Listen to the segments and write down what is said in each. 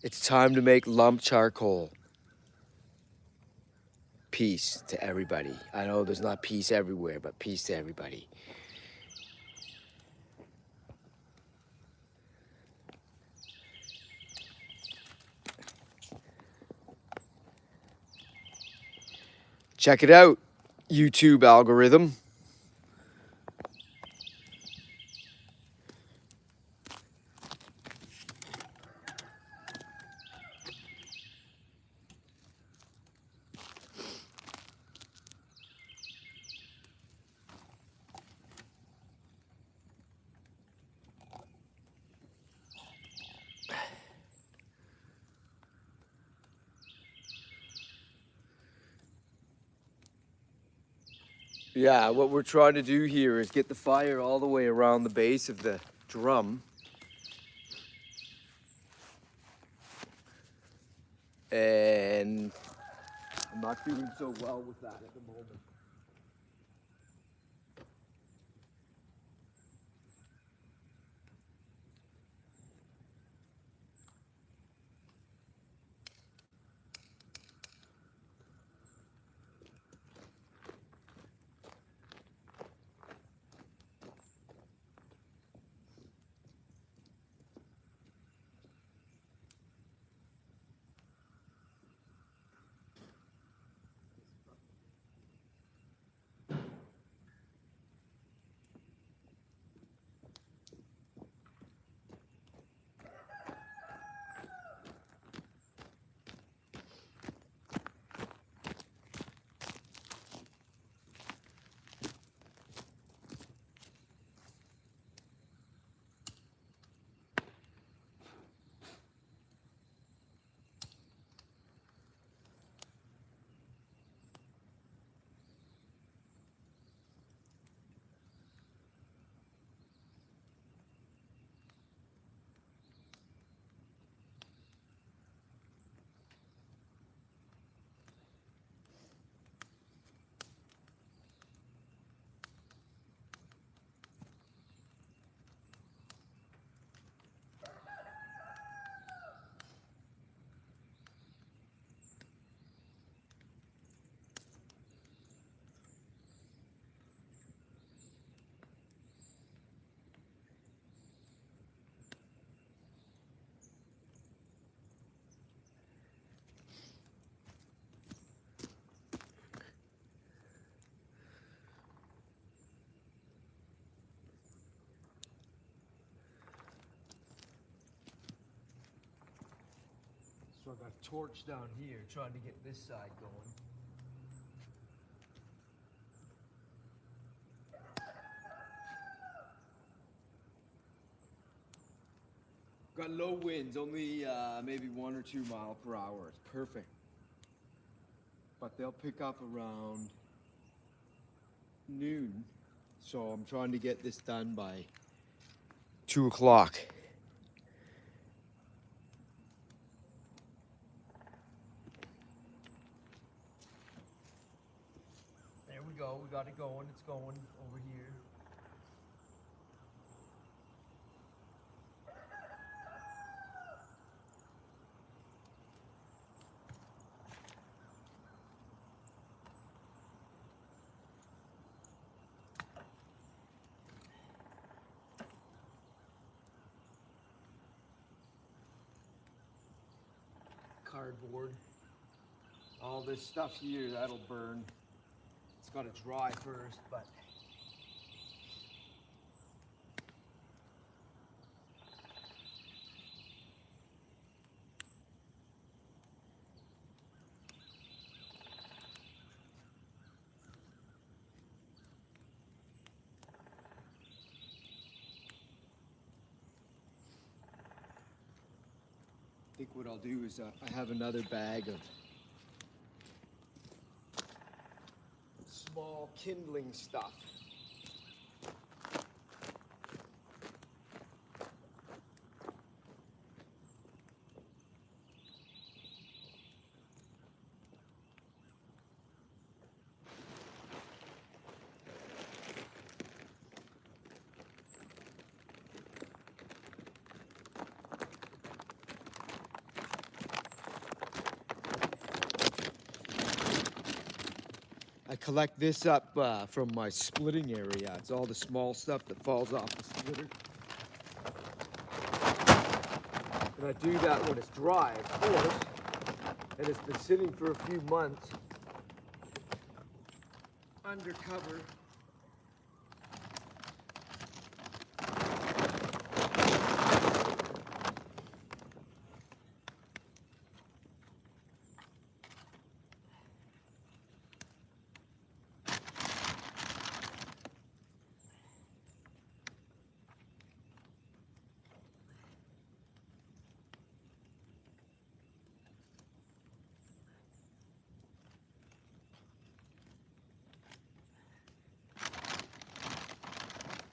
It's time to make lump charcoal. Peace to everybody. I know there's not peace everywhere, but peace to everybody. Check it out, YouTube algorithm. Yeah, what we're trying to do here is get the fire all the way around the base of the drum. And I'm not doing so well with that at the moment. So I got a torch down here trying to get this side going. Got low winds, only maybe 1 or 2 miles per hour. It's perfect. But they'll pick up around noon. So I'm trying to get this done by 2 o'clock. There we go. We got it going. It's going over here. Cardboard. All this stuff here, that'll burn. It's got to dry first, but I think what I'll do is I have another bag of small kindling stuff. I collect this up from my splitting area. It's all the small stuff that falls off the splitter. And I do that when it's dry, of course. And it's been sitting for a few months under cover.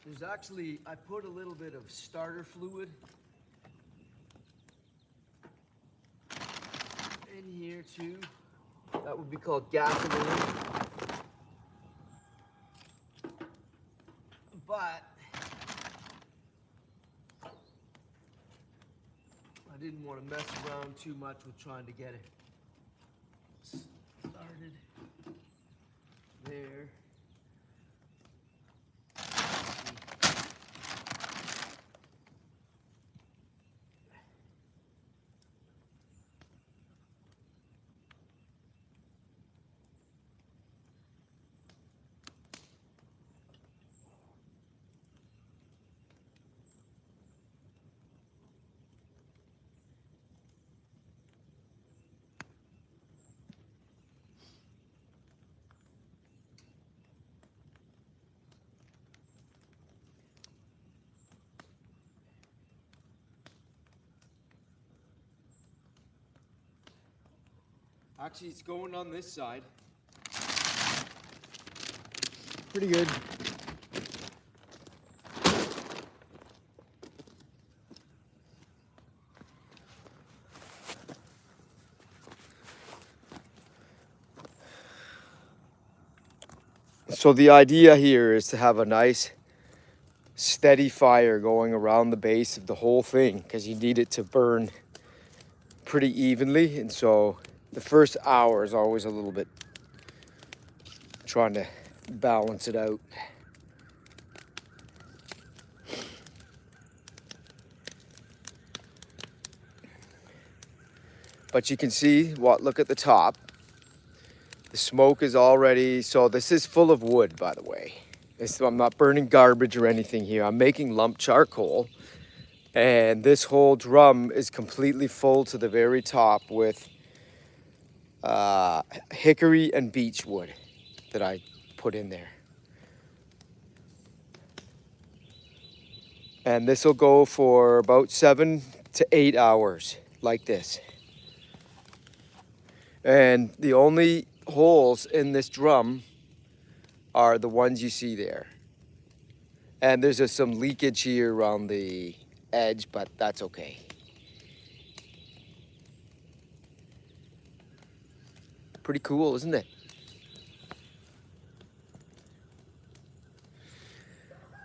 There's actually, I put a little bit of starter fluid in here too. That would be called gasoline. But I didn't want to mess around too much with trying to get it started there. Actually, it's going on this side. Pretty good. So the idea here is to have a nice steady fire going around the base of the whole thing, because you need it to burn pretty evenly. And so the first hour is always a little bit trying to balance it out. But you can see what, look at the top. The smoke is already, so this is full of wood, by the way. I'm not burning garbage or anything here. I'm making lump charcoal. And this whole drum is completely full to the very top with hickory and beech wood that I put in there. And this will go for about 7 to 8 hours like this. And the only holes in this drum are the ones you see there. And there's just some leakage here around the edge, but that's okay. Pretty cool, isn't it?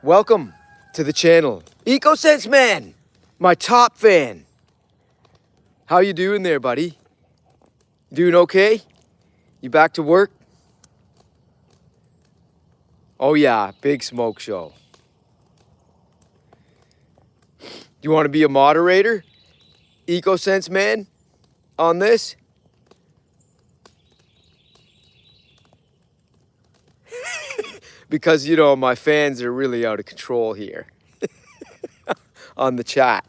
Welcome to the channel, EcoSense Man, my top fan. How you doing there, buddy? Doing okay? You back to work? Oh yeah, big smoke show. You want to be a moderator, EcoSense Man, on this? Because, you know, my fans are really out of control here on the chat.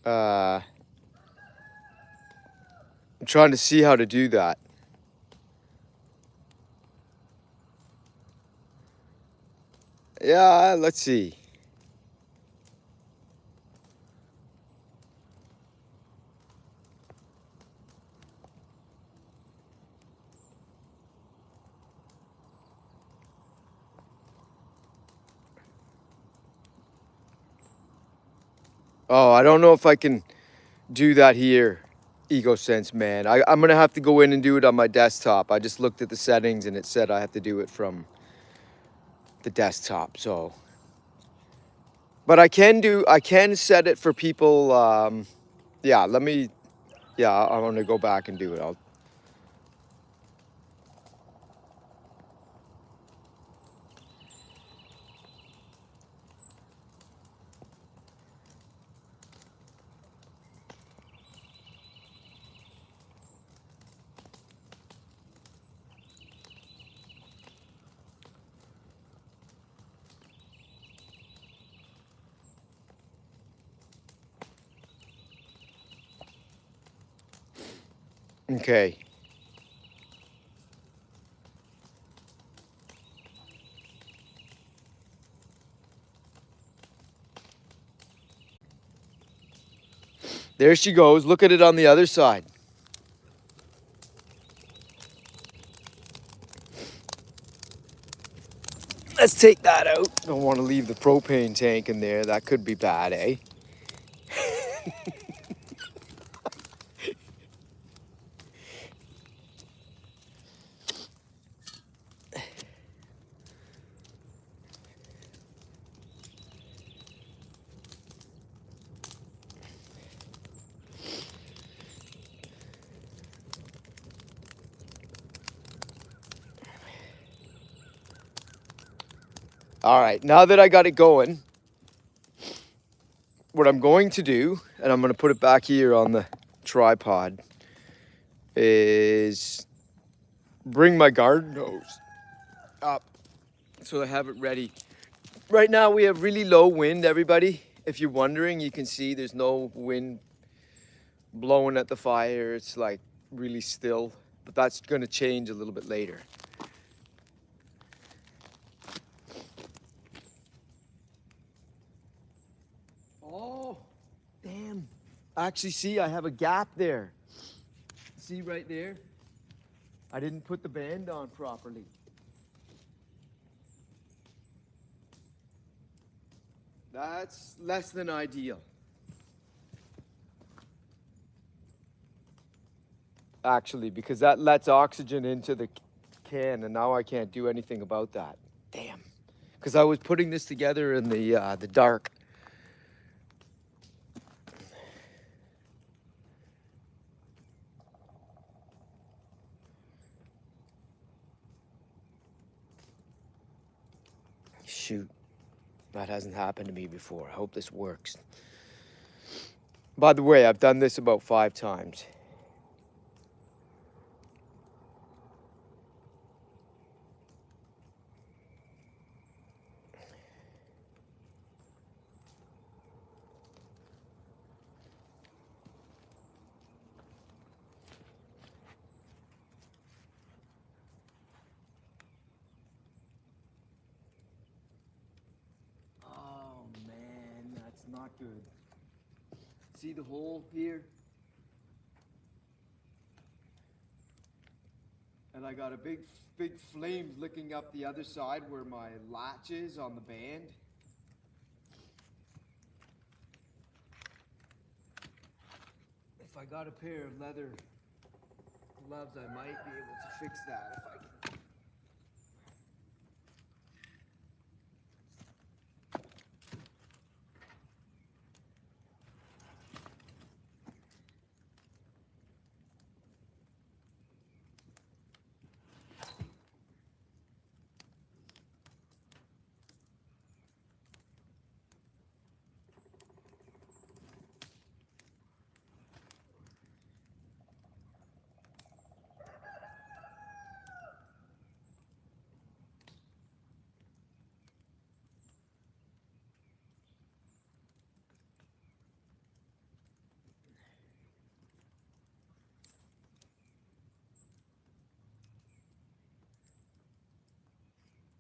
I'm trying to see how to do that. Yeah, let's see. Oh, I don't know if I can do that here, EcoSense, man. I'm gonna have to go in and do it on my desktop. I just looked at the settings and it said I have to do it from the desktop. So, but I can set it for people. Yeah, I'm gonna go back and do it. Okay. There she goes. Look at it on the other side. Let's take that out. Don't want to leave the propane tank in there. That could be bad, eh? All right, now that I got it going, what I'm going to do, and I'm going to put it back here on the tripod, is bring my garden hose up so I have it ready. Right now we have really low wind, everybody. If you're wondering, you can see there's no wind blowing at the fire. It's like really still, but that's going to change a little bit later. Oh, damn. Actually, see, I have a gap there. See right there? I didn't put the band on properly. That's less than ideal. Actually, because that lets oxygen into the can, and now I can't do anything about that. Damn. Because I was putting this together in the dark. Shoot. That hasn't happened to me before. I hope this works. By the way, I've done this about 5 times. Oh man, that's not good. See the hole here? And I got a big flame licking up the other side where my latch is on the band. If I got a pair of leather gloves, I might be able to fix that if I can.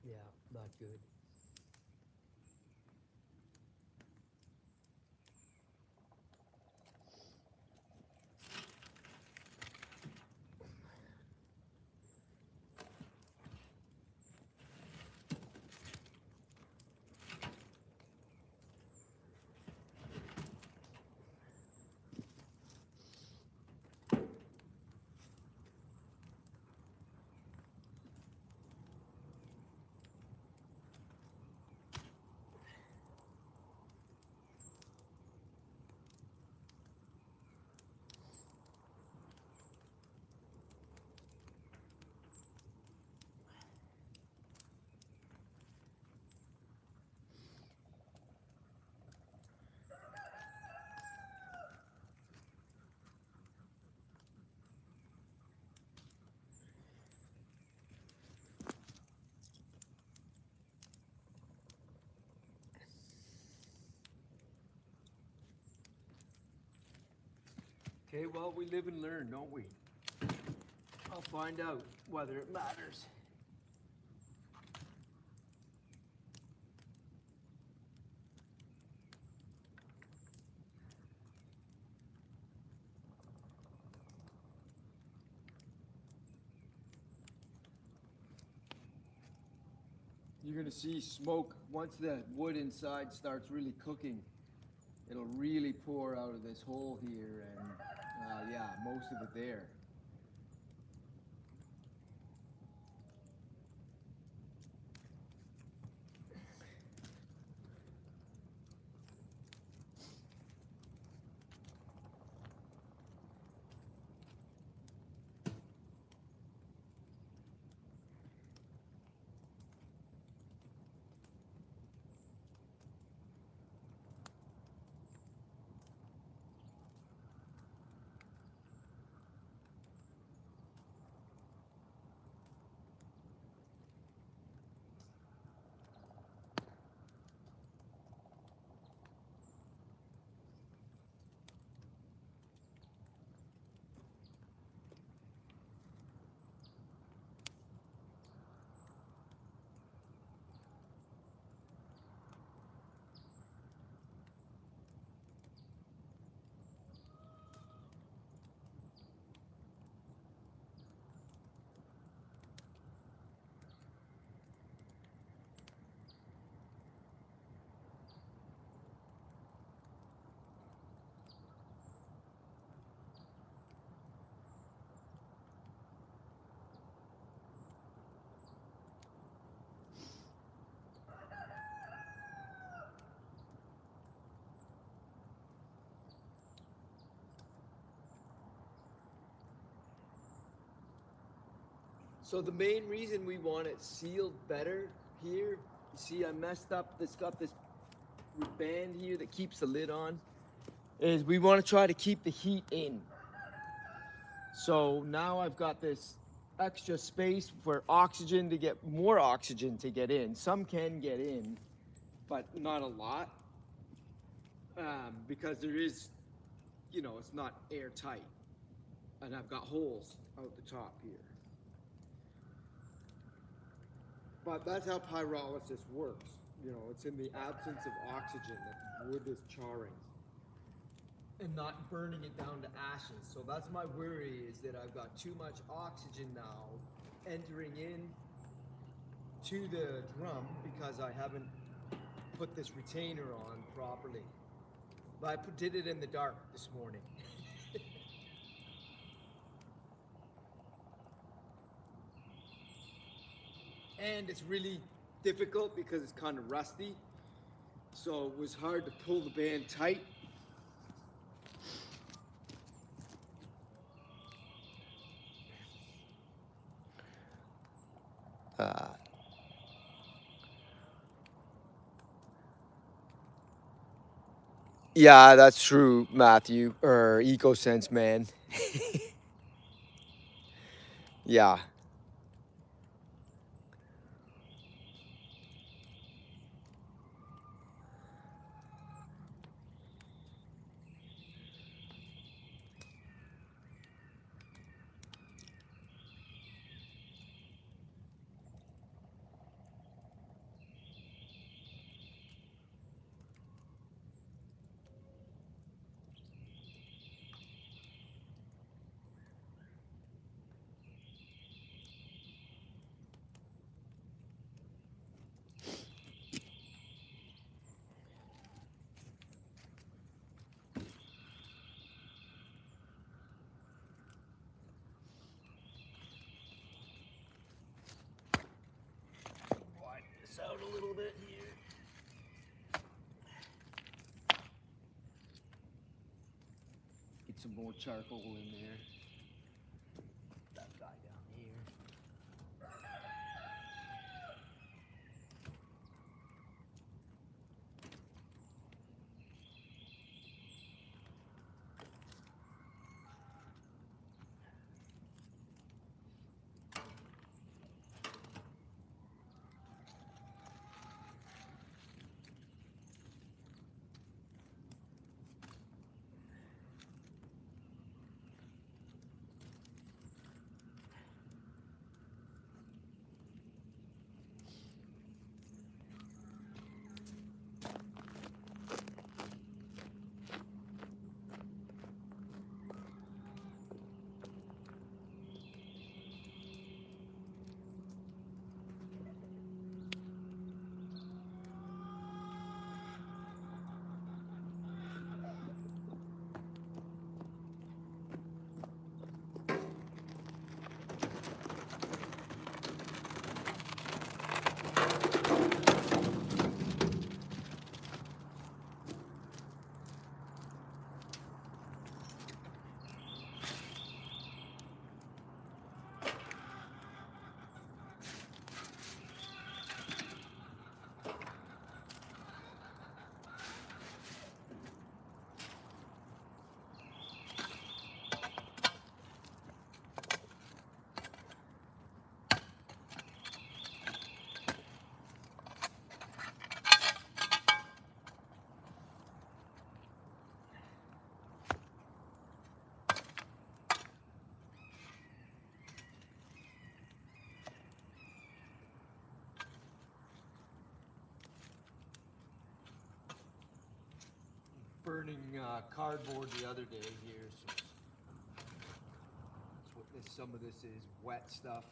Yeah, not good. Okay, well, we live and learn, don't we? I'll find out whether it matters. You're gonna see smoke once the wood inside starts really cooking. It'll really pour out of this hole here, and yeah, most of it there. So the main reason we want it sealed better here, you see I messed up, it's got this band here that keeps the lid on, is we want to try to keep the heat in. So now I've got this extra space for oxygen to get, more oxygen to get in. Some can get in, but not a lot, because there is, you know, it's not airtight. And I've got holes out the top here. But that's how pyrolysis works. You know, it's in the absence of oxygen that wood is charring and not burning it down to ashes. So that's my worry, is that I've got too much oxygen now entering in to the drum because I haven't put this retainer on properly. But I did it in the dark this morning. And it's really difficult because it's kind of rusty. So it was hard to pull the band tight. Yeah, that's true, Matthew, or EcoSense, man. Yeah. Widen this out a little bit here. Get some more charcoal in there. That guy down here. cardboard the other day here, so that's what this. Some of this is wet stuff.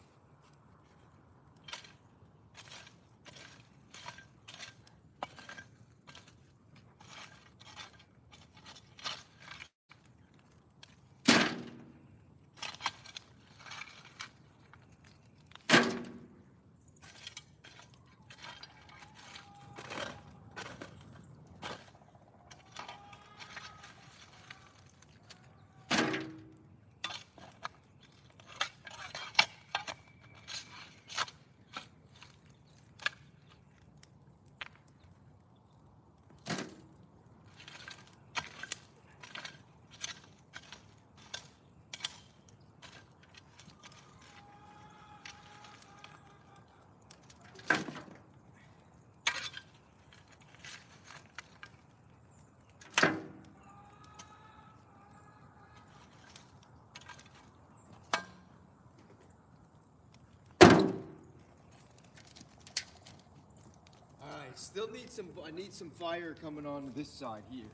Alright, still need some, I need some fire coming on this side here.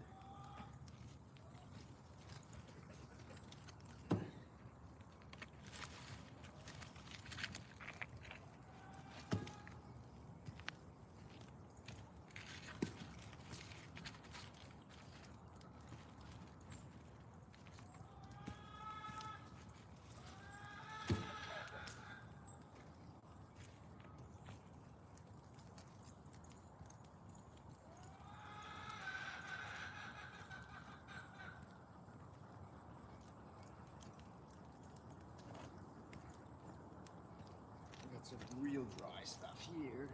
Got some real dry stuff here.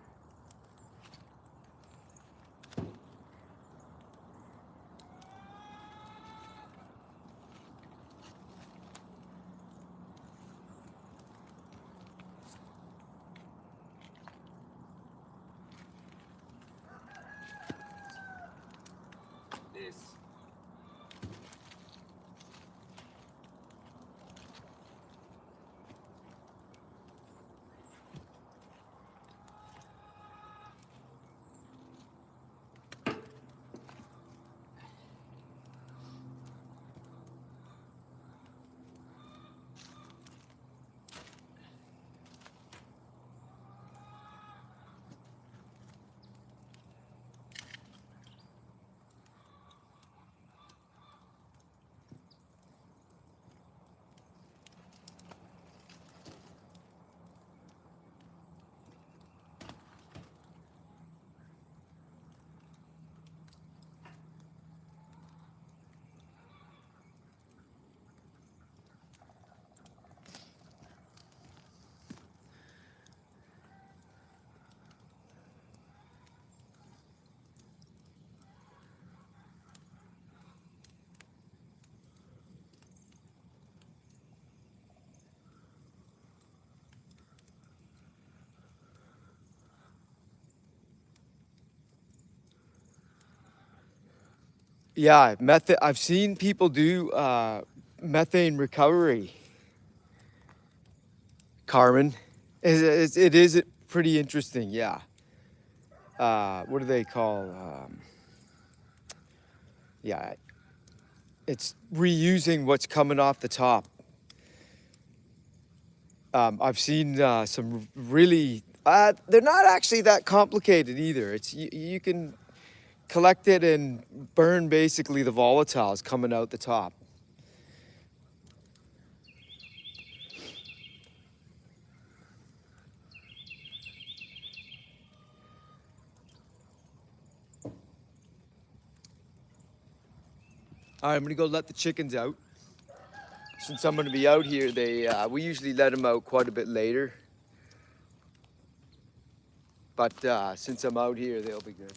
This. Yeah, methane. I've seen people do methane recovery. Carmen, it is pretty interesting. Yeah. What do they call? Yeah, it's reusing what's coming off the top. I've seen some really. They're not actually that complicated either. It's you can collect it and burn basically the volatiles coming out the top. All right, I'm gonna go let the chickens out. Since I'm gonna be out here, we usually let them out quite a bit later. But since I'm out here, they'll be good.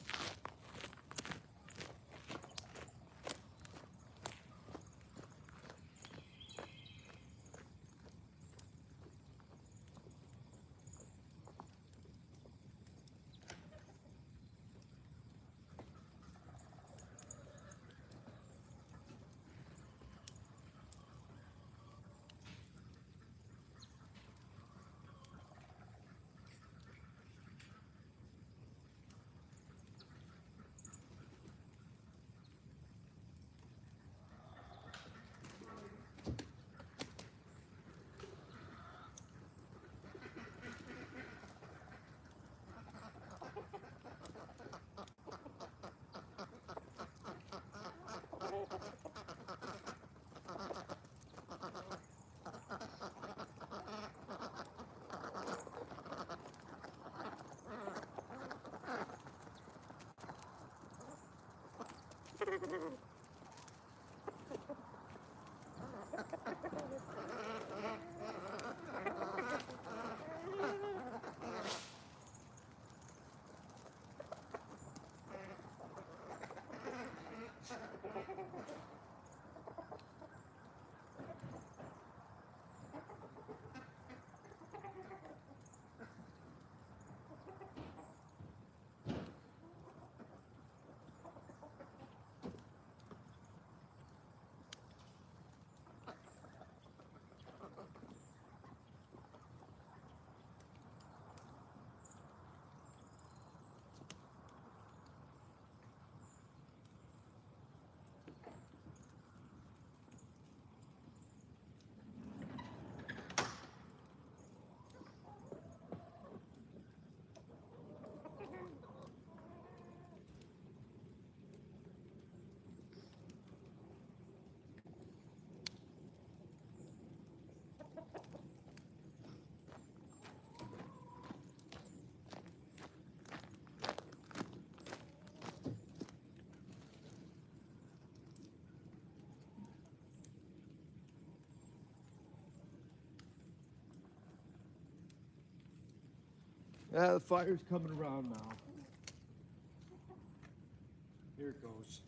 The fire's coming around now. Here it goes.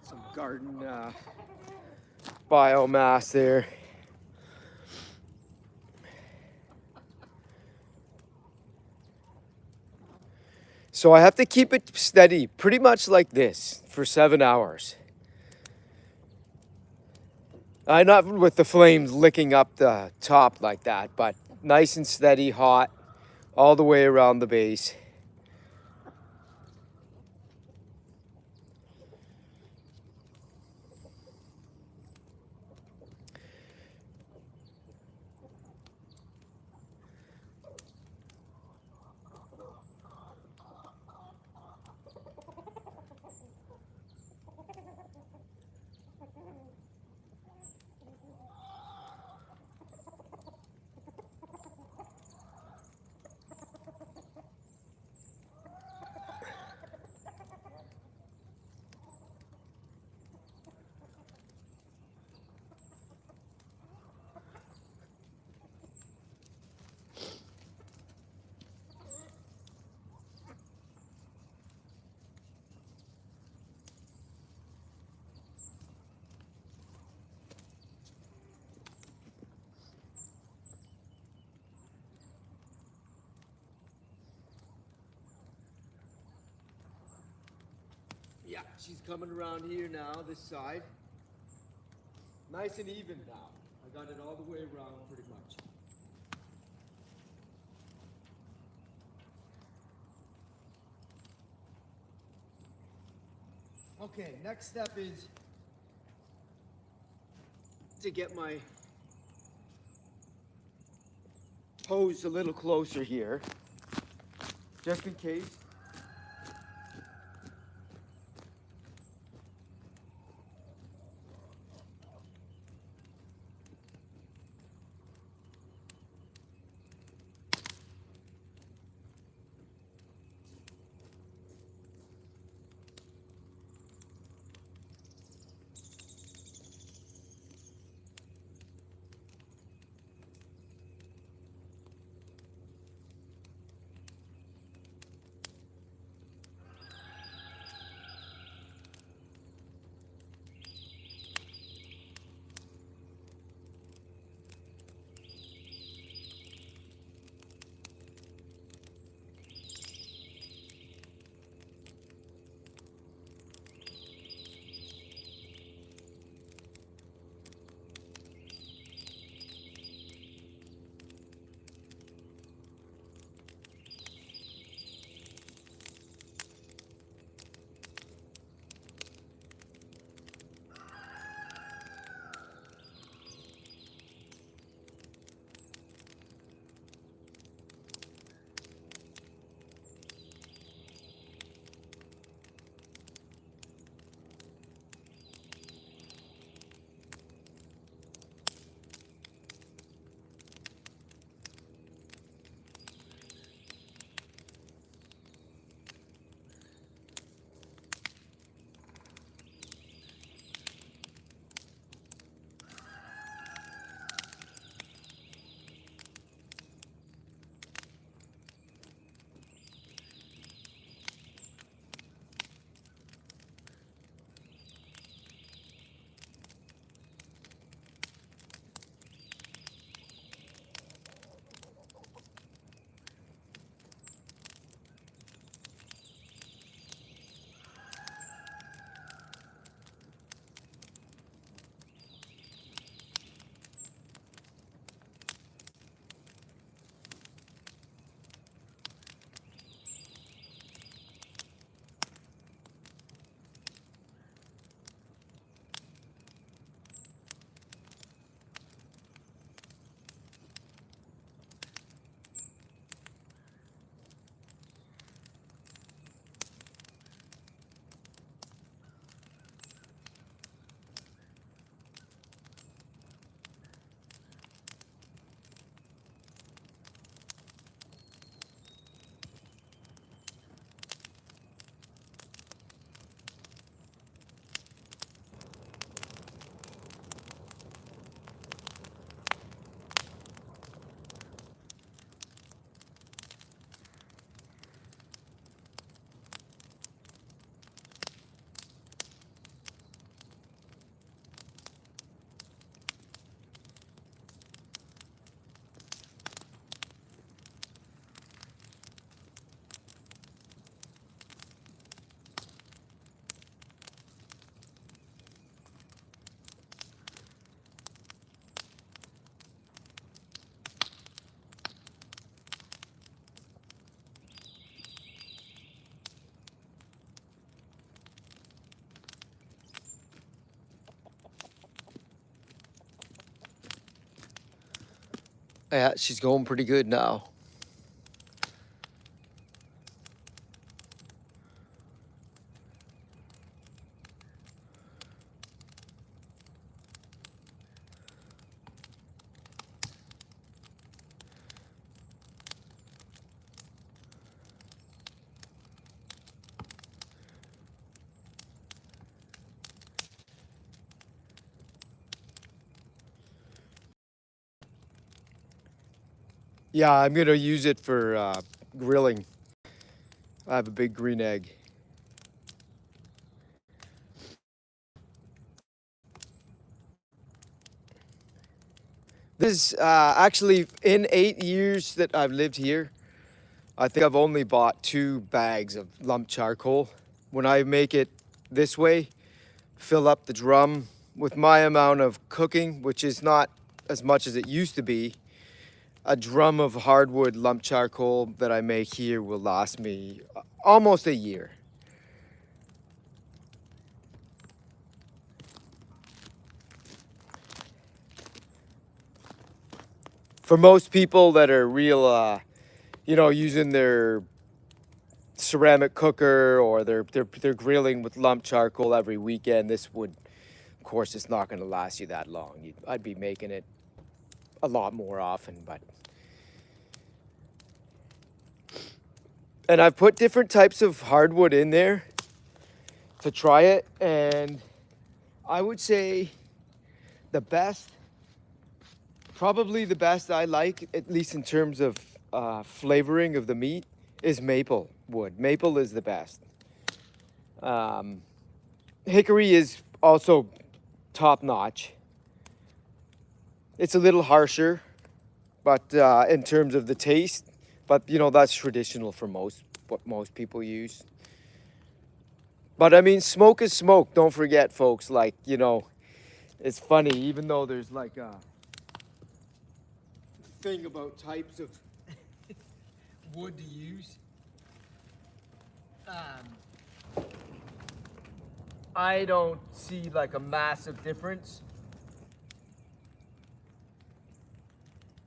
Some garden biomass there. So I have to keep it steady, pretty much like this, for 7 hours. Not with the flames licking up the top like that, but nice and steady, hot, all the way around the base. Yeah, she's coming around here now, this side. Nice and even now. I got it all the way around pretty much. Okay, next step is to get my hose a little closer here, just in case. Yeah, she's going pretty good now. Yeah, I'm gonna use it for grilling. I have a big green egg. This is actually in 8 years that I've lived here. I think I've only bought 2 bags of lump charcoal. When I make it this way, fill up the drum with my amount of cooking, which is not as much as it used to be. A drum of hardwood lump charcoal that I make here will last me almost a year. For most people that are real, using their ceramic cooker or they're grilling with lump charcoal every weekend, this would, of course, it's not going to last you that long. I'd be making it a lot more often, but. And I've put different types of hardwood in there to try it, and I would say the best, probably the best I like, at least in terms of flavoring of the meat, is maple wood. Maple is the best. Hickory is also top notch. It's a little harsher, but in terms of the taste, but that's traditional for what most people use. But I mean, smoke is smoke. Don't forget, folks. Like, it's funny, even though there's like a thing about types of wood to use. I don't see like a massive difference.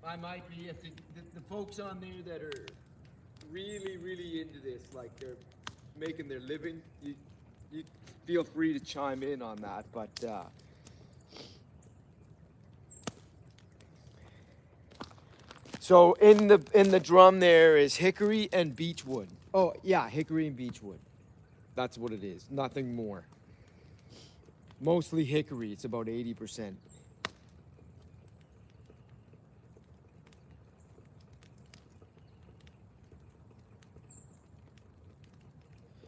I might be, if the folks on there that are really, really into this, like they're making their living, you feel free to chime in on that, but so in the drum there is hickory and beechwood. Oh yeah, hickory and beechwood. That's what it is, nothing more. Mostly hickory, it's about 80%.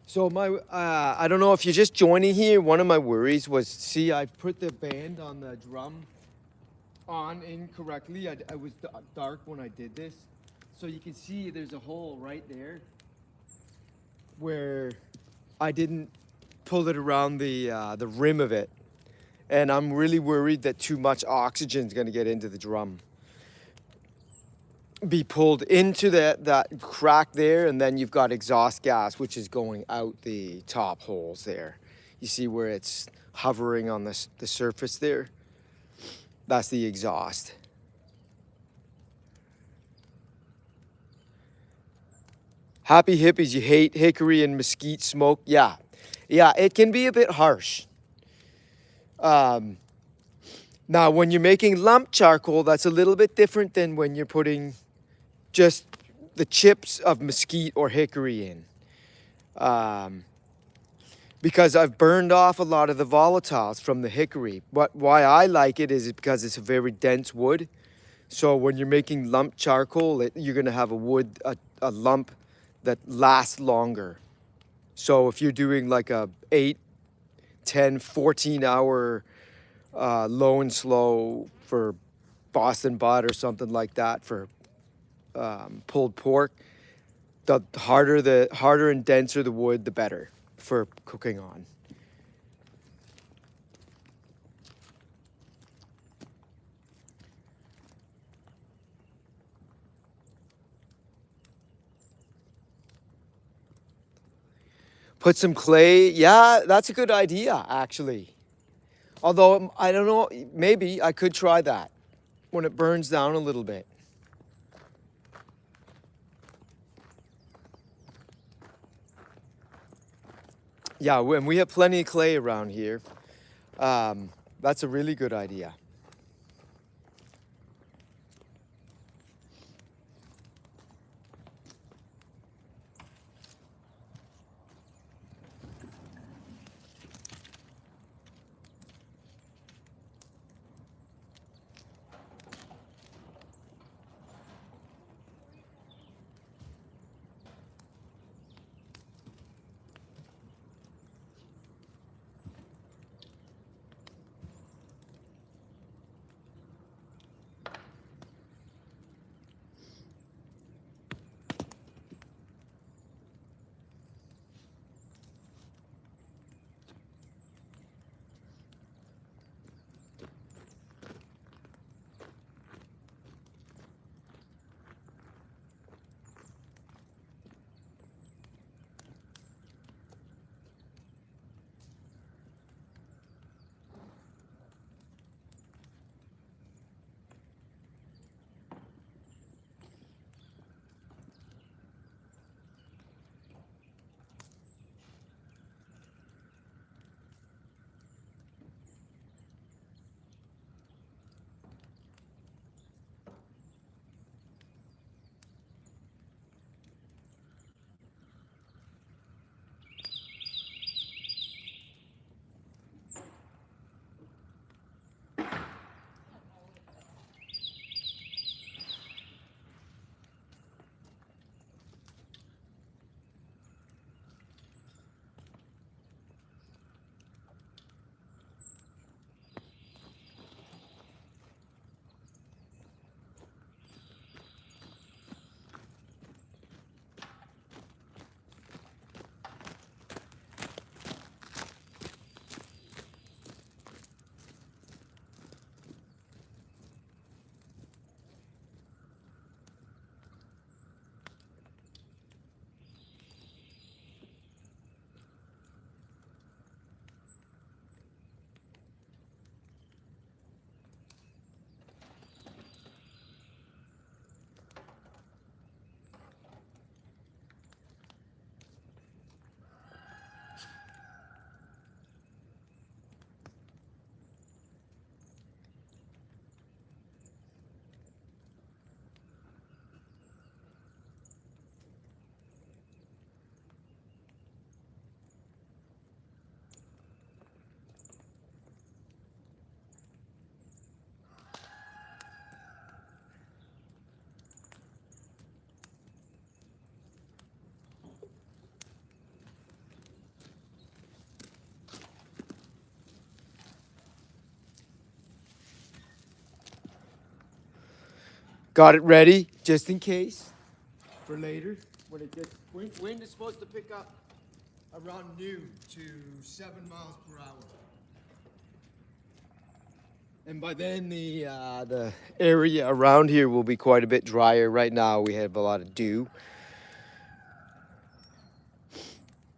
So I don't know if you're just joining here. One of my worries was, see, I put the band on the drum on incorrectly. I was dark when I did this. So you can see there's a hole right there where I didn't pull it around the rim of it. And I'm really worried that too much oxygen is going to get into the drum. Be pulled into that crack there, and then you've got exhaust gas which is going out the top holes there. You see where it's hovering on the surface there? That's the exhaust. Happy hippies, you hate hickory and mesquite smoke? Yeah, it can be a bit harsh. Now when you're making lump charcoal, that's a little bit different than when you're putting just the chips of mesquite or hickory in. Because I've burned off a lot of the volatiles from the hickory. But why I like it is because it's a very dense wood. So when you're making lump charcoal, you're gonna have a lump that lasts longer. So if you're doing like a 8, 10, 14 hour low and slow for Boston butt or something like that for pulled pork, the harder and denser the wood, the better for cooking on. Put some clay. Yeah, that's a good idea, actually. Although I don't know, maybe I could try that when it burns down a little bit. Yeah, and we have plenty of clay around here. That's a really good idea. Got it ready just in case for later when it gets wind is supposed to pick up around noon to 7 miles per hour. And by then the area around here will be quite a bit drier. Right now we have a lot of dew.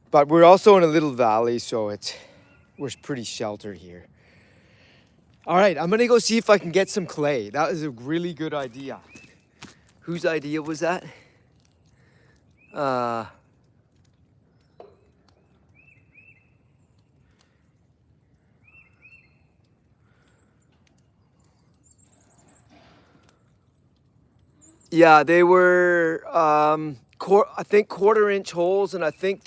But we're also in a little valley, so we're pretty sheltered here. All right, I'm gonna go see if I can get some clay. That is a really good idea. Whose idea was that? Yeah, they were, I think 1/4 inch holes, and I think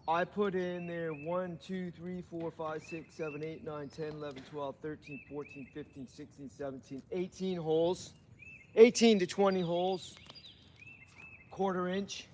I put in there 1, 2, 3, 4, 5, 6, 7, 8, 9, 10, 11, 12, 13, 14, 15, 16, 17, 18 holes. 18 to 20 holes, 1/4 inch.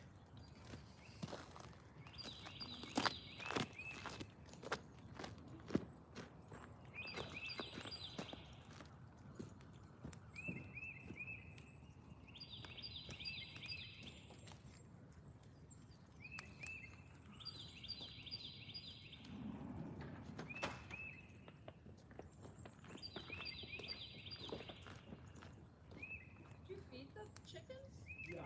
Do you feed the chickens? Yeah.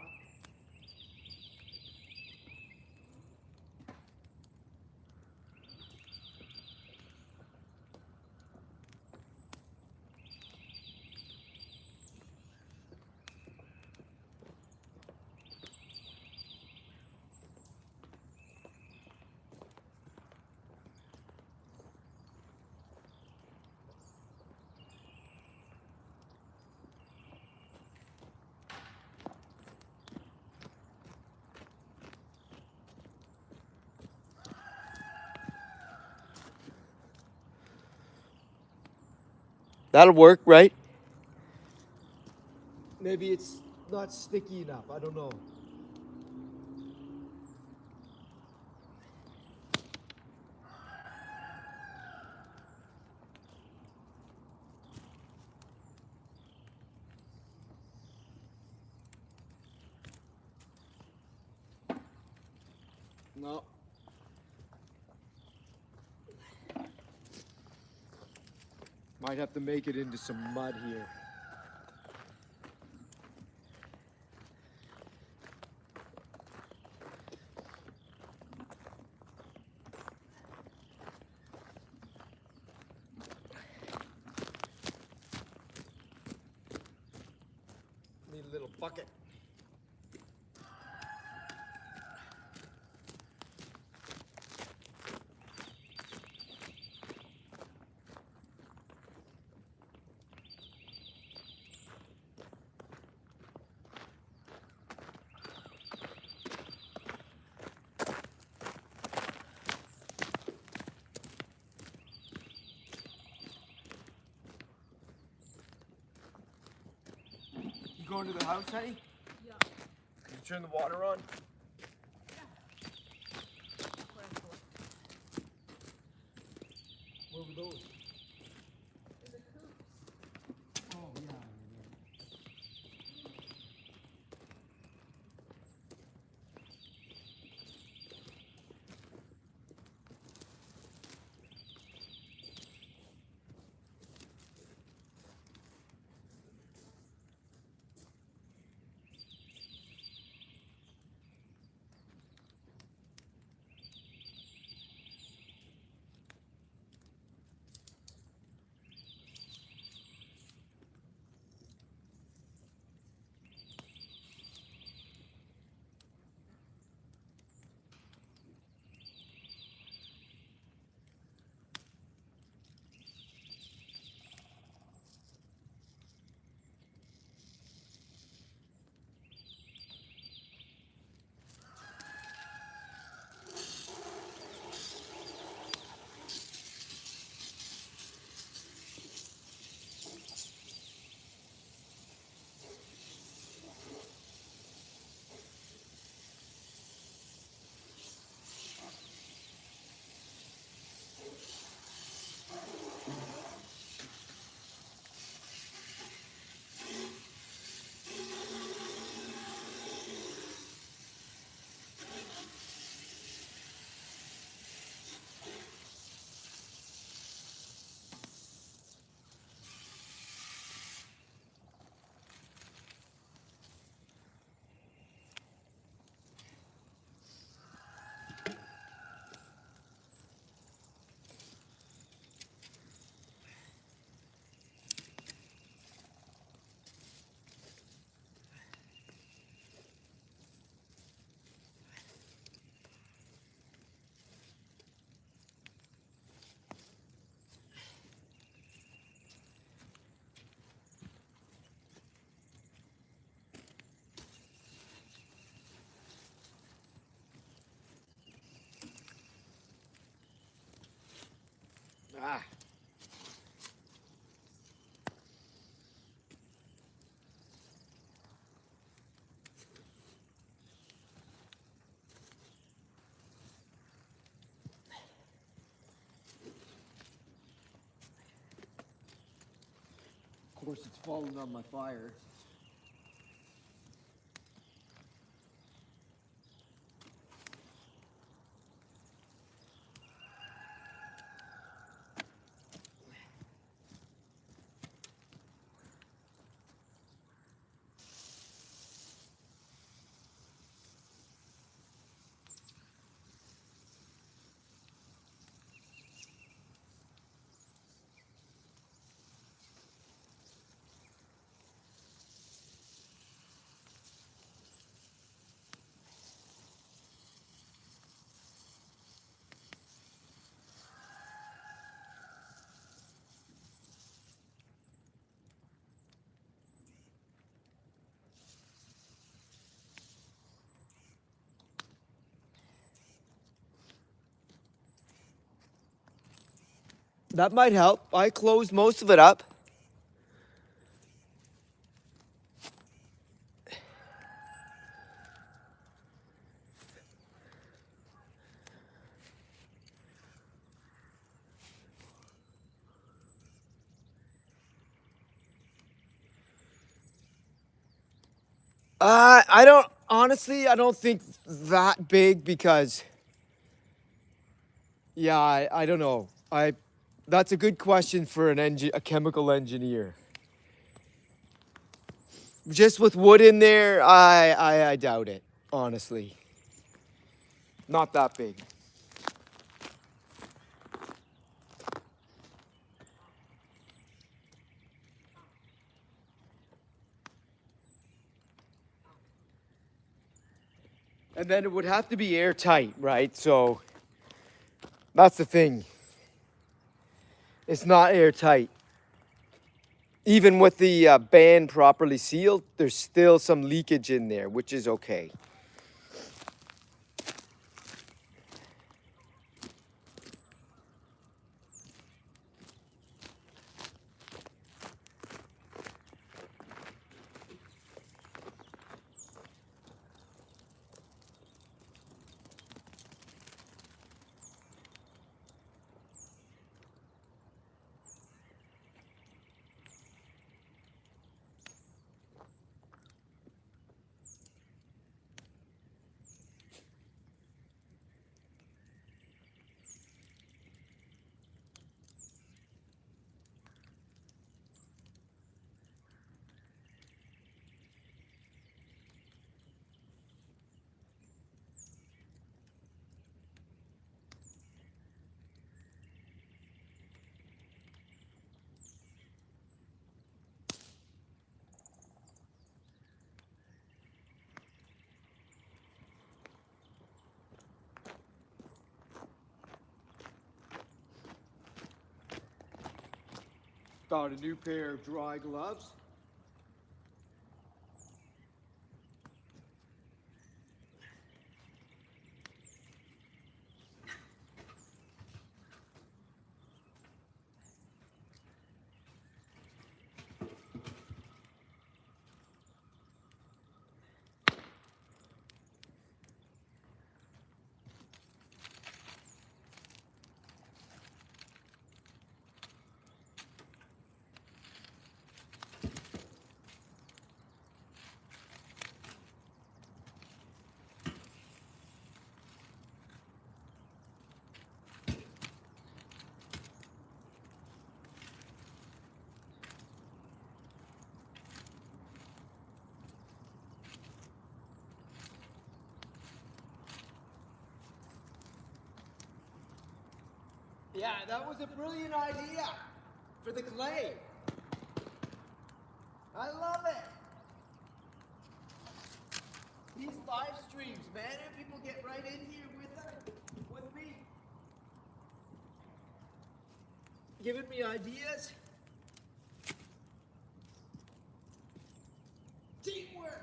That'll work, right? Maybe it's not sticky enough. I don't know. No. Might have to make it into some mud here. Need a little bucket. You going to the house, honey? Yeah. Can you turn the water on? Where were those? In the coops. Oh, yeah. Ah. Of course, it's fallen on my fire. That might help. I closed most of it up. I don't honestly. I don't think that big because yeah, I don't know. That's a good question for a chemical engineer. Just with wood in there, I doubt it. Honestly, not that big. And then it would have to be airtight, right? So that's the thing. It's not airtight. Even with the band properly sealed, there's still some leakage in there, which is okay. Got a new pair of dry gloves. Yeah, that was a brilliant idea for the clay. I love it. These live streams, man, and people get right in here with me, giving me ideas. Teamwork.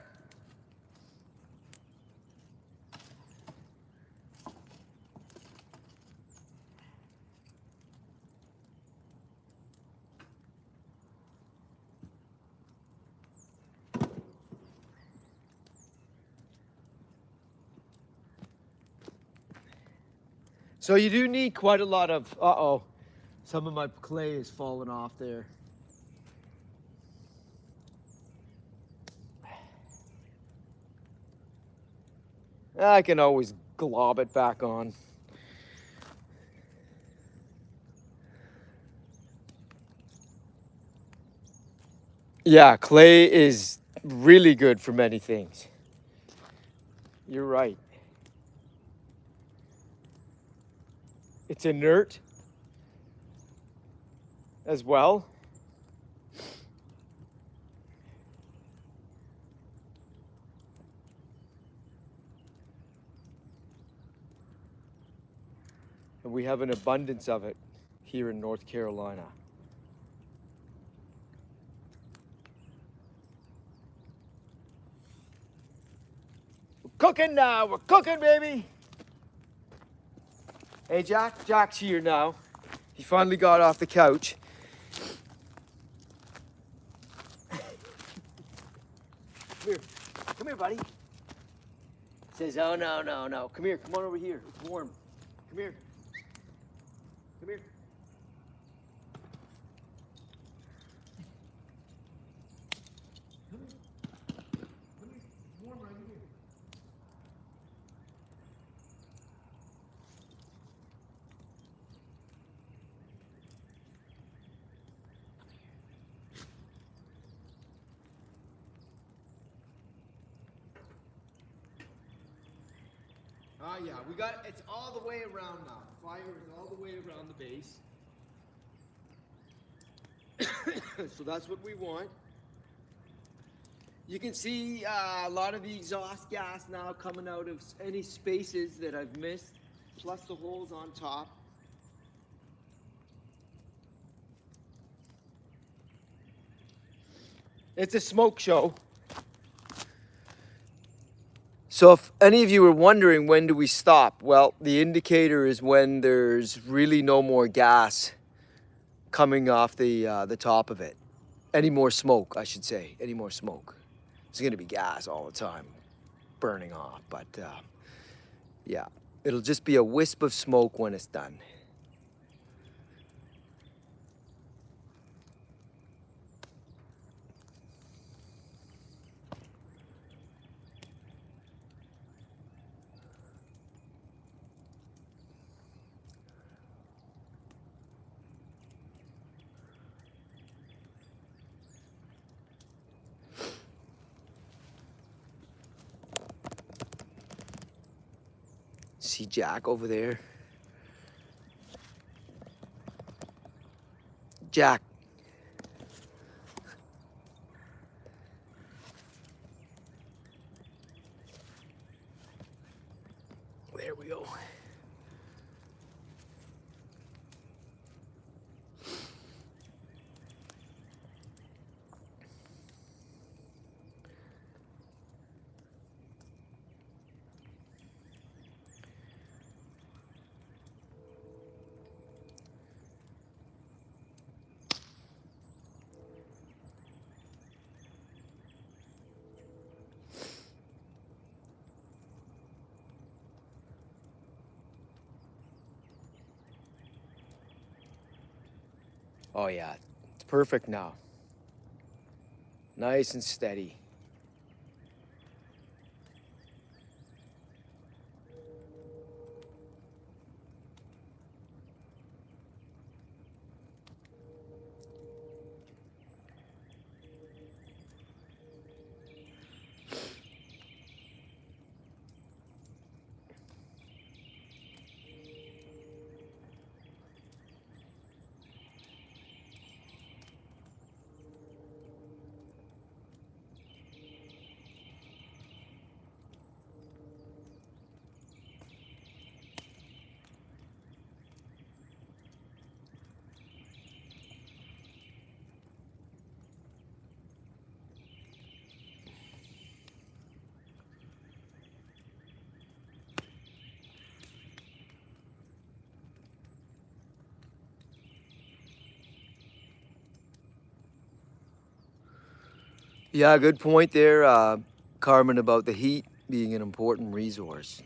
So you do need quite a lot of, uh-oh, some of my clay is falling off there. I can always glob it back on. Yeah, clay is really good for many things. You're right. It's inert as well. And we have an abundance of it here in North Carolina. We're cooking now. We're cooking, baby. Hey, Jack. Jack's here now. He finally got off the couch. Come here. Come here, buddy. Says, oh, no, no, no. Come here. Come on over here. It's warm. Come here. Come here. Come here. Yeah, we got, it's all the way around now. Fire is all the way around the base. So that's what we want. You can see a lot of the exhaust gas now coming out of any spaces that I've missed, plus the holes on top. It's a smoke show. So if any of you were wondering when do we stop, well, the indicator is when there's really no more gas coming off the top of it. Any more smoke, I should say. Any more smoke. It's going to be gas all the time burning off, but yeah, it'll just be a wisp of smoke when it's done. See Jack over there? Jack. There we go. Oh yeah, it's perfect now. Nice and steady. Yeah, good point there, Carmen, about the heat being an important resource.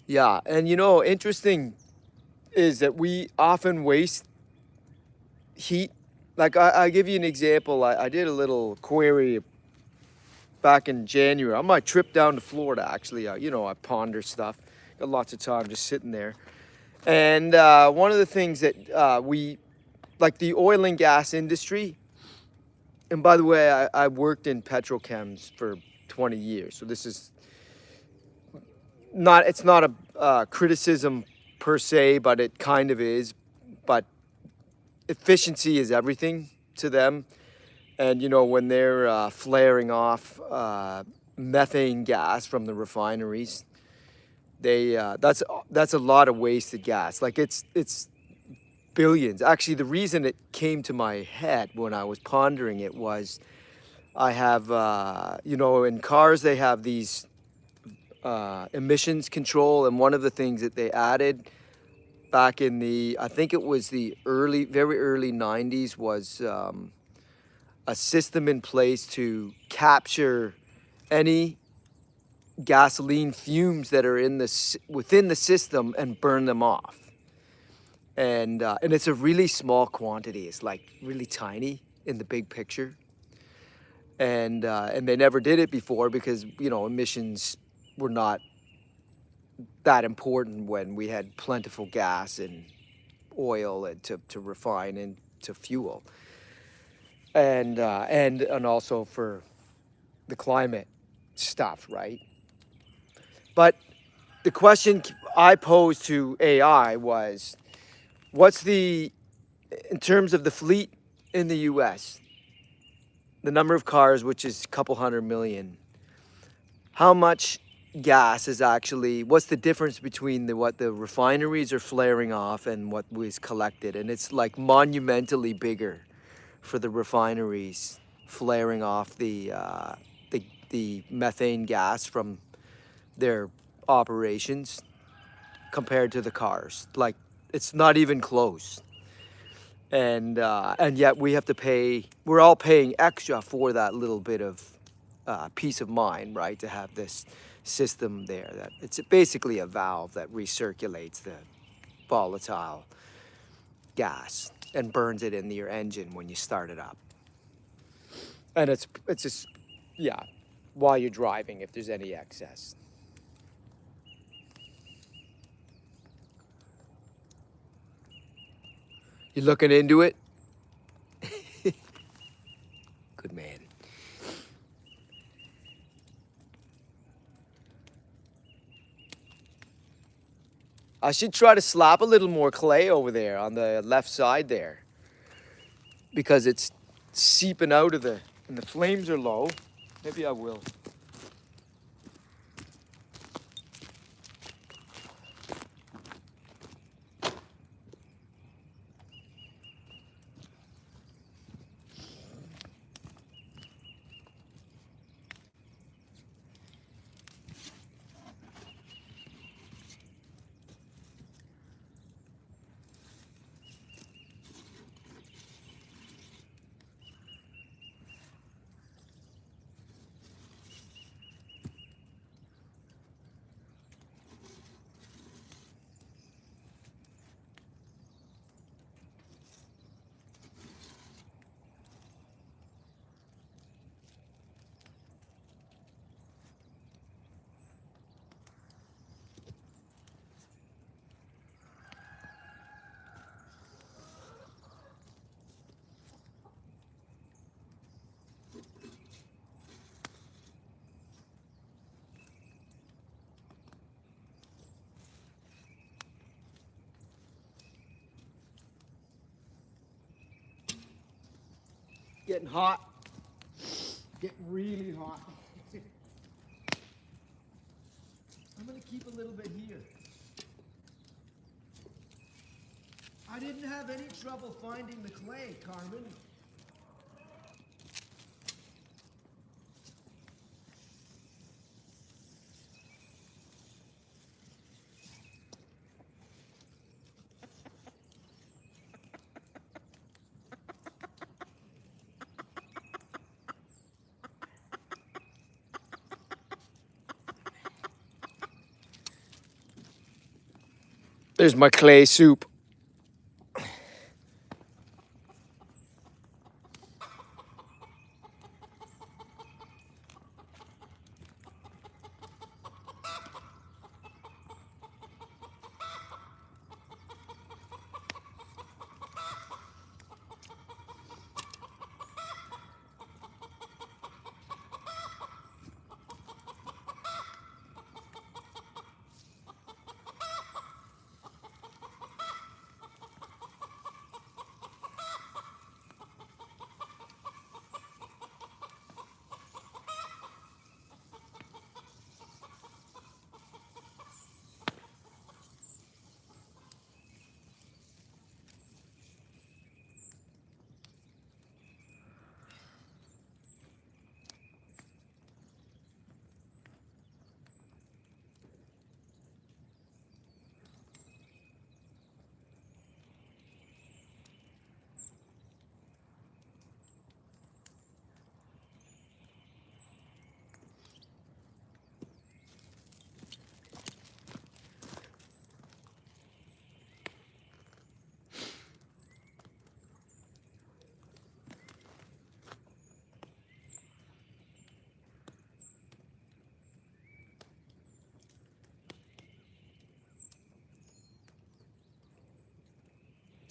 Yeah, and you know, interesting is that we often waste heat. Like I give you an example. I did a little query back in January on my trip down to Florida. Actually, you know, I ponder stuff. Got lots of time just sitting there. And one of the things that we, like the oil and gas industry, and by the way, I worked in petrochems for 20 years. So this is not, it's not a criticism per se, but it kind of is. But efficiency is everything to them. And, you know, when they're flaring off methane gas from the refineries, they that's a lot of wasted gas. Like it's billions. Actually, the reason it came to my head when I was pondering it was I have, you know, in cars they have these emissions control, and one of the things that they added back in the, I think it was the early, very early 90s, was a system in place to capture any gasoline fumes that are in the within the system and burn them off. And it's a really small quantity. It's like really tiny in the big picture. And they never did it before because, you know, emissions were not that important when we had plentiful gas and oil and to refine and to fuel. and also for the climate stuff, right? But the question I posed to AI was, what's the, in terms of the fleet in the U.S., the number of cars, which is a couple hundred million, how much gas is actually, what's the difference between what the refineries are flaring off and what was collected? And it's like monumentally bigger for the refineries flaring off the methane gas from their operations compared to the cars. Like, it's not even close. And yet we have to pay. We're all paying extra for that little bit of peace of mind, right? To have this system there, that it's basically a valve that recirculates the volatile gas and burns it in your engine when you start it up. And it's just, yeah, while you're driving, if there's any excess. You looking into it? Good man. I should try to slap a little more clay over there on the left side there, because it's seeping out of the, and the flames are low. Maybe I will. Getting hot. Getting really hot. I'm gonna keep a little bit here. I didn't have any trouble finding the clay, Carmen. There's my clay soup.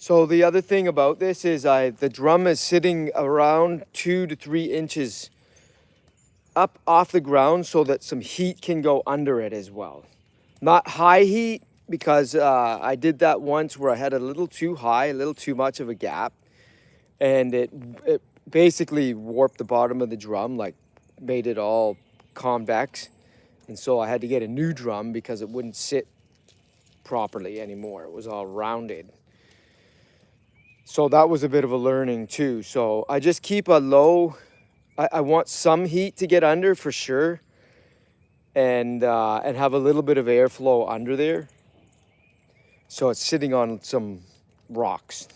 So the other thing about this is the drum is sitting around 2 to 3 inches up off the ground so that some heat can go under it as well. Not high heat, because I did that once where I had a little too high, a little too much of a gap, and it basically warped the bottom of the drum, like made it all convex. And so I had to get a new drum because it wouldn't sit properly anymore. It was all rounded. So that was a bit of a learning too. So I just keep a low, I want some heat to get under for sure, and have a little bit of airflow under there. So it's sitting on some rocks.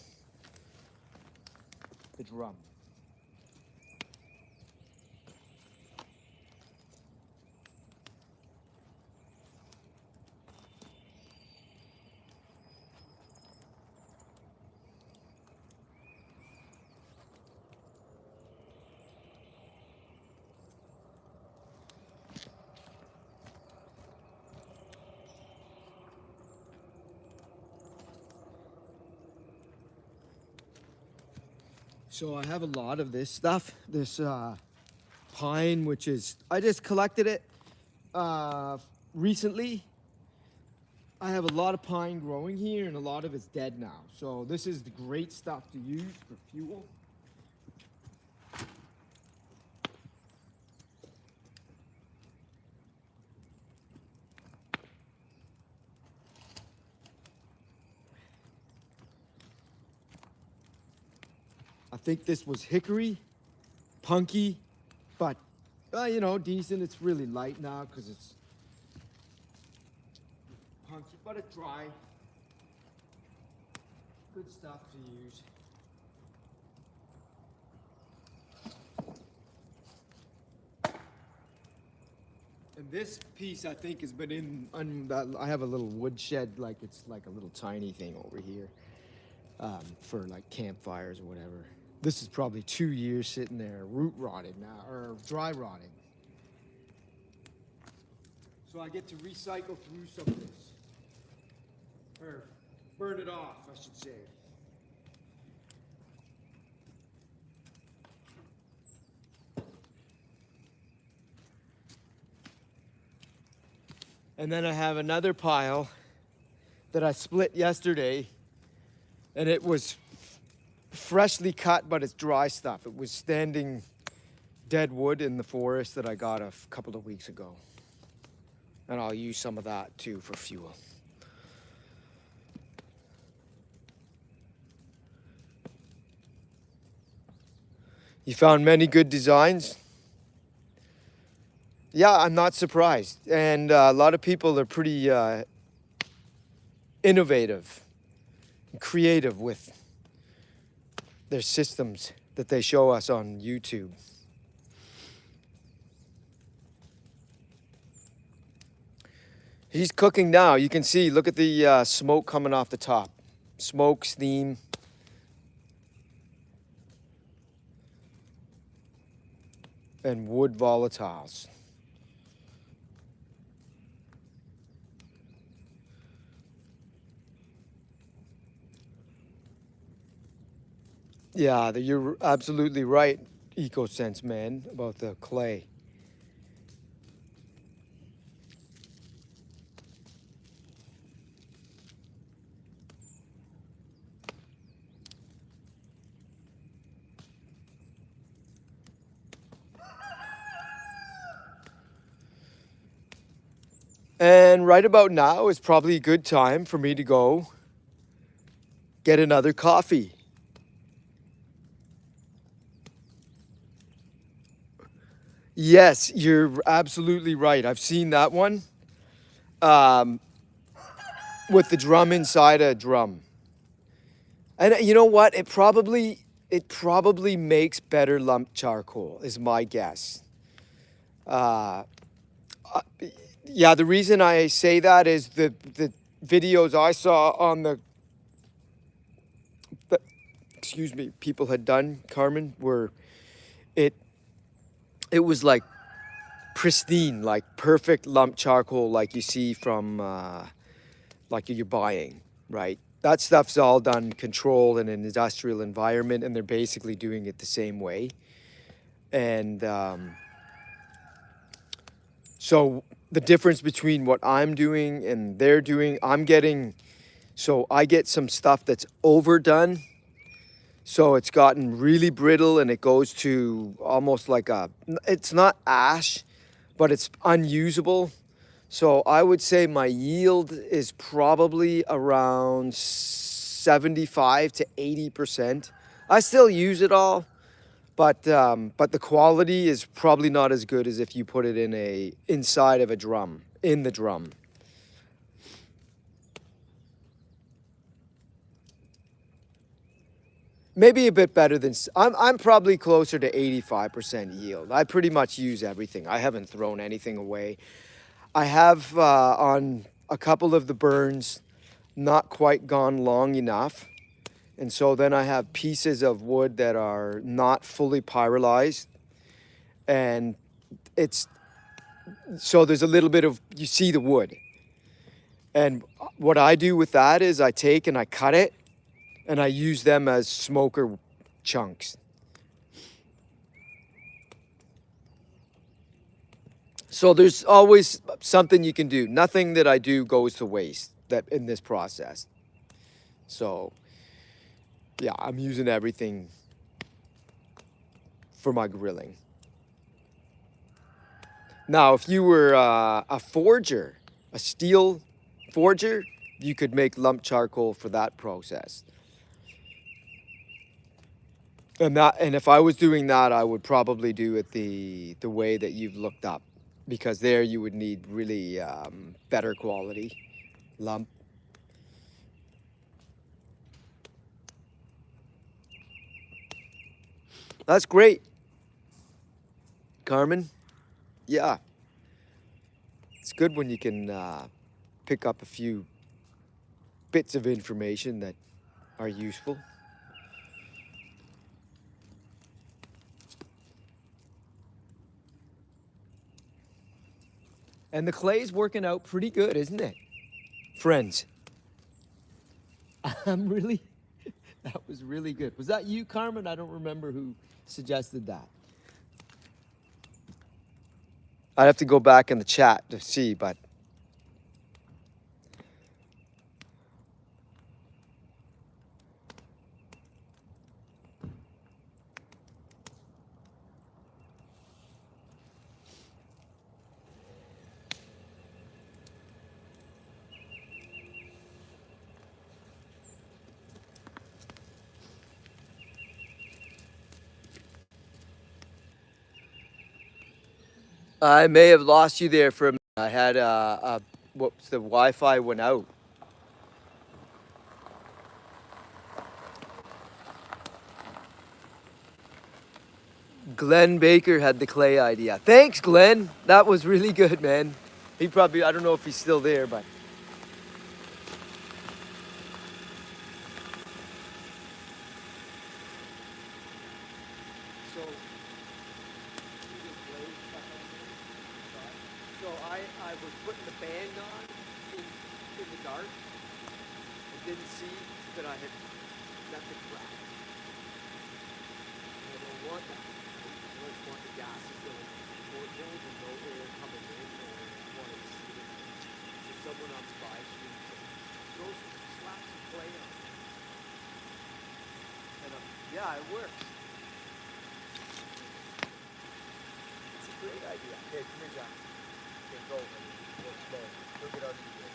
The drum. So I have a lot of this stuff, this pine, which is, I just collected it recently. I have a lot of pine growing here and a lot of it's dead now. So this is the great stuff to use for fuel. I think this was hickory, punky, but you know, decent. It's really light now because it's punky, but it's dry. Good stuff to use. And this piece, I think, has been in. I have a little wood shed, like it's like a little tiny thing over here, for like campfires or whatever. This is probably 2 years sitting there, root rotted now, or dry rotting. So I get to recycle through some of this, or burn it off, I should say. And then I have another pile that I split yesterday, and it was freshly cut, but it's dry stuff. It was standing dead wood in the forest that I got a couple of weeks ago. And I'll use some of that too for fuel. You found many good designs? Yeah, I'm not surprised. And a lot of people are pretty innovative and creative with their systems that they show us on YouTube. He's cooking now. You can see, look at the smoke coming off the top. Smoke, steam. And wood volatiles. Yeah, you're absolutely right, EcoSense man, about the clay. And right about now is probably a good time for me to go get another coffee. Yes, you're absolutely right. I've seen that one with the drum inside a drum. And you know what? It probably makes better lump charcoal, is my guess. Yeah, the reason I say that is the videos I saw on the excuse me, people had done, Carmen, were it was like pristine, like perfect lump charcoal, like you see from like you're buying, right? that stuff's all done controlled in an industrial environment, and they're basically doing it the same way. And so the difference between what I'm doing and they're doing, so I get some stuff that's overdone. So it's gotten really brittle and it goes to almost like it's not ash, but it's unusable. So I would say my yield is probably around 75 to 80%. I still use it all, but the quality is probably not as good as if you put it inside of a drum, in the drum. Maybe a bit better than I'm probably closer to 85% yield. I pretty much use everything. I haven't thrown anything away. I have on a couple of the burns not quite gone long enough. And so then I have pieces of wood that are not fully pyrolyzed. And so there's a little bit of, you see the wood. And what I do with that is I take and I cut it and I use them as smoker chunks. So there's always something you can do. Nothing that I do goes to waste in this process. So yeah, I'm using everything for my grilling. Now, if you were a forger, a steel forger, you could make lump charcoal for that process. And if I was doing that, I would probably do it the way that you've looked up, because there you would need really better quality lump. That's great, Carmen. Yeah, it's good when you can pick up a few bits of information that are useful. And the clay's working out pretty good, isn't it, friends? That was really good. Was that you, Carmen? I don't remember who suggested that. I'd have to go back in the chat to see, but I may have lost you there for a minute. I had whoops, the Wi-Fi went out. Glenn Baker had the clay idea. Thanks, Glenn. That was really good, man. He probably, I don't know if he's still there, but. So I was putting the band on in the dark and didn't see that I had left it cracked. And I don't want that. I just want the gases going portable and no air coming in, or want it seated. So someone on the live stream can slap some clay on it. And yeah, it works. It's a great idea. Hey, come here, John. Okay, go. Go slow. Go get out of the way.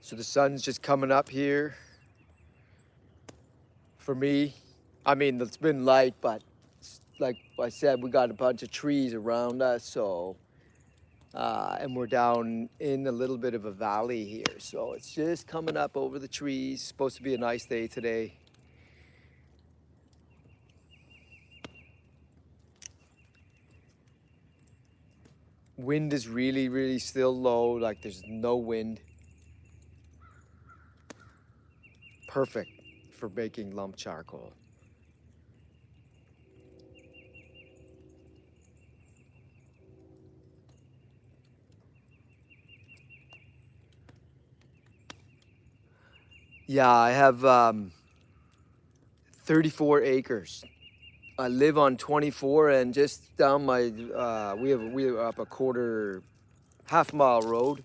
So the sun's just coming up here for me. I mean, it's been light, but like I said, we got a bunch of trees around us, so and we're down in a little bit of a valley here, so it's just coming up over the trees. Supposed to be a nice day today. Wind is really, really still low, like there's no wind. Perfect for making lump charcoal. Yeah, I have 34 acres. I live on 24, and just down my we're up a half mile road,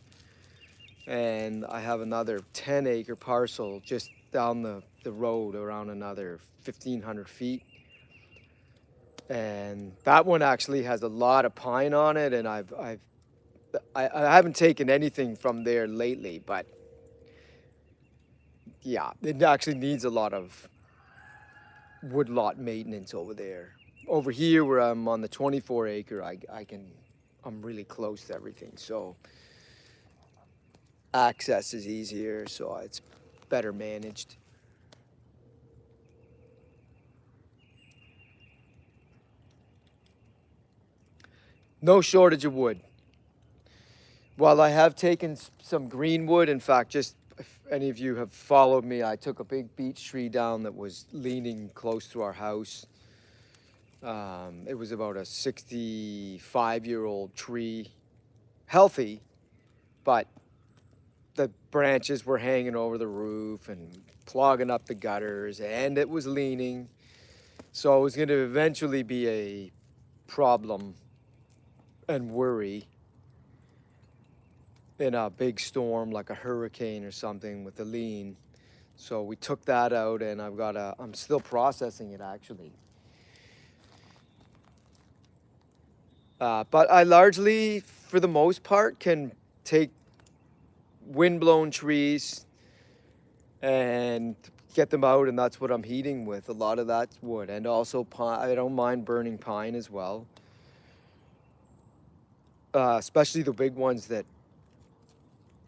and I have another 10-acre parcel just down the road around another 1,500 feet. And that one actually has a lot of pine on it, and I haven't taken anything from there lately, but yeah, it actually needs a lot of woodlot maintenance over there. Over here where I'm on the 24 acre, I'm really close to everything, so access is easier, so it's better managed. No shortage of wood. While I have taken some green wood, in fact, just if any of you have followed me, I took a big beech tree down that was leaning close to our house. It was about a 65-year-old tree, healthy, but the branches were hanging over the roof and clogging up the gutters, and it was leaning. So it was going to eventually be a problem and worry in a big storm like a hurricane or something with the lean. So we took that out, and I'm still processing it actually. But I largely, for the most part, can take windblown trees and get them out, and that's what I'm heating with. A lot of that's wood, and also pine. I don't mind burning pine as well, especially the big ones that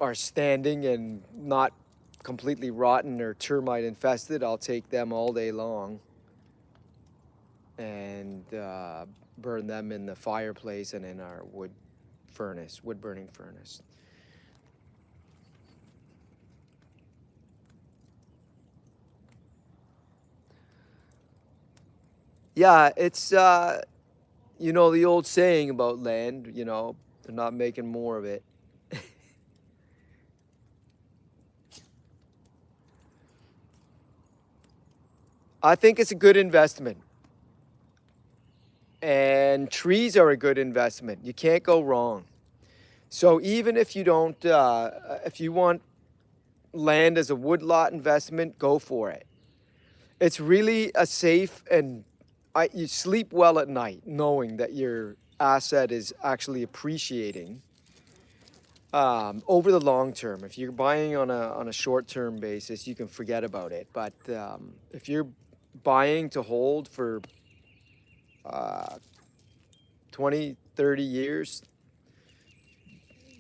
are standing and not completely rotten or termite infested. I'll take them all day long and burn them in the fireplace and in our wood burning furnace. Yeah, it's you know the old saying about land, they're not making more of it. I think it's a good investment. And trees are a good investment. You can't go wrong. So even if you don't, if you want land as a woodlot investment, go for it. It's really a safe, and you sleep well at night knowing that your asset is actually appreciating over the long term. If you're buying on a short term basis, you can forget about it. But if you're buying to hold for 20, 30 years,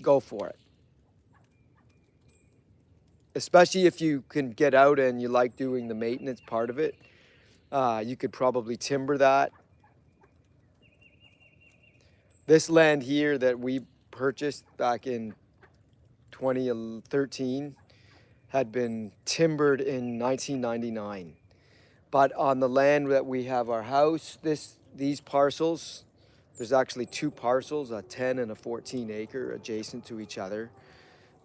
go for it. Especially if you can get out and you like doing the maintenance part of it. You could probably timber that. This land here that we purchased back in 2013 had been timbered in 1999. But on the land that we have our house, these parcels, there's actually two parcels, a 10 and a 14 acre adjacent to each other.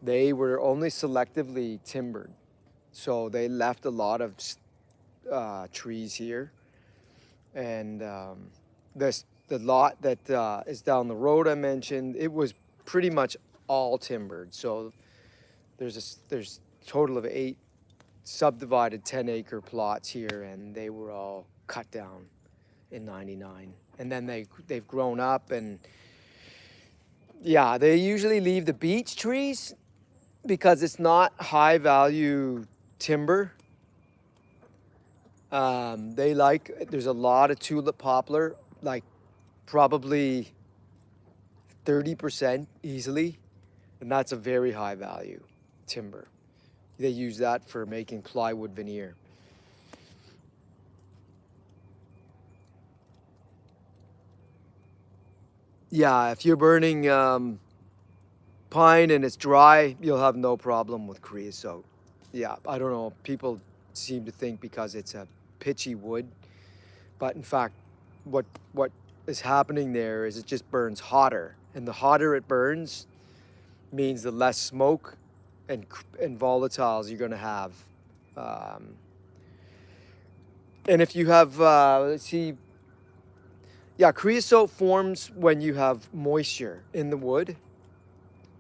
They were only selectively timbered. So they left a lot of trees here. And the lot that is down the road I mentioned, it was pretty much all timbered. So there's a total of 8 subdivided 10-acre plots here, and they were all cut down in 99. And then they've grown up, and yeah, they usually leave the beech trees because it's not high value timber. There's a lot of tulip poplar like probably 30% easily, and that's a very high value timber. They use that for making plywood veneer. Yeah, if you're burning pine and it's dry, you'll have no problem with creosote. Yeah, I don't know. People seem to think because it's a pitchy wood, but in fact, what is happening there is it just burns hotter, and the hotter it burns means the less smoke and volatiles you're going to have. Um, and if you have, let's see, yeah, creosote forms when you have moisture in the wood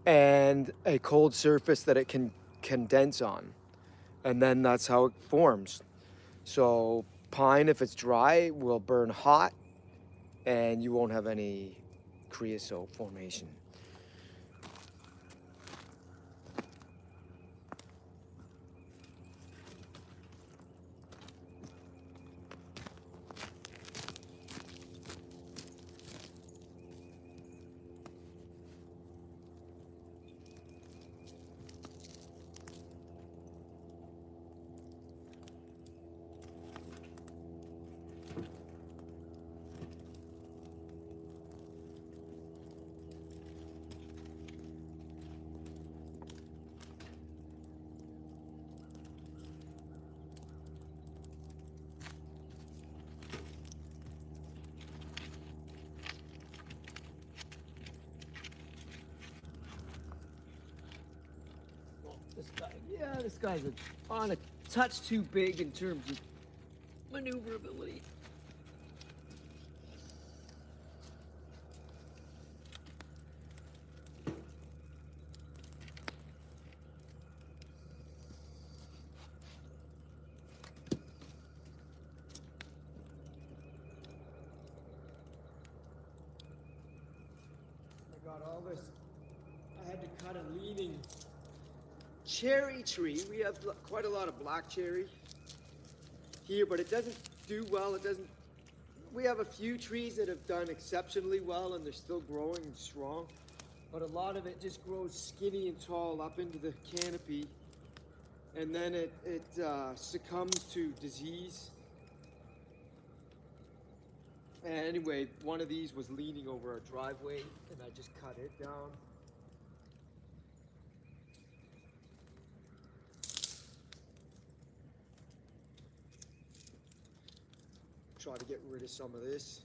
and a cold surface that it can condense on. And then that's how it forms. So pine, if it's dry, will burn hot and you won't have any creosote formation. This guy, yeah, this guy's on a touch too big in terms of maneuverability. I got all this. I had to cut a leaning cherry tree. We have quite a lot of black cherry here, but it doesn't do well. It doesn't. We have a few trees that have done exceptionally well and they're still growing and strong, but a lot of it just grows skinny and tall up into the canopy, and then it succumbs to disease. And anyway, one of these was leaning over our driveway, and I just cut it down. Try to get rid of some of this.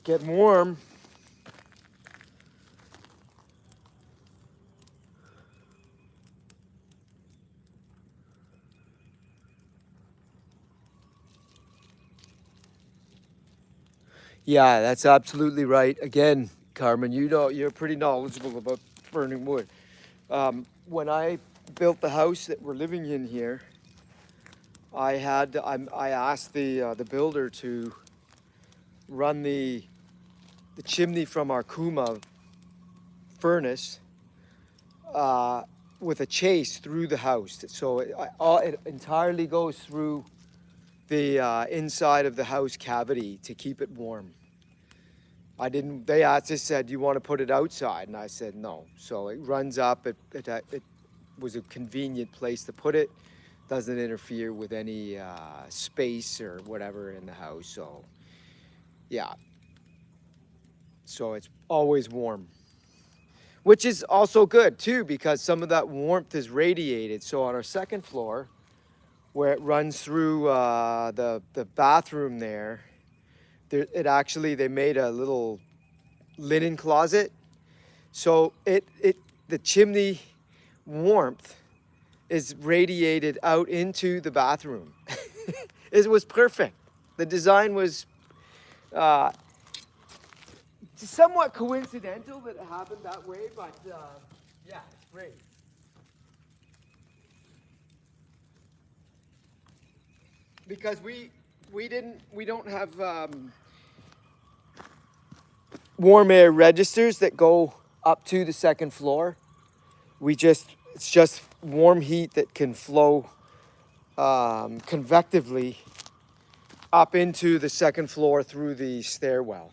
Getting warm. Yeah, that's absolutely right. Again, Carmen, you know, you're pretty knowledgeable about burning wood. When I built the house that we're living in here, I asked the builder to run the chimney from our Kuma furnace with a chase through the house. So it entirely goes through the inside of the house cavity to keep it warm. I didn't. They asked, just said, "You want to put it outside?" And I said no. So it runs up. It was a convenient place to put it. Doesn't interfere with any space or whatever in the house. So yeah. So it's always warm, which is also good too because some of that warmth is radiated. So on our second floor, where it runs through the bathroom there, it actually they made a little linen closet. So the chimney warmth is radiated out into the bathroom. It was perfect. The design was uh, somewhat coincidental that it happened that way, but yeah, it's great. Because we don't have warm air registers that go up to the second floor. It's just warm heat that can flow convectively up into the second floor through the stairwell.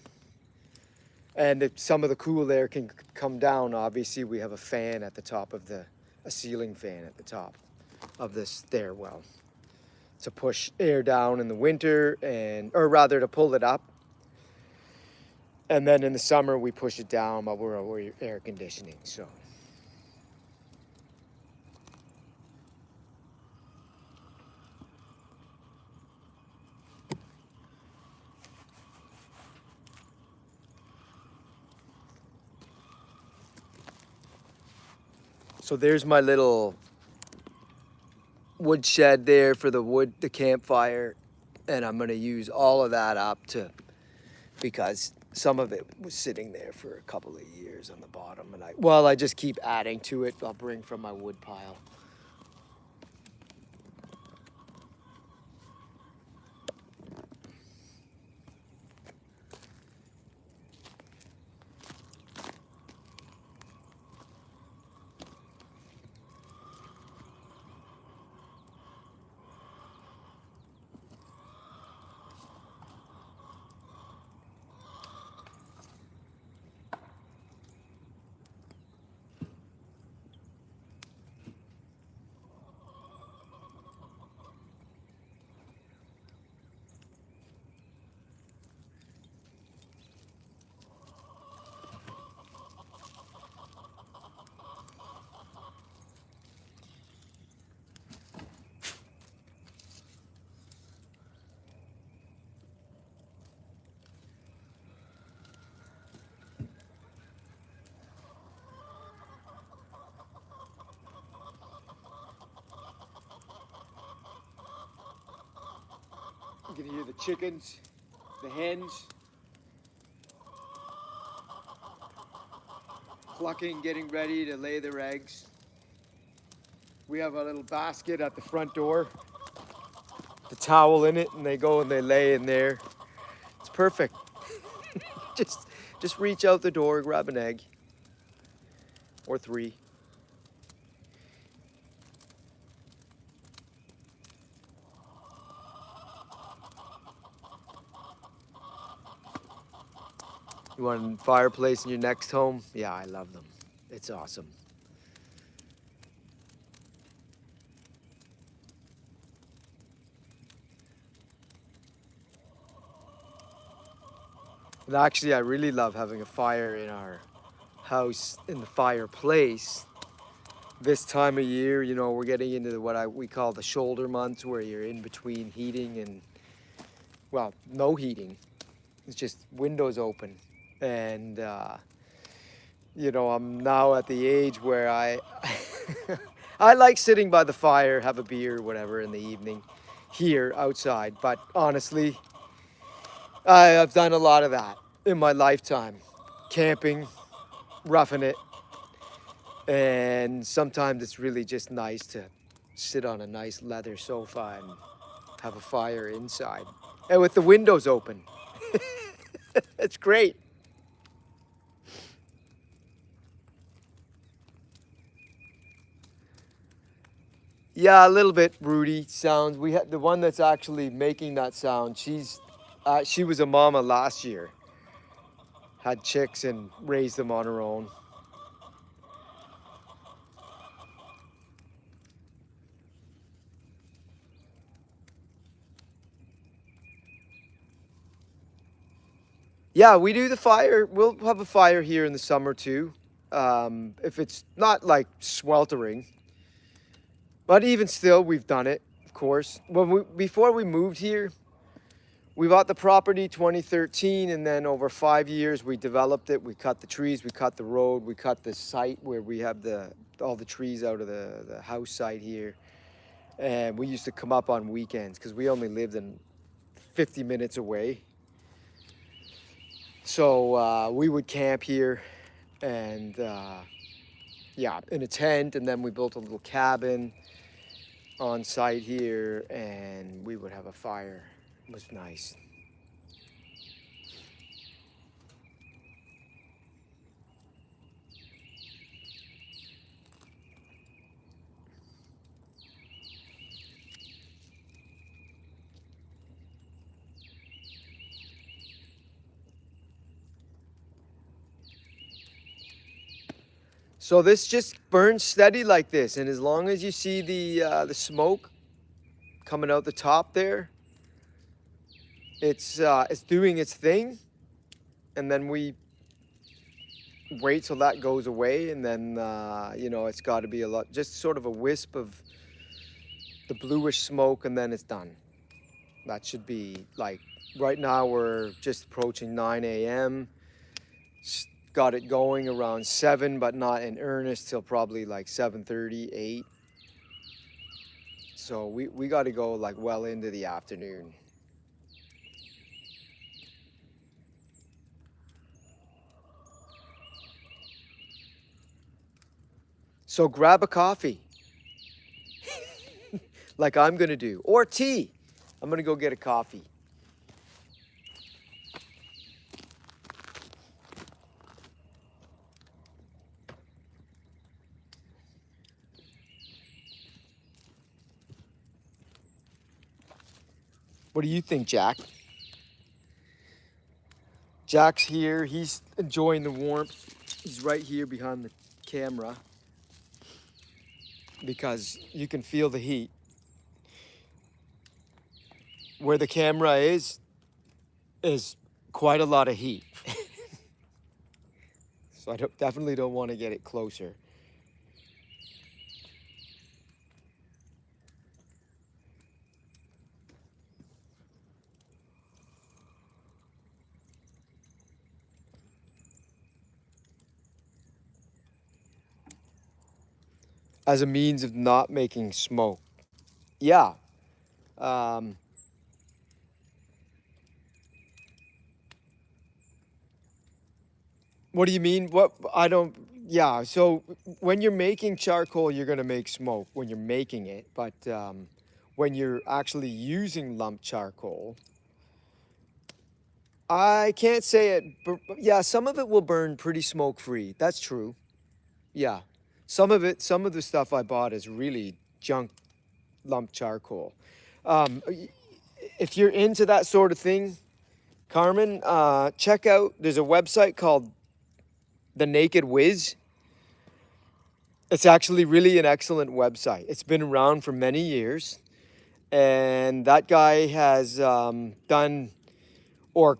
And if some of the cool air can come down, obviously we have a fan at the top of a ceiling fan at the top of the stairwell to push air down in the winter or rather to pull it up. And then in the summer we push it down while we're air conditioning, so. So there's my little wood shed there for the campfire, and I'm gonna use all of that up because some of it was sitting there for a couple of years on the bottom, and I just keep adding to it. I'll bring from my wood pile. You can hear the chickens, the hens, clucking, getting ready to lay their eggs. We have a little basket at the front door, the towel in it, and they go and they lay in there. It's perfect. just reach out the door, grab an egg, or 3. You want a fireplace in your next home? Yeah, I love them. It's awesome. And actually, I really love having a fire in our house, in the fireplace. This time of year, we're getting into we call the shoulder months, where you're in between heating and, well, no heating. It's just windows open. And, I'm now at the age where I like sitting by the fire, have a beer, whatever, in the evening here outside. But honestly, I've done a lot of that in my lifetime. Camping, roughing it. And sometimes it's really just nice to sit on a nice leather sofa and have a fire inside. And with the windows open. It's great. Yeah, a little bit Rudy sounds. We had the one that's actually making that sound. She was a mama last year. had chicks and raised them on her own. Yeah, we do the fire. We'll have a fire here in the summer too. If it's not like sweltering, but even still, we've done it, of course. Before we moved here, we bought the property 2013, and then over 5 years we developed it. We cut the trees, we cut the road, we cut the site where we have all the trees out of the house site here. And we used to come up on weekends because we only lived in 50 minutes away. So we would camp here and yeah, in a tent, and then we built a little cabin on site here and we would have a fire. It was nice. So this just burns steady like this, and as long as you see the smoke coming out the top there, it's doing its thing, and then we wait till that goes away, and then you know, it's got to be a lot, just sort of a wisp of the bluish smoke, and then it's done. That should be like, right now we're just approaching 9 a.m. Got it going around 7, but not in earnest till probably like 7:30, 8. So we got to go like well into the afternoon. So grab a coffee, like I'm gonna do, or tea. I'm gonna go get a coffee. What do you think, Jack? Jack's here. He's enjoying the warmth. He's right here behind the camera because you can feel the heat. Where the camera is quite a lot of heat. So I definitely don't want to get it closer. As a means of not making smoke. Yeah. Um, what do you mean? What I don't. Yeah. So when you're making charcoal, you're gonna make smoke when you're making it. But when you're actually using lump charcoal, I can't say it. Yeah, some of it will burn pretty smoke free. That's true. Yeah. Some of it, some of the stuff I bought is really junk lump charcoal. If you're into that sort of thing, Carmen, check out, there's a website called The Naked Whiz. It's actually really an excellent website. It's been around for many years. And that guy has done or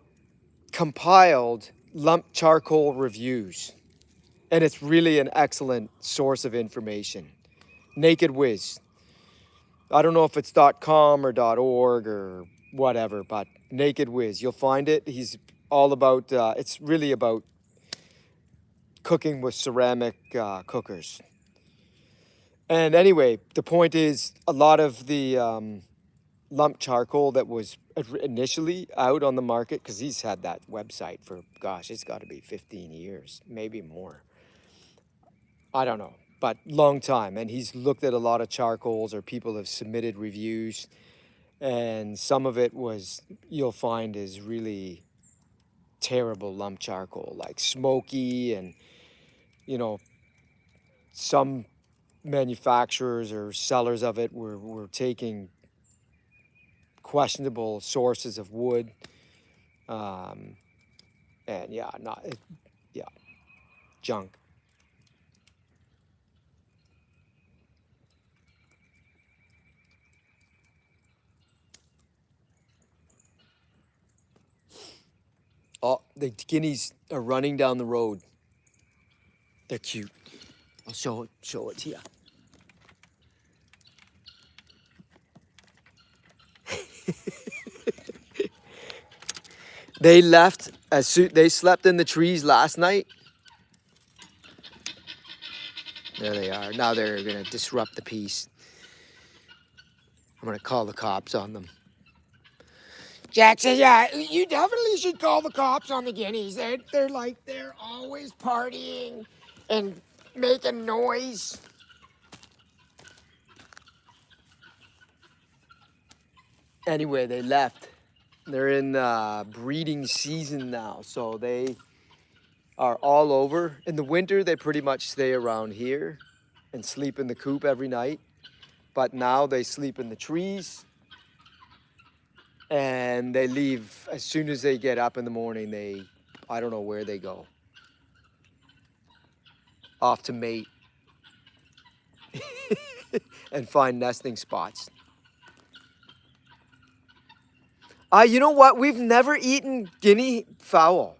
compiled lump charcoal reviews. And it's really an excellent source of information. Naked Whiz. I don't know if it's .com or .org or whatever, but Naked Whiz, you'll find it. He's all about, it's really about cooking with ceramic cookers. And anyway, the point is, a lot of the lump charcoal that was initially out on the market, because he's had that website for, gosh, it's got to be 15 years, maybe more. I don't know, but long time. And he's looked at a lot of charcoals, or people have submitted reviews. And some of it was, you'll find, is really terrible lump charcoal, like smoky, and, you know, some manufacturers or sellers of it were taking questionable sources of wood. And yeah, junk. Oh, the guineas are running down the road. They're cute. I'll show it to you. They left as soon they slept in the trees last night. There they are. Now they're gonna disrupt the peace. I'm gonna call the cops on them. Jack said, "Yeah, you definitely should call the cops on the guineas. They're always partying and making noise." Anyway, they left. They're in breeding season now, so they are all over. In the winter, they pretty much stay around here and sleep in the coop every night. But now they sleep in the trees, and they leave as soon as they get up in the morning. I don't know where they go. Off to mate and find nesting spots. You know what? We've never eaten guinea fowl.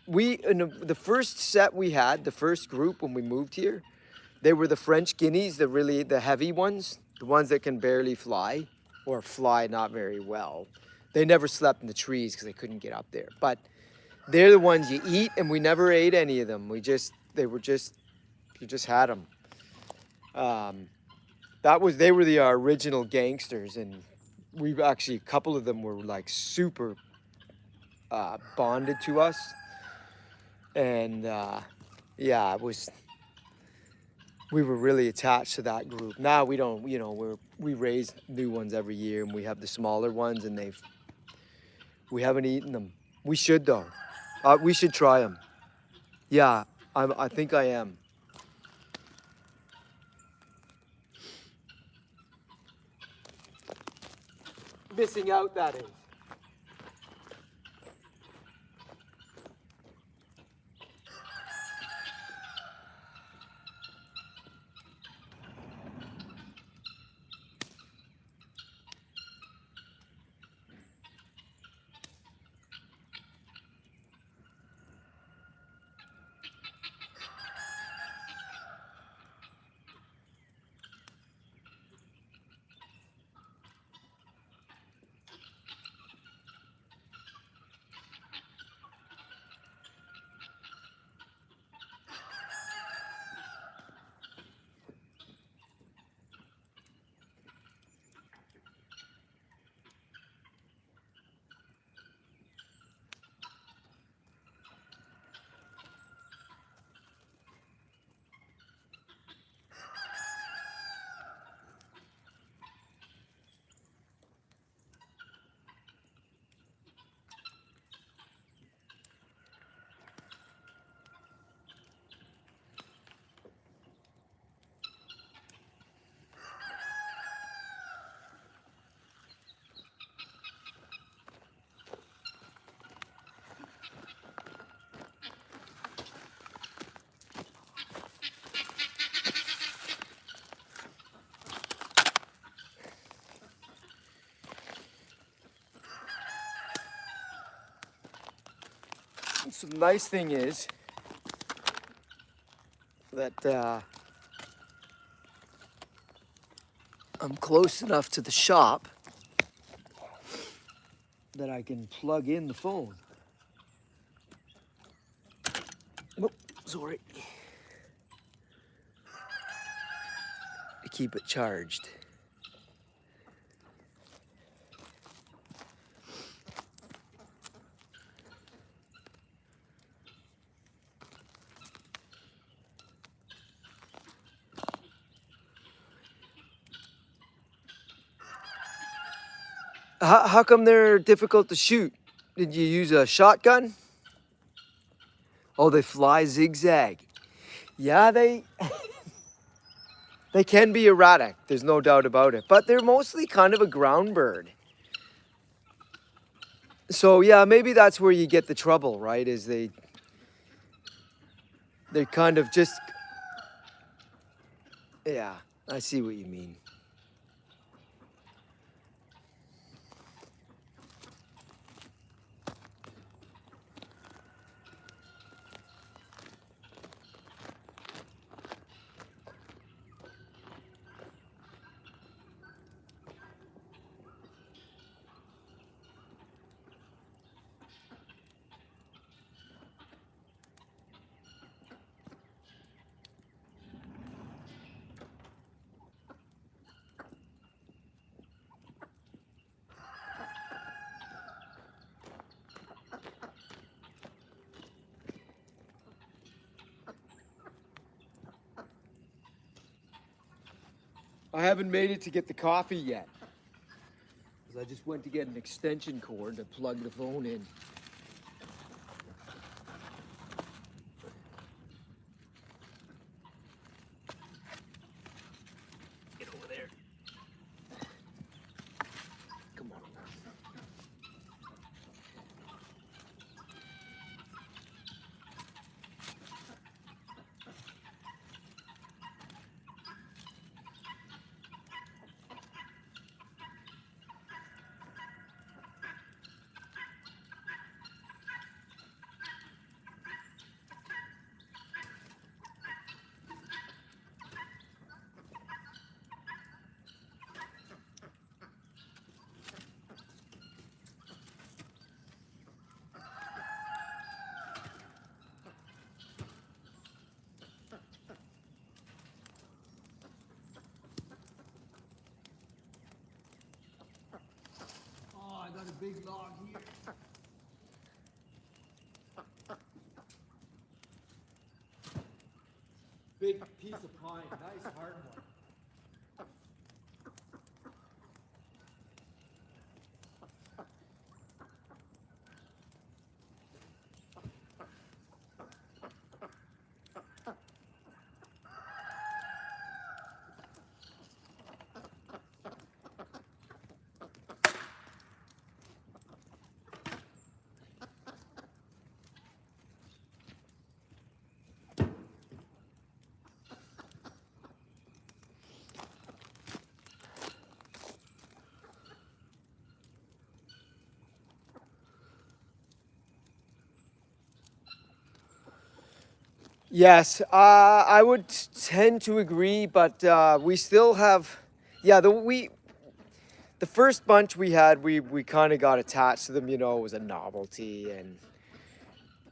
In the first set we had, the first group when we moved here, they were the French guineas, the heavy ones, the ones that can barely fly or fly not very well. They never slept in the trees because they couldn't get up there. But they're the ones you eat, and we never ate any of them. You just had them. They were the original gangsters, and we've actually, a couple of them were like super bonded to us. And yeah, we were really attached to that group. Now we don't, we raise new ones every year, and we have the smaller ones, and we haven't eaten them. We should though. We should try them. Yeah, I think I am. Missing out, that is. So the nice thing is that I'm close enough to the shop that I can plug in the phone. Oh, sorry. To keep it charged. How come they're difficult to shoot? Did you use a shotgun? Oh, they fly zigzag. Yeah, they can be erratic. There's no doubt about it. But they're mostly kind of a ground bird. So yeah, maybe that's where you get the trouble, right? Is they kind of just, yeah, I see what you mean. I haven't made it to get the coffee yet. Because I just went to get an extension cord to plug the phone in. Get over there. Come on. Oh, I got a big log here. Big piece of pine, nice hard one. Yes, I would tend to agree, but we still have, yeah, the first bunch we had, we kind of got attached to them. You know, it was a novelty,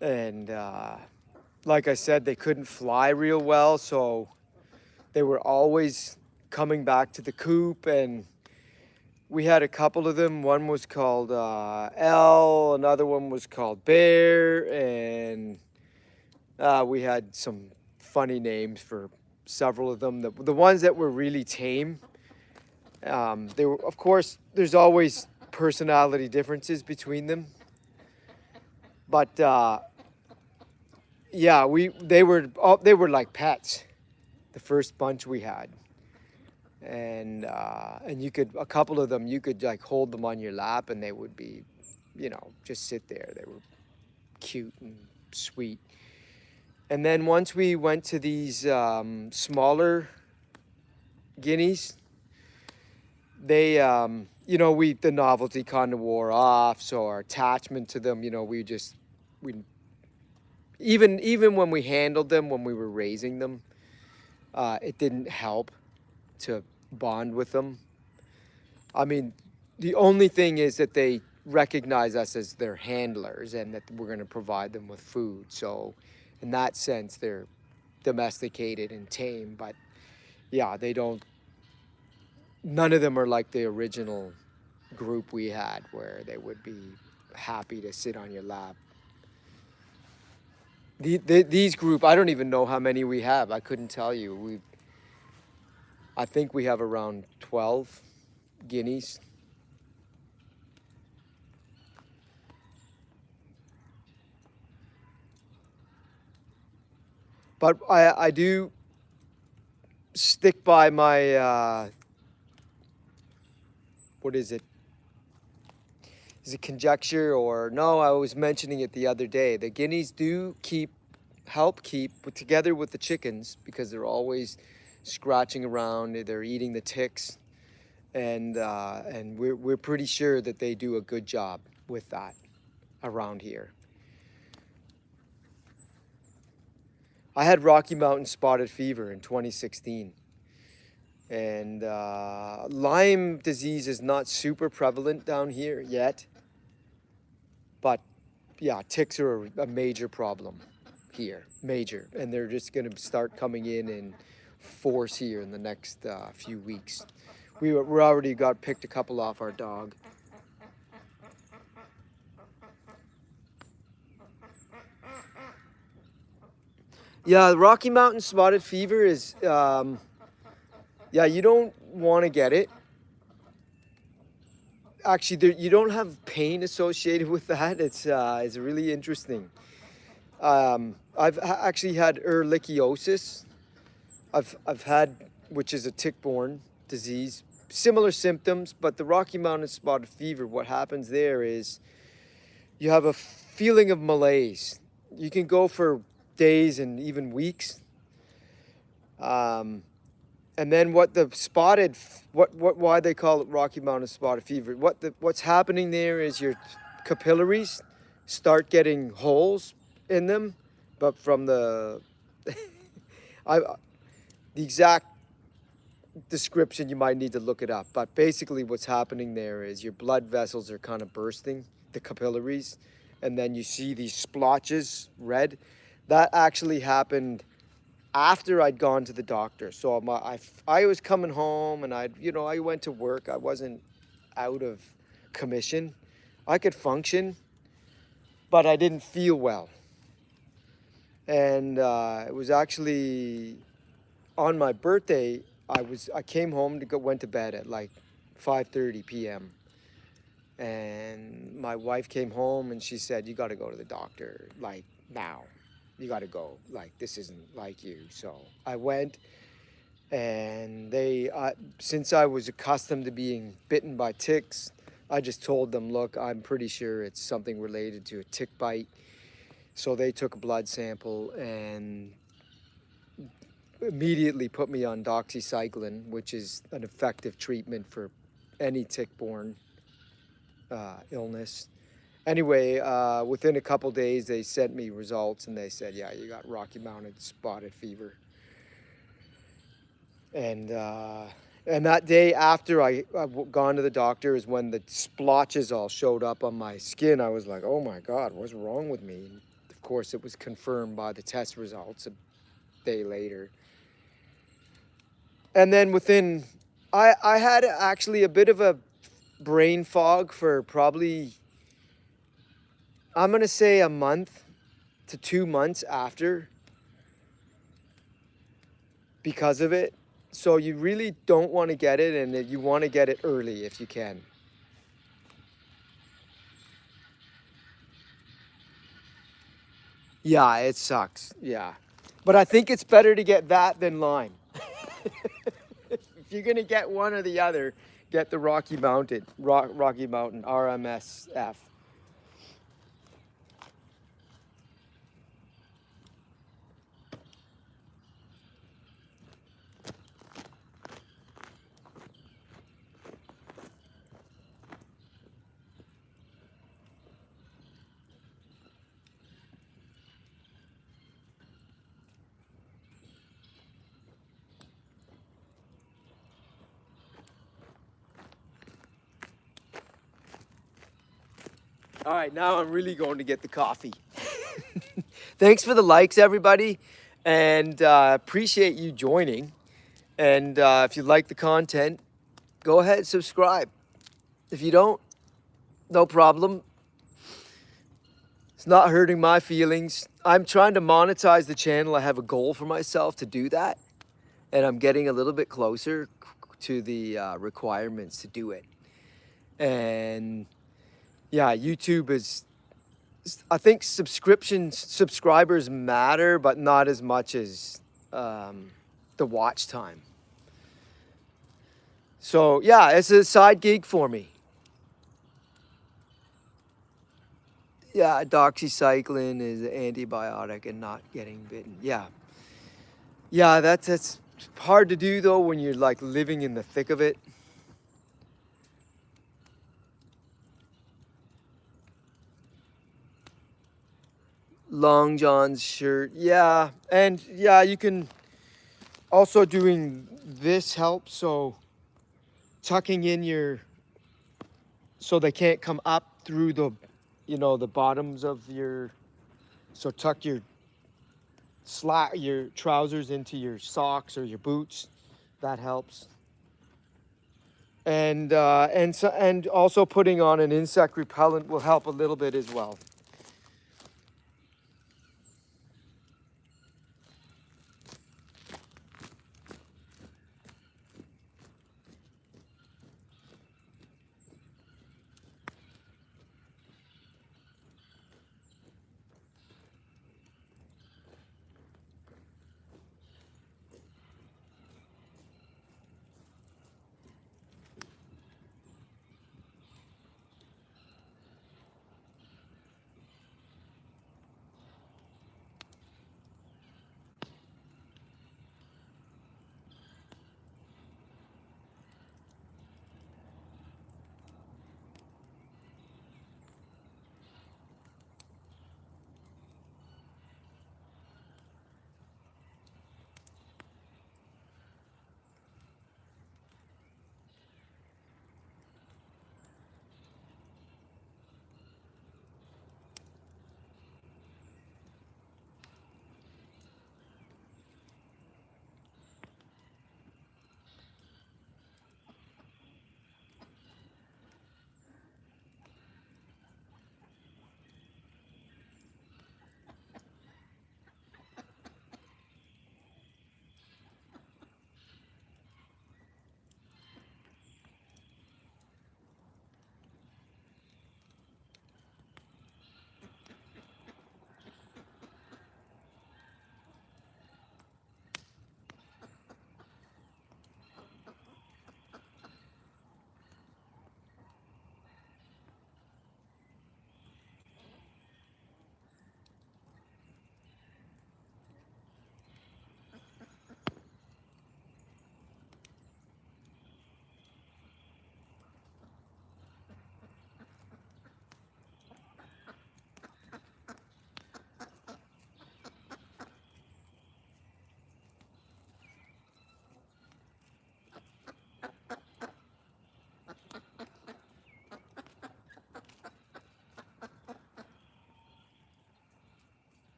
and like I said, they couldn't fly real well, so they were always coming back to the coop, and we had a couple of them. One was called Elle, another one was called Bear, and we had some funny names for several of them. The ones that were really tame, they were, of course, there's always personality differences between them. But yeah, they were like pets, the first bunch we had. And you could, a couple of them, you could like hold them on your lap and they would be, just sit there. They were cute and sweet. And then once we went to these smaller guineas, they, the novelty kind of wore off. So our attachment to them, we even when we handled them, when we were raising them, it didn't help to bond with them. I mean, the only thing is that they recognize us as their handlers and that we're going to provide them with food. So in that sense, they're domesticated and tame, but yeah, none of them are like the original group we had where they would be happy to sit on your lap. These group, I don't even know how many we have. I couldn't tell you. I think we have around 12 guineas. But I do stick by my, what is it? is it conjecture or no? I was mentioning it the other day. The guineas do help keep together with the chickens because they're always scratching around. They're eating the ticks, and we're pretty sure that they do a good job with that around here. I had Rocky Mountain spotted fever in 2016. And Lyme disease is not super prevalent down here yet. But yeah, ticks are a major problem here, major. And they're just going to start coming in force here in the next few weeks. We already got picked a couple off our dog. Yeah, the Rocky Mountain spotted fever is, yeah, you don't want to get it. Actually, you don't have pain associated with that. It's really interesting. I've actually had ehrlichiosis. I've had, which is a tick-borne disease, similar symptoms, but the Rocky Mountain spotted fever, what happens there is you have a feeling of malaise. You can go for days and even weeks. And then why they call it Rocky Mountain spotted fever. What's happening there is your capillaries start getting holes in them, but from the the exact description, you might need to look it up. But basically what's happening there is your blood vessels are kind of bursting, the capillaries, and then you see these splotches, red. That actually happened after I'd gone to the doctor. So I was coming home and I went to work. I wasn't out of commission. I could function, but I didn't feel well. And it was actually on my birthday. I came home went to bed at like 5:30 p.m. And my wife came home and she said, "You got to go to the doctor, like now. You got to go. Like, this isn't like you." So I went, and since I was accustomed to being bitten by ticks, I just told them, "Look, I'm pretty sure it's something related to a tick bite." So they took a blood sample and immediately put me on doxycycline, which is an effective treatment for any tick-borne illness. Anyway, within a couple days, they sent me results and they said, "Yeah, you got Rocky Mountain spotted fever." And that day after I gone to the doctor is when the splotches all showed up on my skin. I was like, "Oh my God, what's wrong with me?" And of course, it was confirmed by the test results a day later. And then I had actually a bit of a brain fog for probably, I'm going to say, a month to 2 months after because of it. So you really don't want to get it, and you want to get it early if you can. Yeah, it sucks. Yeah. But I think it's better to get that than Lyme. If you're going to get one or the other, get the Rocky Mountain RMSF. All right, now I'm really going to get the coffee. Thanks for the likes, everybody, and appreciate you joining. And if you like the content, go ahead and subscribe. If you don't, no problem. It's not hurting my feelings. I'm trying to monetize the channel. I have a goal for myself to do that, and I'm getting a little bit closer to the requirements to do it. And yeah, YouTube is, I think subscribers matter, but not as much as the watch time. So yeah, it's a side gig for me. Yeah, doxycycline is an antibiotic and not getting bitten. Yeah. Yeah, that's hard to do though when you're like living in the thick of it. Long John's shirt. Yeah. And yeah, you can also doing this helps. So tucking in your so they can't come up through the the bottoms of your so tuck your trousers into your socks or your boots. That helps. And also putting on an insect repellent will help a little bit as well.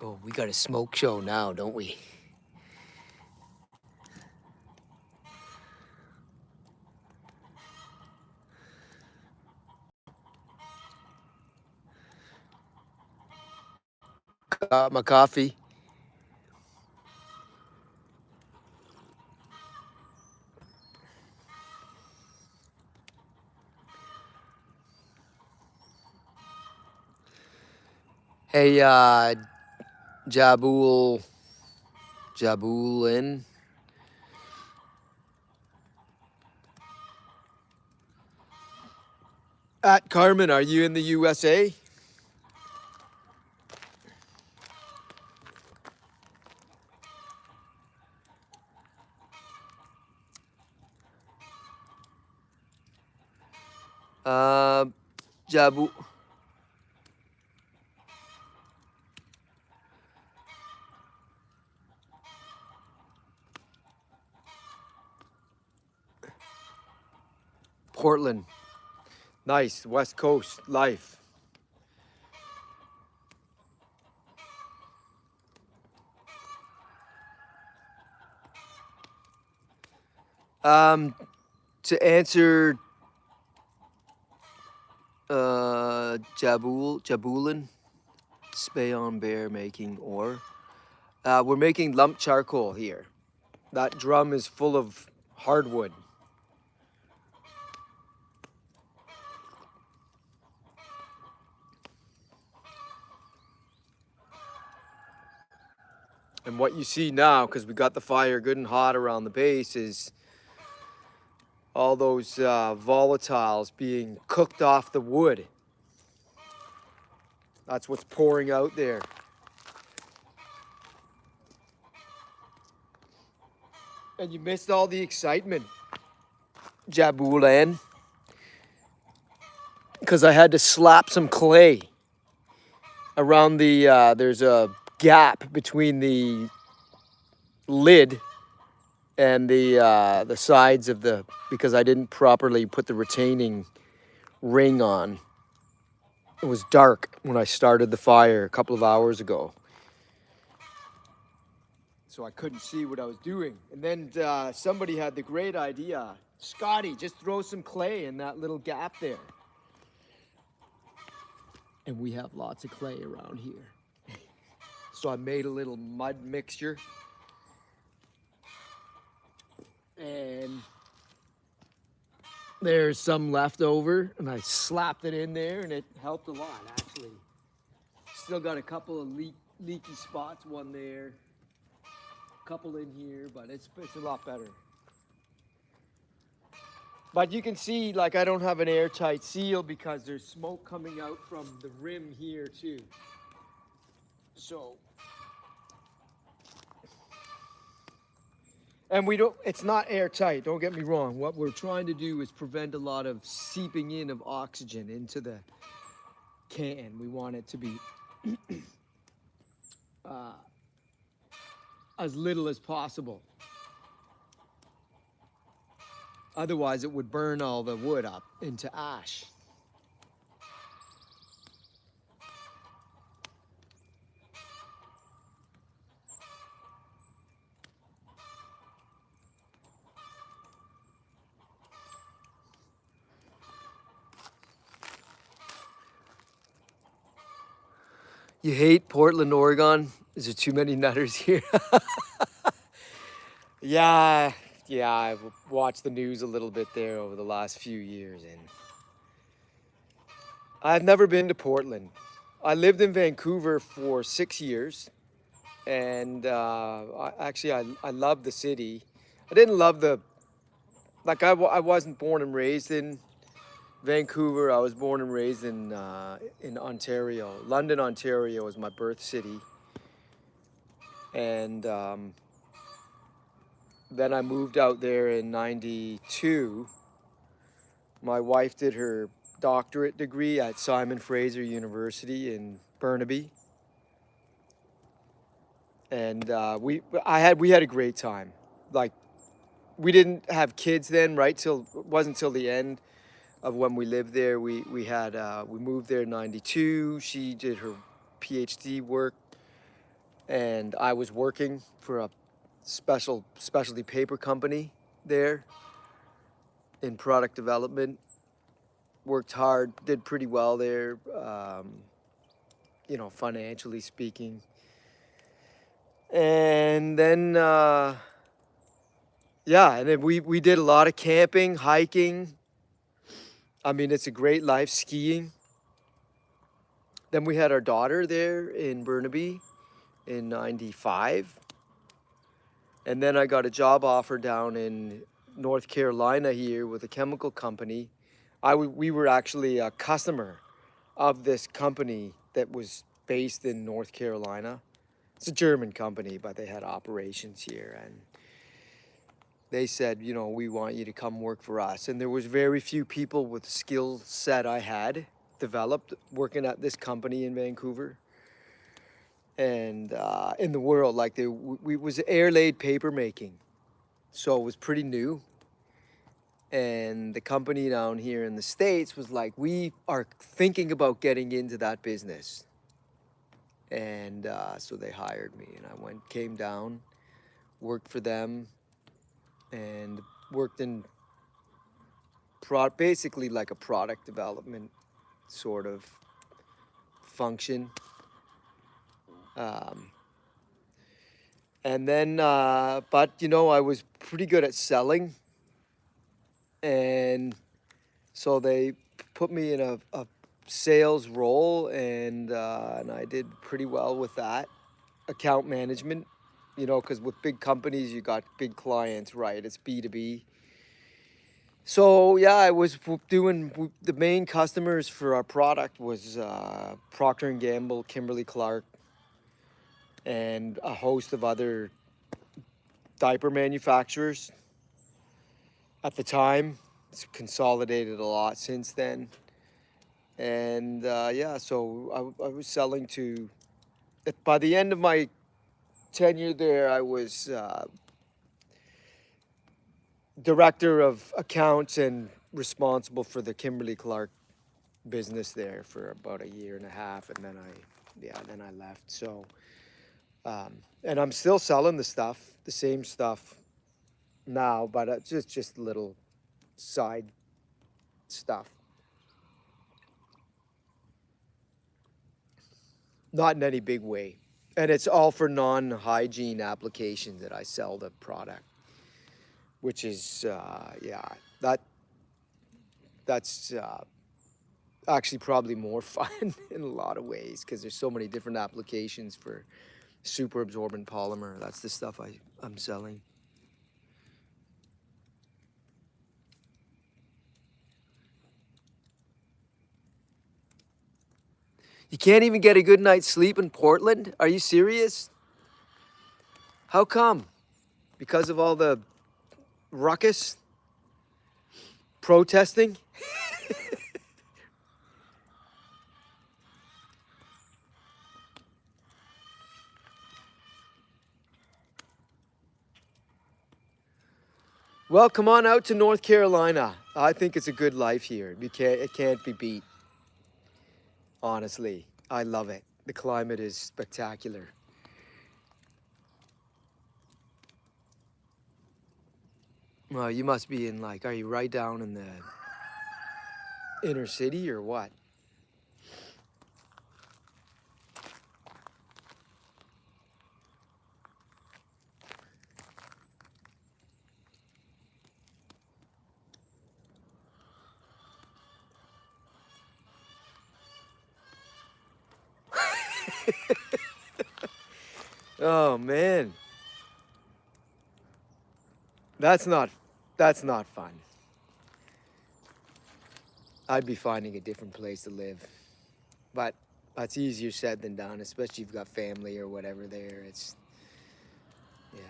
Oh, we got a smoke show now, don't we? Got my coffee. Hey, Jabulin. At Carmen, are you in the USA? Uh, Jabu. Portland. Nice. West Coast life. To answer Jabulin, Spey-on bear making ore. We're making lump charcoal here. That drum is full of hardwood. And what you see now, because we got the fire good and hot around the base, is all those volatiles being cooked off the wood. That's what's pouring out there. And you missed all the excitement, Jabulan, because I had to slap some clay around the, there's a gap between the lid and the sides of the, because I didn't properly put the retaining ring on. It was dark when I started the fire a couple of hours ago, so I couldn't see what I was doing. And then somebody had the great idea, Scotty, just throw some clay in that little gap there. And we have lots of clay around here. So I made a little mud mixture. And there's some left over, and I slapped it in there, and it helped a lot, actually. Still got a couple of leaky spots, one there, a couple in here, but it's a lot better. But you can see, like, I don't have an airtight seal because there's smoke coming out from the rim here too. So, and we don't, it's not airtight, don't get me wrong. What we're trying to do is prevent a lot of seeping in of oxygen into the can. We want it to be as little as possible. Otherwise, it would burn all the wood up into ash. You hate Portland, Oregon? Is there too many nutters here? Yeah, I've watched the news a little bit there over the last few years, and I've never been to Portland. I lived in Vancouver for 6 years, and I loved the city. I didn't love I wasn't born and raised in Vancouver. I was born and raised in Ontario. London, Ontario was my birth city, and then I moved out there in '92. My wife did her doctorate degree at Simon Fraser University in Burnaby, and we had a great time. Like, we didn't have kids then, right? Till it wasn't till the end of when we lived there. We moved there in '92. She did her PhD work and I was working for a specialty paper company there in product development. Worked hard, did pretty well there, financially speaking. And then, and then we did a lot of camping, hiking. I mean, it's a great life, skiing. Then we had our daughter there in Burnaby in 95. And then I got a job offer down in North Carolina here with a chemical company. We were actually a customer of this company that was based in North Carolina. It's a German company, but they had operations here. And they said, we want you to come work for us. And there was very few people with the skill set I had developed working at this company in Vancouver. And in the world, like we was air-laid paper making. So it was pretty new. And the company down here in the States was like, we are thinking about getting into that business. And so they hired me, and I came down, worked for them, and worked in basically like a product development sort of function. And then, but I was pretty good at selling. And so they put me in a sales role, and I did pretty well with that. Account management, because with big companies, you got big clients, right? It's B2B. So yeah, I was doing, the main customers for our product was Procter & Gamble, Kimberly-Clark, and a host of other diaper manufacturers at the time. It's consolidated a lot since then. And so I was selling to, by the end of my tenure there, I was director of accounts and responsible for the Kimberly-Clark business there for about a year and a half, and then I left. So, and I'm still selling the same stuff now, but it's just little side stuff. Not in any big way. And it's all for non-hygiene applications that I sell the product, which is, that's actually probably more fun in a lot of ways, because there's so many different applications for super absorbent polymer. That's the stuff I'm selling. You can't even get a good night's sleep in Portland? Are you serious? How come? Because of all the ruckus? Protesting? Well, come on out to North Carolina. I think it's a good life here. It can't be beat. Honestly, I love it. The climate is spectacular. Well, you must be in are you right down in the inner city or what? Oh man. That's not fun. I'd be finding a different place to live. But that's easier said than done, especially if you've got family or whatever there. Yeah.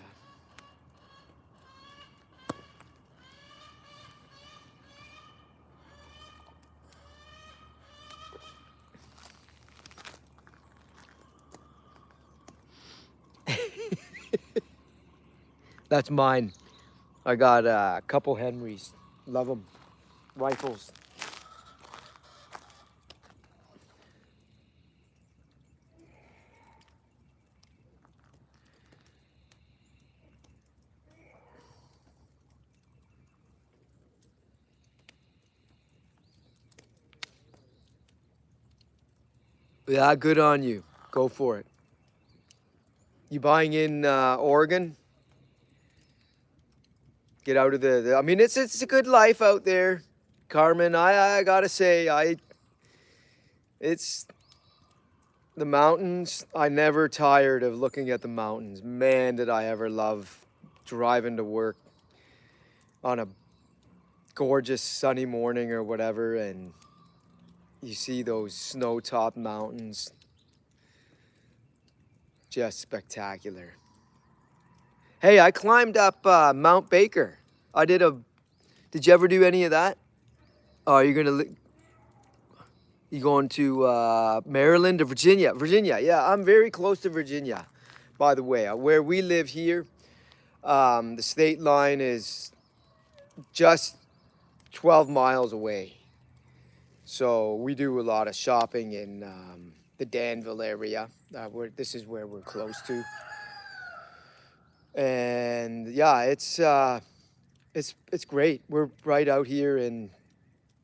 That's mine. I got a couple Henrys. Love them. Rifles. Yeah, good on you. Go for it. You buying in Oregon? Get out of I mean, it's a good life out there, Carmen. I gotta say, it's the mountains. I never tired of looking at the mountains. Man, did I ever love driving to work on a gorgeous sunny morning or whatever, and you see those snow-topped mountains. Just spectacular. Hey, I climbed up Mount Baker. I did a. Did you ever do any of that? Oh, you going to Maryland or Virginia? Virginia, yeah. I'm very close to Virginia, by the way. Where we live here, the state line is just 12 miles away. So we do a lot of shopping in the Danville area. This is where we're close to. And yeah, it's great. We're right out here in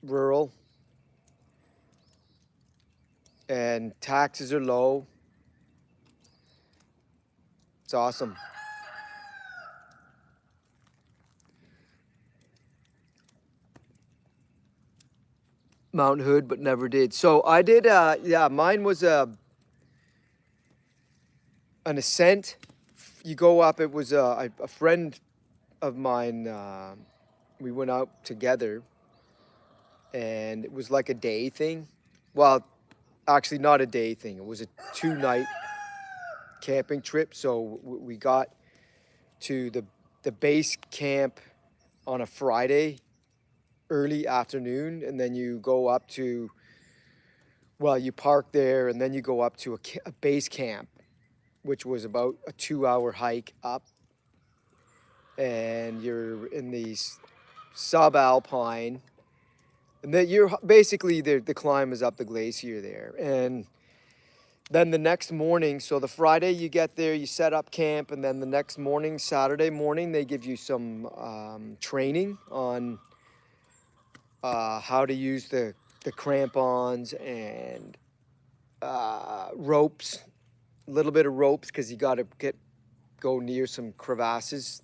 rural, and taxes are low. It's awesome. Mount Hood, but never did. So I did. Yeah, mine was an ascent. You go up. It was a friend of mine. We went out together, and it was like a day thing. Well, actually, not a day thing. It was a 2-night camping trip. So we got to the base camp on a Friday early afternoon, and then you go up to, well, you park there, and then you go up to a base camp, which was about a 2-hour hike up, and you're in these subalpine, and then you're basically the climb is up the glacier there. And then the next morning, so the Friday you get there, you set up camp, and then the next morning, Saturday morning, they give you some training on how to use the crampons and ropes, a little bit of ropes, because you got to go near some crevasses.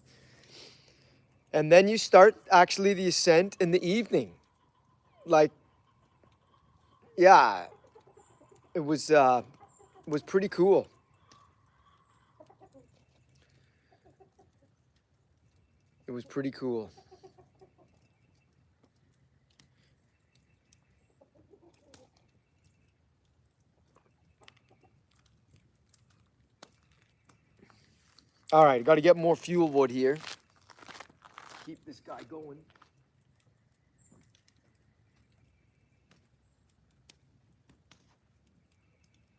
And then you start actually the ascent in the evening. Like, yeah, it was pretty cool. It was pretty cool. All right, got to get more fuel wood here. Keep this guy going.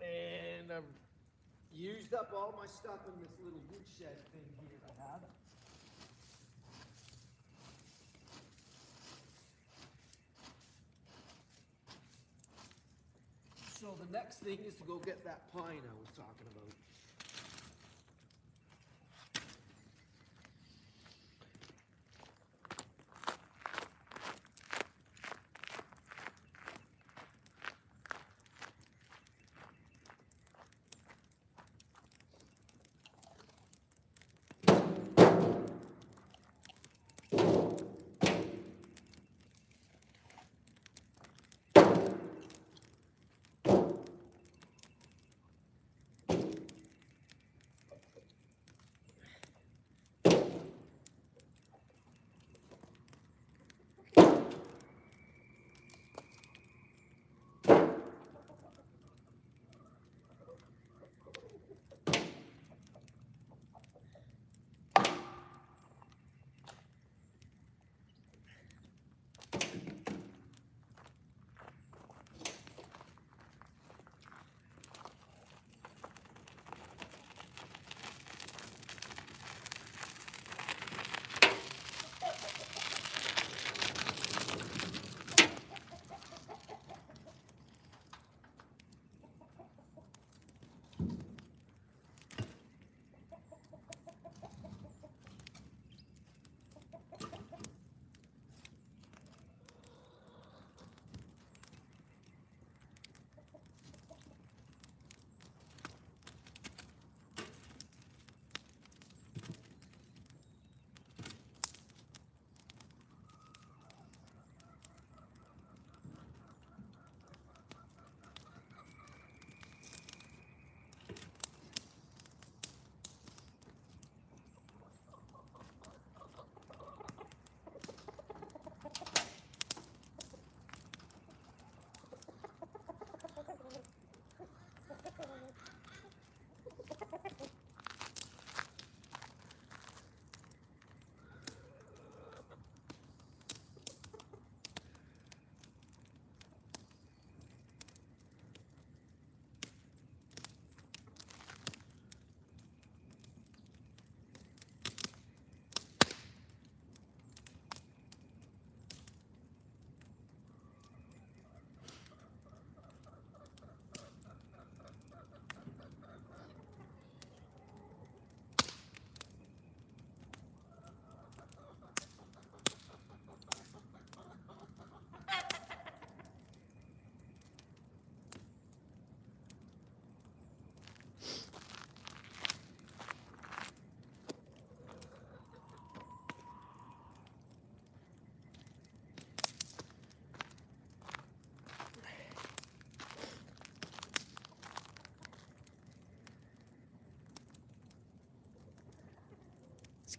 And I've used up all my stuff in this little woodshed thing here I have. So the next thing is to go get that pine I was talking about.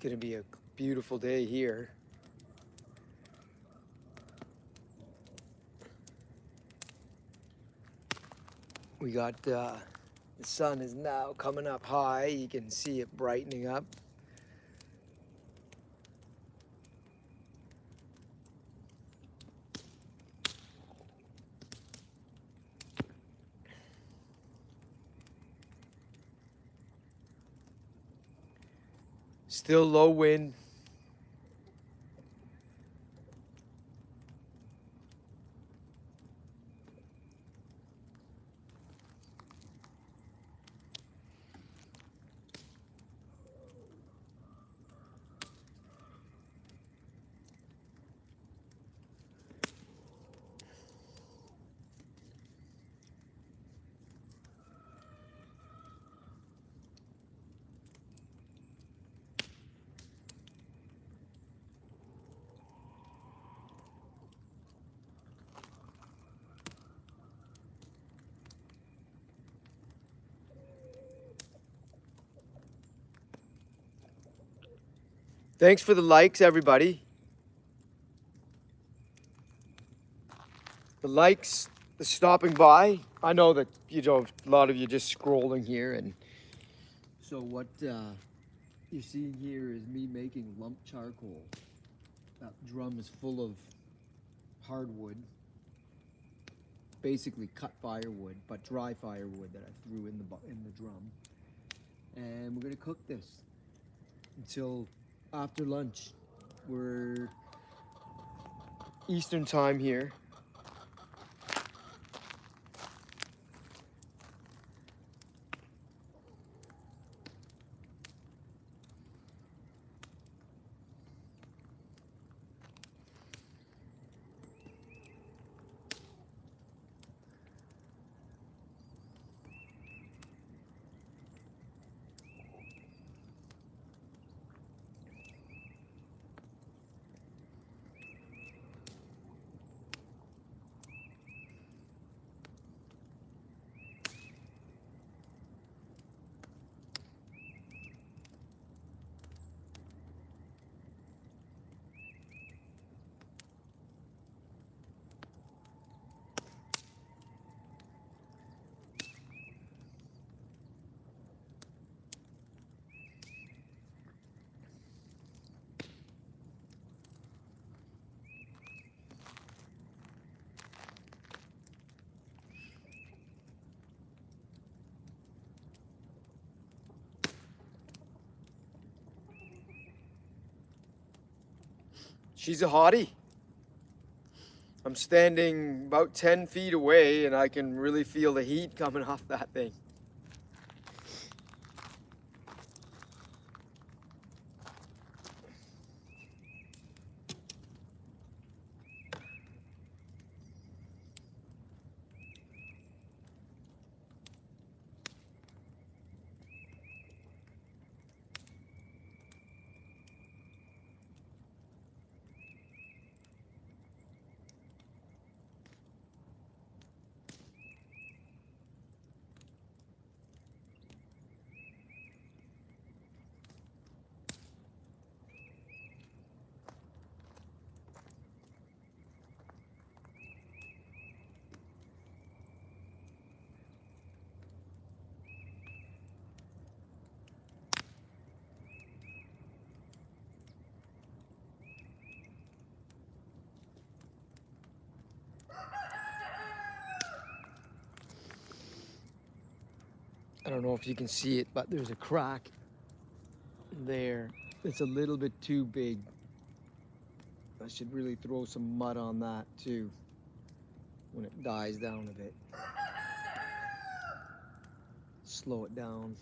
gonna be a beautiful day here. We got the sun is now coming up high. You can see it brightening up. Still low wind. Thanks for the likes, everybody. The likes, the stopping by. I know that a lot of you just scrolling here, and so what you're seeing here is me making lump charcoal. That drum is full of hardwood, basically cut firewood, but dry firewood that I threw in the drum, and we're gonna cook this until after lunch. We're Eastern time here. She's a hottie. I'm standing about 10 feet away and I can really feel the heat coming off that thing. I don't know if you can see it, but there's a crack there. It's a little bit too big. I should really throw some mud on that too when it dies down a bit. Slow it down.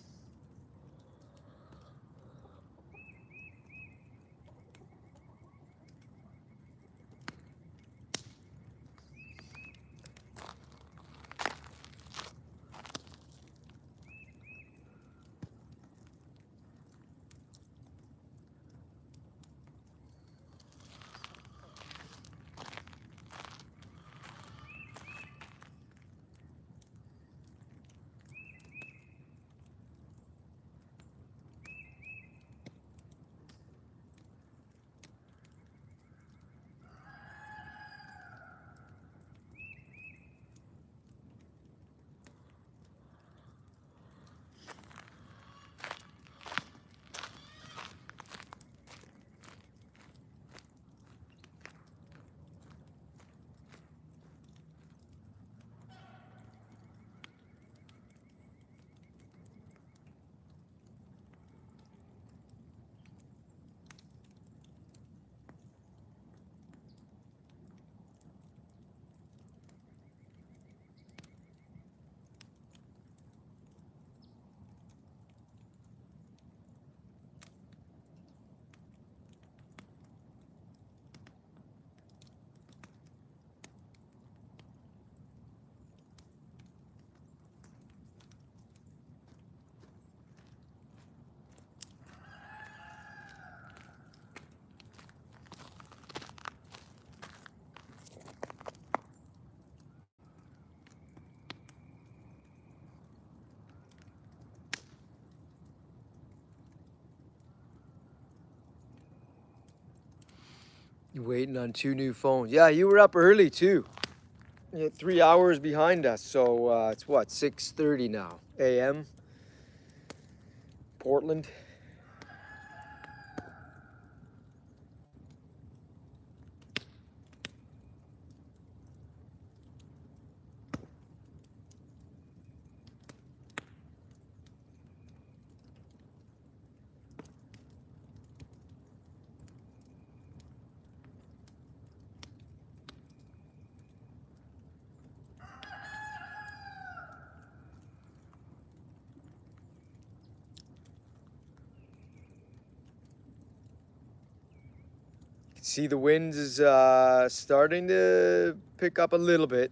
Waiting on 2 new phones. Yeah, you were up early too. You're 3 hours behind us, so it's what, 6:30 now, a.m. Portland. See, the winds is starting to pick up a little bit.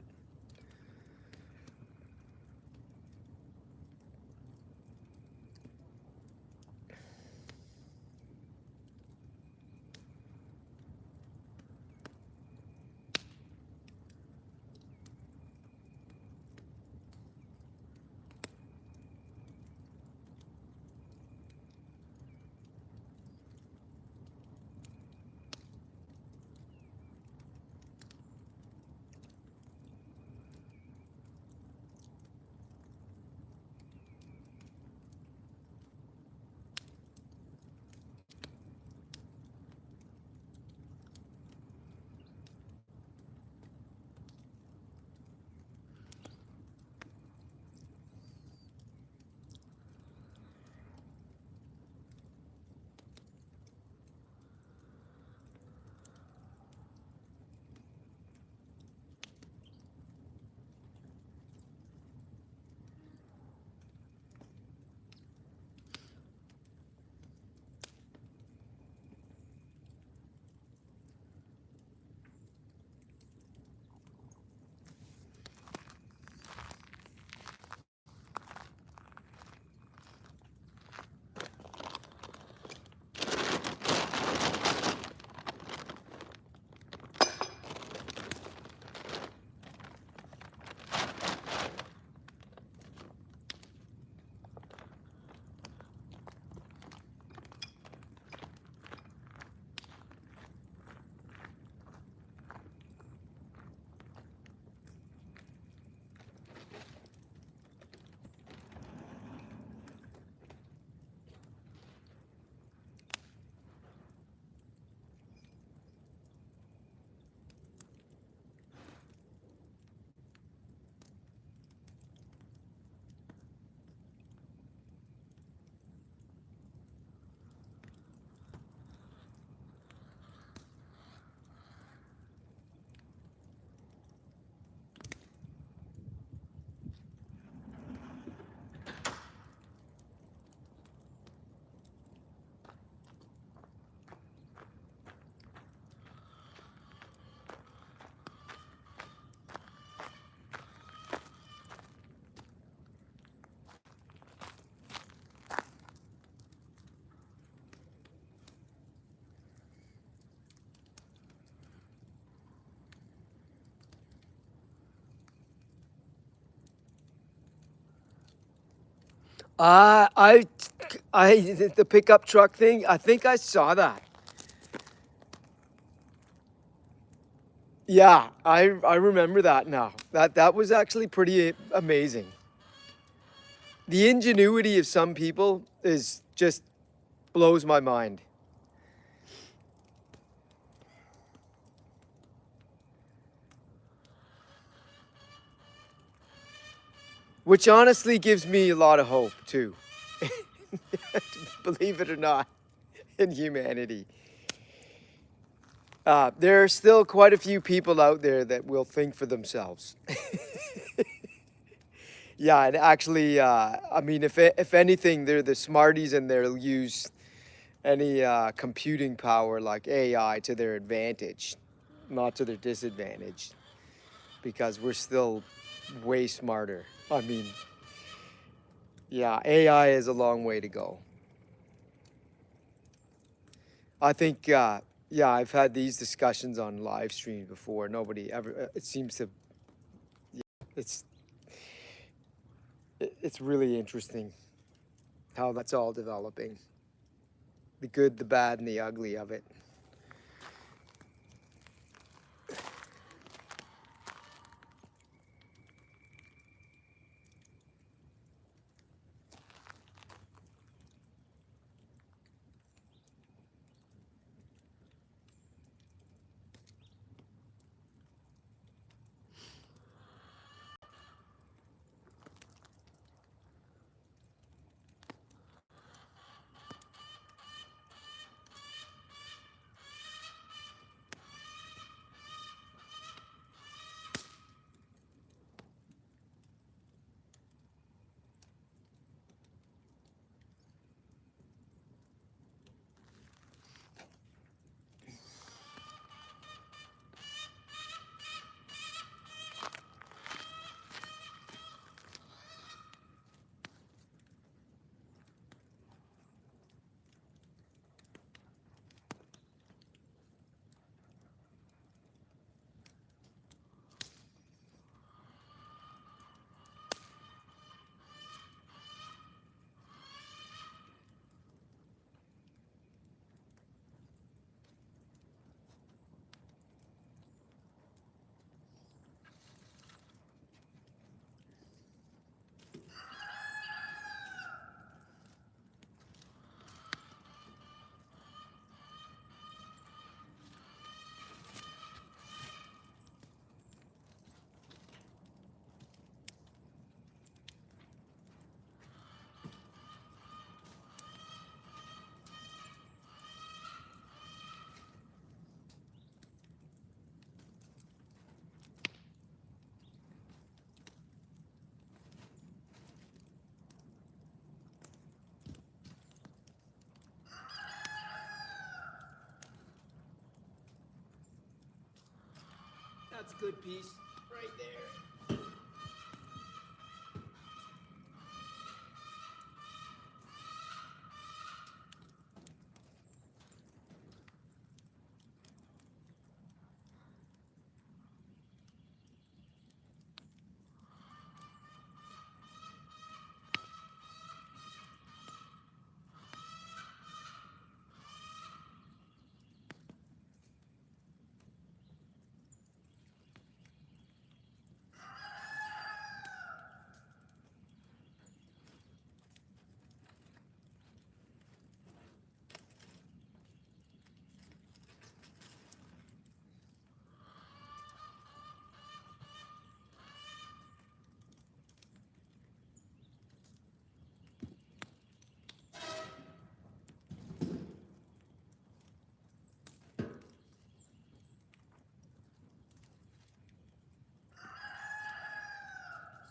Uh, I, the pickup truck thing, I think I saw that. Yeah, I remember that now. That was actually pretty amazing. The ingenuity of some people is just blows my mind. Which honestly gives me a lot of hope too. Believe it or not, in humanity. There are still quite a few people out there that will think for themselves. Yeah, and actually, I mean, if anything, they're the smarties and they'll use any computing power like AI to their advantage, not to their disadvantage, because we're still way smarter. I mean, yeah, AI is a long way to go. I think, yeah, I've had these discussions on live streams before. Nobody ever, it seems to, it's, it's really interesting how that's all developing. The good, the bad, and the ugly of it. That's a good piece right there.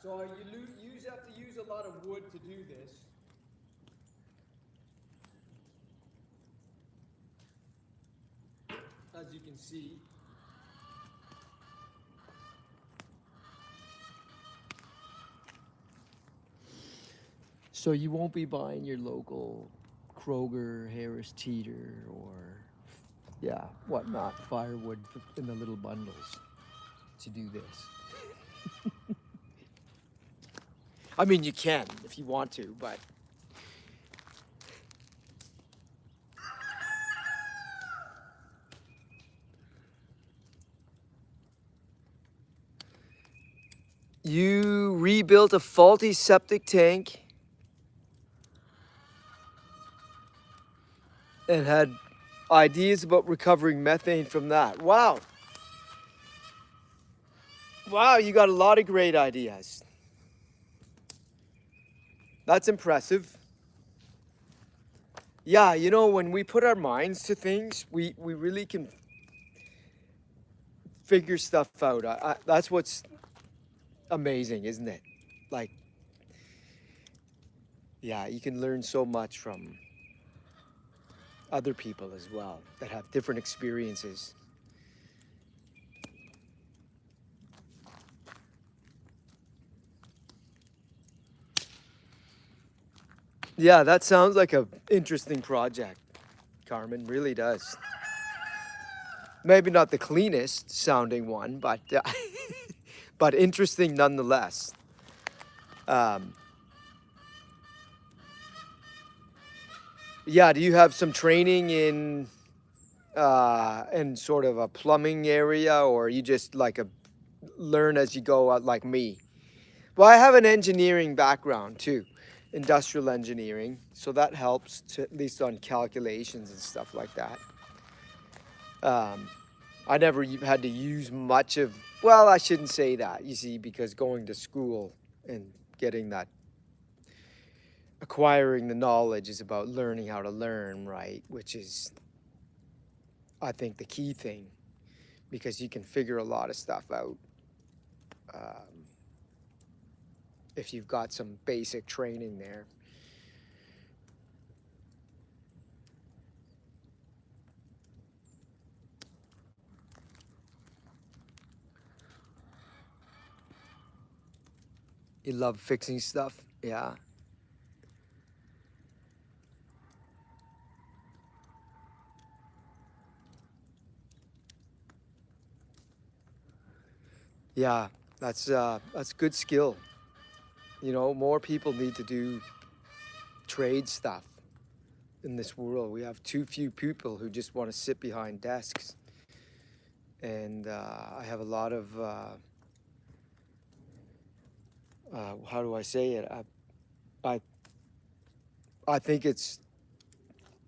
So you have to use a lot of wood to do this. As you can see. So you won't be buying your local Kroger, Harris Teeter, or yeah, whatnot, firewood in the little bundles to do this. I mean, you can if you want to, but you rebuilt a faulty septic tank and had ideas about recovering methane from that. Wow. Wow, you got a lot of great ideas. That's impressive. Yeah, you know, when we put our minds to things, we really can figure stuff out. That's what's amazing, isn't it? Like, yeah, you can learn so much from other people as well that have different experiences. Yeah, that sounds like an interesting project, Carmen. Really does. Maybe not the cleanest sounding one, but but interesting nonetheless. Um, yeah, do you have some training in sort of a plumbing area, or you just like a learn as you go, like me? Well, I have an engineering background too, industrial engineering, so that helps to, at least on calculations and stuff like that. I never had to use much of, well, I shouldn't say that, you see, because going to school and getting that, acquiring the knowledge is about learning how to learn, right? Which is, I think, the key thing, because you can figure a lot of stuff out if you've got some basic training there. You love fixing stuff, yeah. Yeah, that's good skill. You know, more people need to do trade stuff in this world. We have too few people who just want to sit behind desks. And I have a lot of, how do I say it? I, I think it's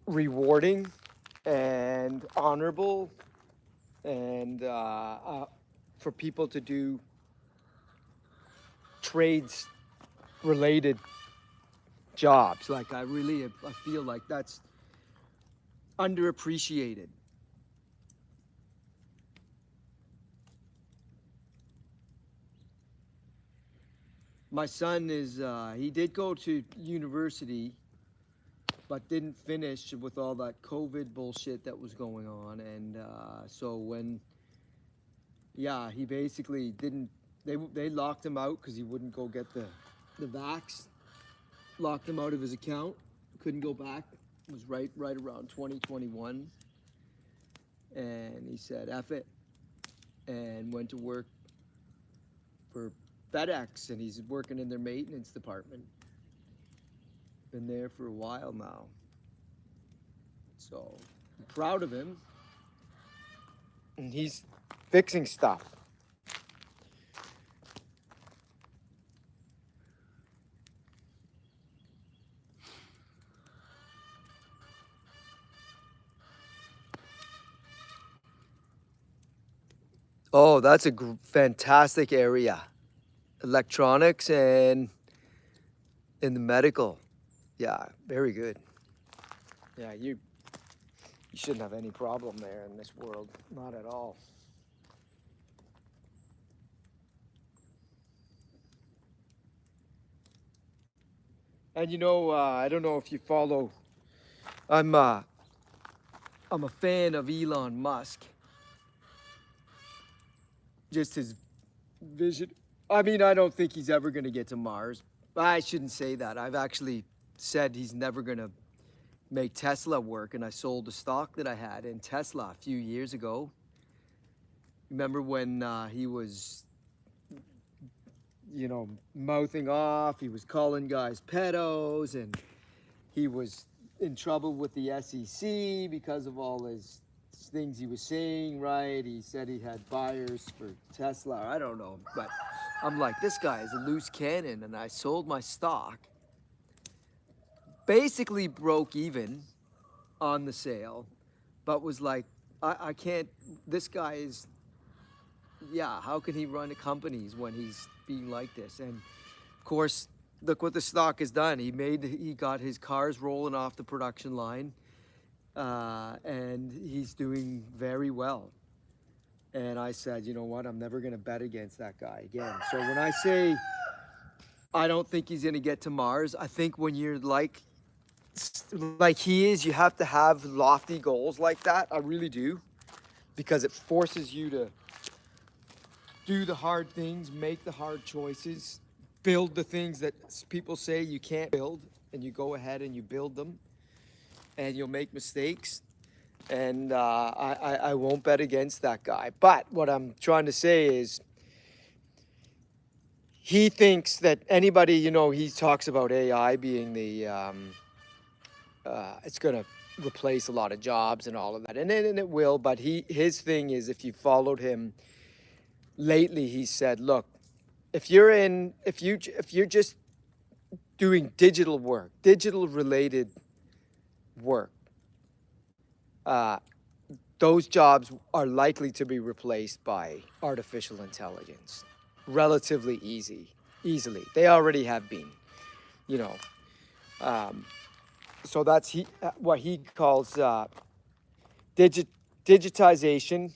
rewarding and honorable and for people to do trades related jobs. Like I feel like that's underappreciated. My son is, he did go to university, but didn't finish with all that COVID bullshit that was going on. And so when yeah, he basically didn't. They locked him out because he wouldn't go get the vax. Locked him out of his account. Couldn't go back. It was right around 2021, and he said F it and went to work for FedEx, and he's working in their maintenance department. Been there for a while now. So I'm proud of him. And he's fixing stuff. Oh, that's a fantastic area. Electronics and in the medical. Yeah, very good. Yeah, you shouldn't have any problem there in this world. Not at all. And you know, I don't know if you follow. I'm a fan of Elon Musk. Just his vision. I mean, I don't think he's ever going to get to Mars. I shouldn't say that. I've actually said he's never going to make Tesla work, and I sold the stock that I had in Tesla a few years ago. Remember when he was, mouthing off? He was calling guys pedos, and he was in trouble with the SEC because of all his things he was saying, right? He said he had buyers for Tesla. I don't know, but I'm like, this guy is a loose cannon, and I sold my stock. Basically broke even on the sale, but was like, I can't, this guy is, yeah, how can he run companies when he's being like this? And of course, look what the stock has done. He got his cars rolling off the production line, and he's doing very well. And I said, you know what? I'm never going to bet against that guy again. So when I say I don't think he's going to get to Mars, I think when you're like he is, you have to have lofty goals like that. I really do, because it forces you to do the hard things, make the hard choices, build the things that people say you can't build, and you go ahead and you build them, and you'll make mistakes. And I won't bet against that guy. But what I'm trying to say is, he thinks that anybody, he talks about AI being it's going to replace a lot of jobs and all of that. And it will, but his thing is, if you followed him lately, he said, look, if you're just doing digital work, digital related work, those jobs are likely to be replaced by artificial intelligence relatively easily. They already have been, you know. So that's what he calls digitization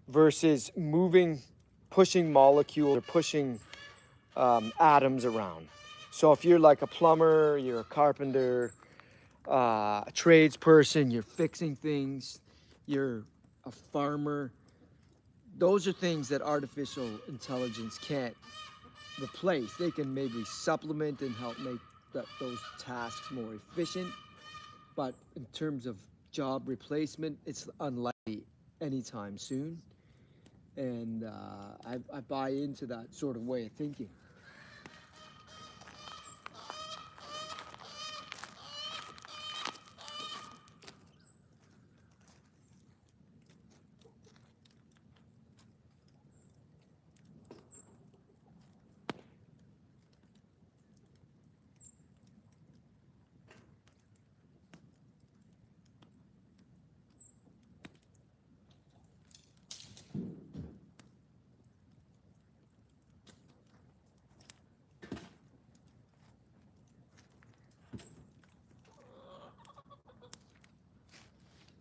versus pushing molecules or pushing atoms around. So if you're like a plumber, you're a carpenter, a tradesperson, you're fixing things, you're a farmer, those are things that artificial intelligence can't replace. They can maybe supplement and help make those tasks more efficient, but in terms of job replacement, it's unlikely anytime soon. And I buy into that sort of way of thinking.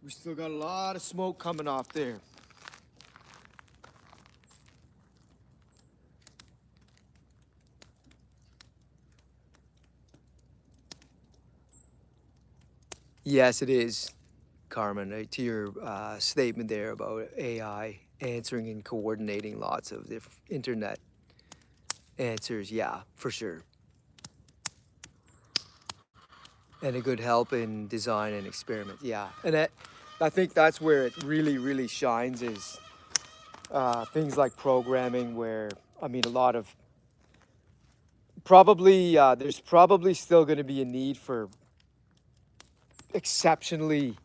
We still got a lot of smoke coming off there. Yes, it is, Carmen, to your statement there about AI answering and coordinating lots of internet answers. Yeah, for sure. And a good help in design and experiment. Yeah, and I think that's where it really, really shines is things like programming, where I mean, a lot of probably there's probably still going to be a need for exceptionally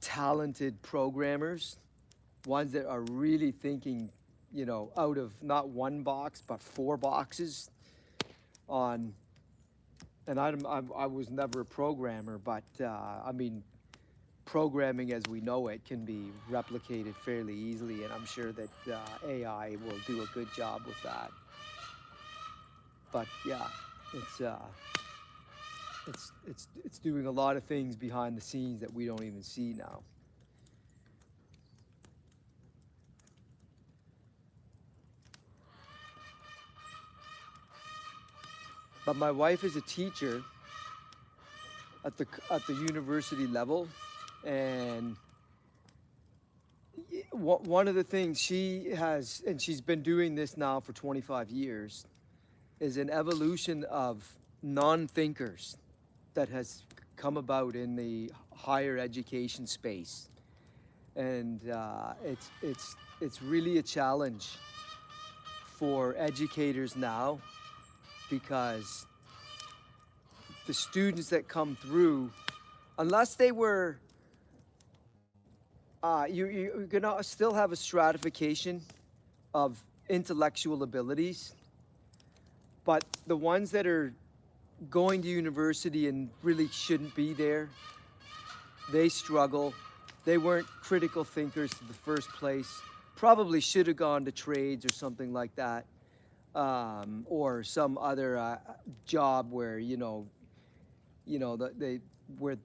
talented programmers, ones that are really thinking, out of not one box but four boxes on. And I was never a programmer, but I mean, programming as we know it can be replicated fairly easily, and I'm sure that AI will do a good job with that. But yeah, it's it's doing a lot of things behind the scenes that we don't even see now. But my wife is a teacher at the university level, and one of the things she has, and she's been doing this now for 25 years, is an evolution of non-thinkers that has come about in the higher education space, and it's really a challenge for educators now, because the students that come through, unless they were, you're gonna still have a stratification of intellectual abilities, but the ones that are going to university and really shouldn't be there, they struggle. They weren't critical thinkers in the first place. Probably should have gone to trades or something like that, or some other job where they where.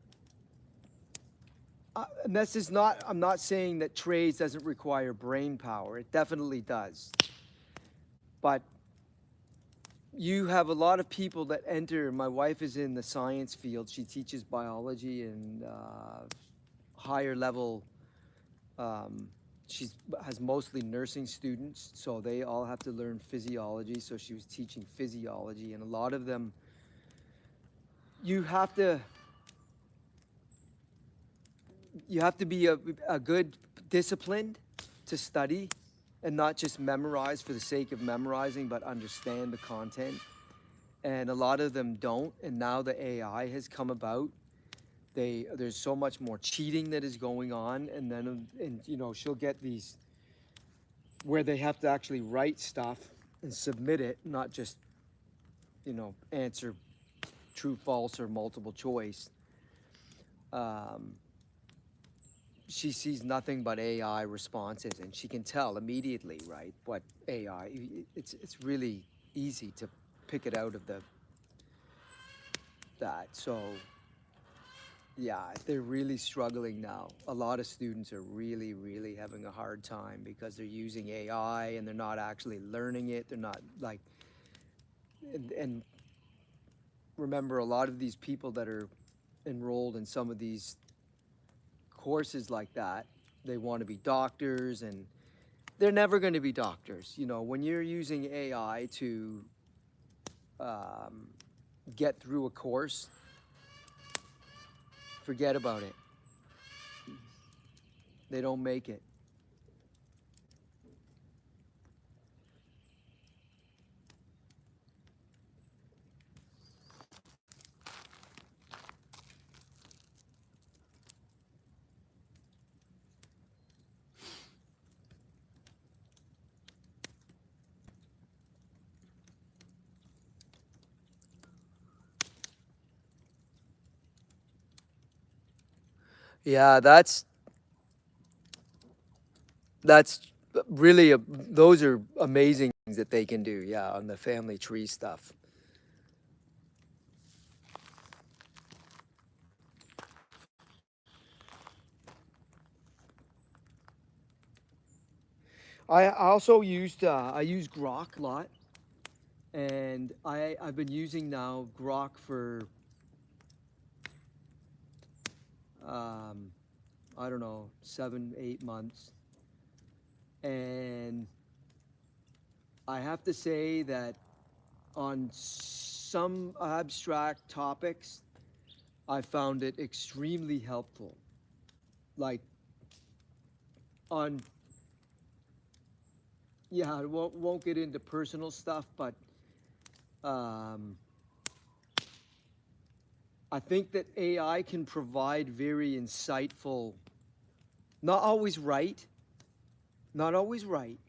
And this is not. I'm not saying that trades doesn't require brain power. It definitely does. But you have a lot of people that enter. My wife is in the science field. She teaches biology and higher level. She has mostly nursing students, so they all have to learn physiology. So she was teaching physiology, and a lot of them, you have to be a good disciplined to study and not just memorize for the sake of memorizing, but understand the content. And a lot of them don't. And now the AI has come about. There's so much more cheating that is going on, and then she'll get these where they have to actually write stuff and submit it, not just answer true, false, or multiple choice. She sees nothing but AI responses, and she can tell immediately, right, what AI. It's really easy to pick it out of that. So yeah, they're really struggling now. A lot of students are really, really having a hard time because they're using AI and they're not actually learning it. They're not like, and remember, a lot of these people that are enrolled in some of these courses like that, they want to be doctors, and they're never going to be doctors. When you're using AI to get through a course, forget about it. They don't make it. Yeah, that's really those are amazing things that they can do. Yeah, on the family tree stuff. I also I use Grok a lot, and I've been using now Grok for I don't know, 7, 8 months, And I have to say that on some abstract topics, I found it extremely helpful. Like on, yeah, I won't get into personal stuff, but um, I think that AI can provide very insightful, not always right, not always right,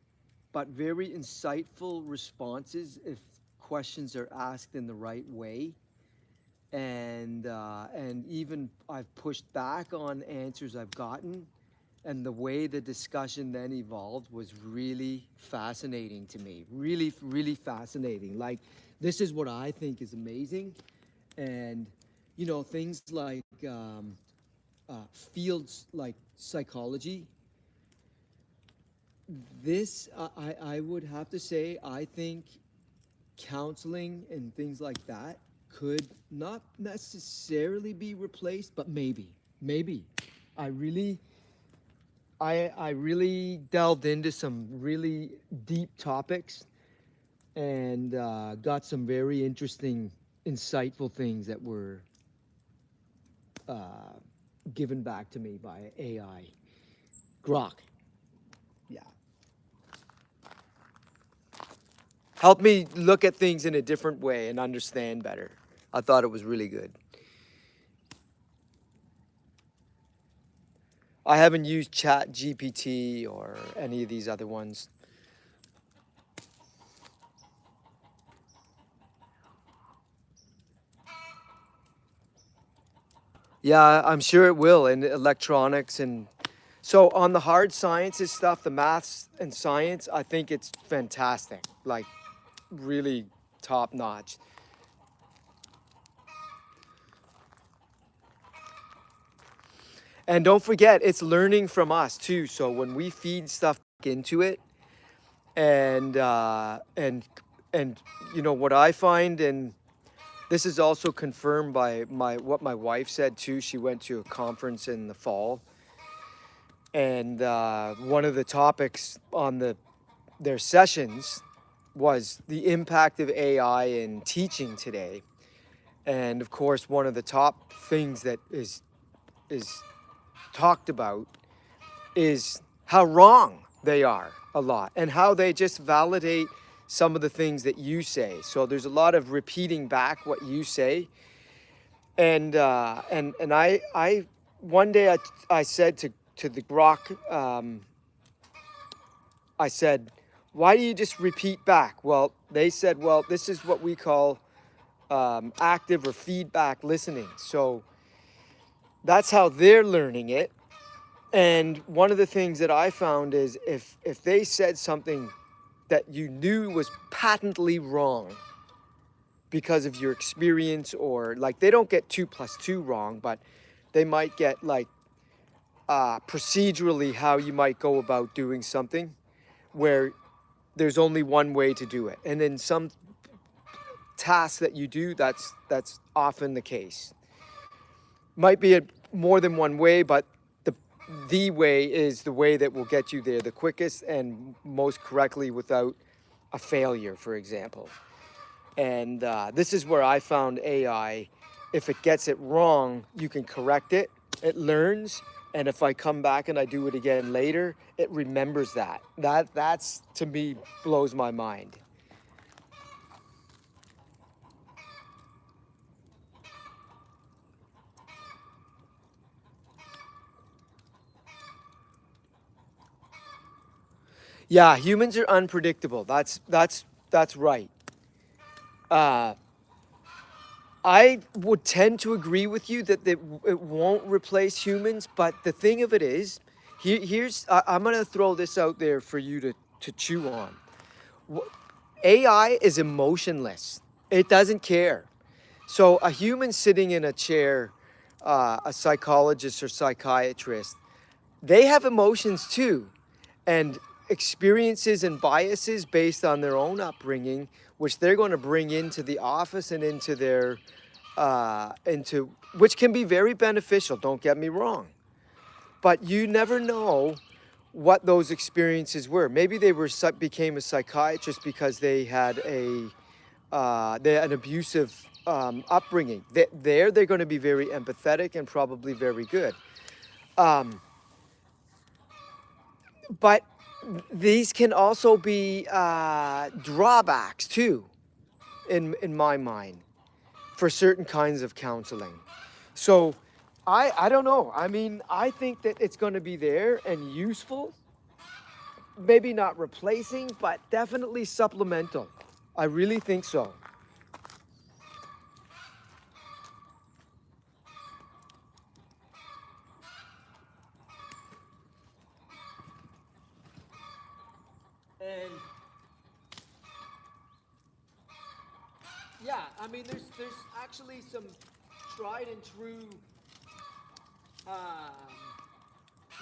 but very insightful responses if questions are asked in the right way. And even I've pushed back on answers I've gotten, and the way the discussion then evolved was really fascinating to me. Really, really fascinating. Like, this is what I think is amazing, and you know, things like fields like psychology. This I would have to say I think counseling and things like that could not necessarily be replaced, but maybe. I really, I really delved into some really deep topics and got some very interesting, insightful things that were uh, given back to me by AI. Grok, yeah. Helped me look at things in a different way and understand better. I thought it was really good. I haven't used Chat GPT or any of these other ones. Yeah, I'm sure it will in electronics. And so on the hard sciences stuff, the maths and science, I think it's fantastic. Like, really top notch. And don't forget, it's learning from us too. So when we feed stuff into it, and and you know what I find, and this is also confirmed by what my wife said too. She went to a conference in the fall, and one of the topics on their sessions was the impact of AI in teaching today. And of course, one of the top things that is talked about is how wrong they are a lot and how they just validate some of the things that you say. So there's a lot of repeating back what you say. And I one day I said to the Grok, I said, why do you just repeat back? Well, they said, well, this is what we call active or feedback listening. So that's how they're learning it. And one of the things that I found is if they said something that you knew was patently wrong because of your experience, or like they don't get 2 + 2 wrong, but they might get like procedurally how you might go about doing something where there's only one way to do it. And in some tasks that you do, that's often the case. Might be more than one way, but the way is the way that will get you there the quickest and most correctly without a failure, for example. And this is where I found AI. If it gets it wrong, you can correct it. It learns, and if I come back and I do it again later, it remembers that. That's to me blows my mind. Yeah, humans are unpredictable. That's right. Uh, I would tend to agree with you that it won't replace humans, but the thing of it is, I'm gonna throw this out there for you to chew on. AI is emotionless. It doesn't care. So a human sitting in a chair, a psychologist or psychiatrist, they have emotions too, and experiences and biases based on their own upbringing, which they're going to bring into the office and into their into which can be very beneficial. Don't get me wrong, but you never know what those experiences were. Maybe they became a psychiatrist because they had an abusive upbringing. They're going to be very empathetic and probably very good. But these can also be drawbacks too, in my mind, for certain kinds of counseling. So I don't know. I mean, I think that it's going to be there and useful. Maybe not replacing, but definitely supplemental. I really think so. And yeah, I mean, there's actually some tried and true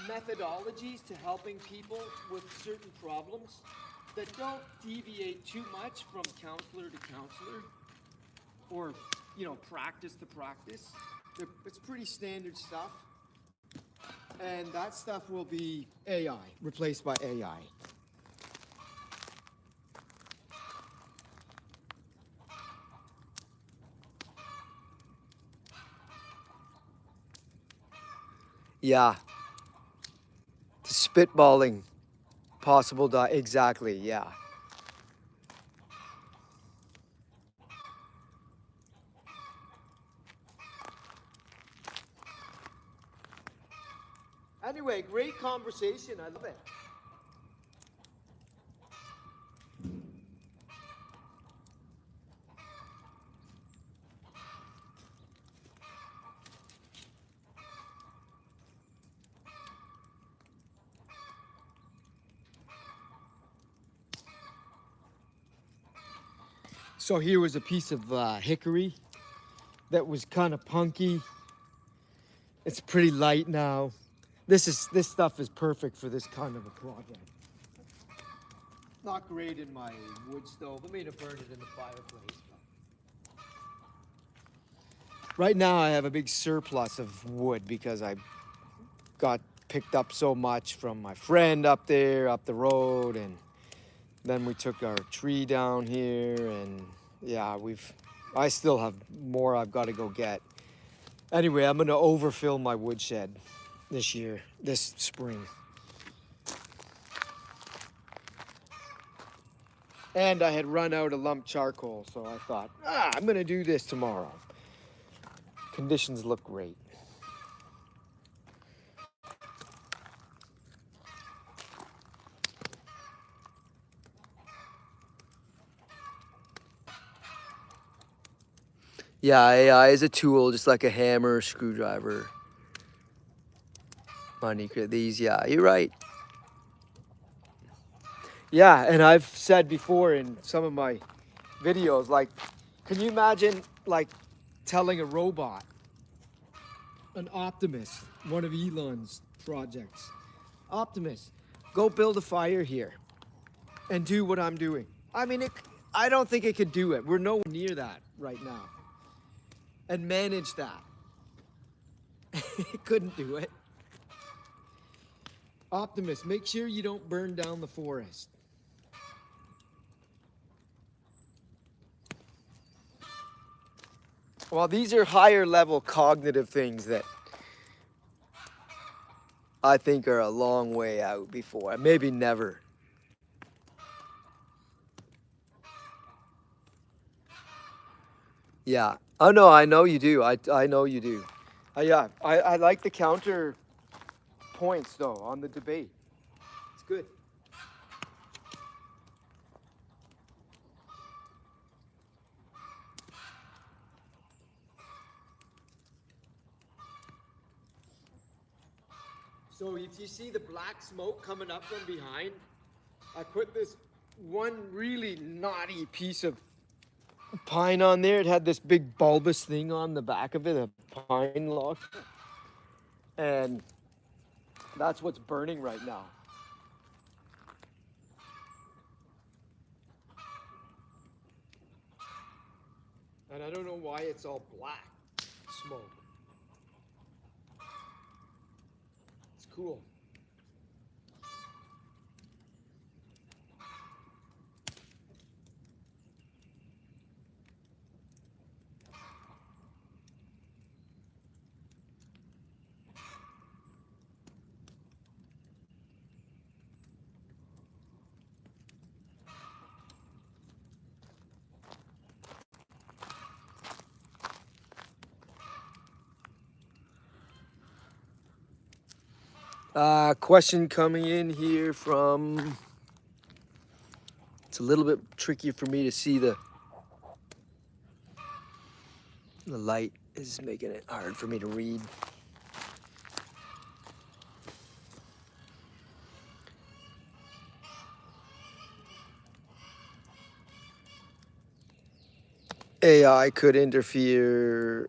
methodologies to helping people with certain problems that don't deviate too much from counselor to counselor, or practice to practice. It's pretty standard stuff, and that stuff will be AI, replaced by AI. Yeah, spitballing possible exactly, yeah. Anyway, great conversation. I love it. So here was a piece of hickory that was kind of punky. It's pretty light now. This stuff is perfect for this kind of a project. Not great in my wood stove. I mean, to burn it in the fireplace. But right now, I have a big surplus of wood because I got picked up so much from my friend up there, up the road, and then we took our tree down here, and yeah, I still have more I've got to go get. Anyway, I'm gonna overfill my woodshed this spring. And I had run out of lump charcoal, so I thought, I'm gonna do this tomorrow. Conditions look great. Yeah, AI is a tool, just like a hammer, screwdriver. Money, these, yeah, you're right. Yeah, and I've said before in some of my videos, like, can you imagine, like, telling a robot, an Optimus, one of Elon's projects, Optimus, go build a fire here and do what I'm doing. I mean, I don't think it could do it. We're nowhere near that right now. And manage that. It couldn't do it. Optimus, make sure you don't burn down the forest. Well, these are higher level cognitive things that I think are a long way out before, maybe never. Yeah. Oh no, I know you do. I know you do. Yeah, I like the counter points though on the debate. It's good. So if you see the black smoke coming up from behind, I put this one really knotty piece of pine on there. It had this big bulbous thing on the back of it, a pine log. And that's what's burning right now. And I don't know why it's all black smoke. It's cool. Question coming in here from. It's a little bit tricky for me to see the light is making it hard for me to read. AI could interfere.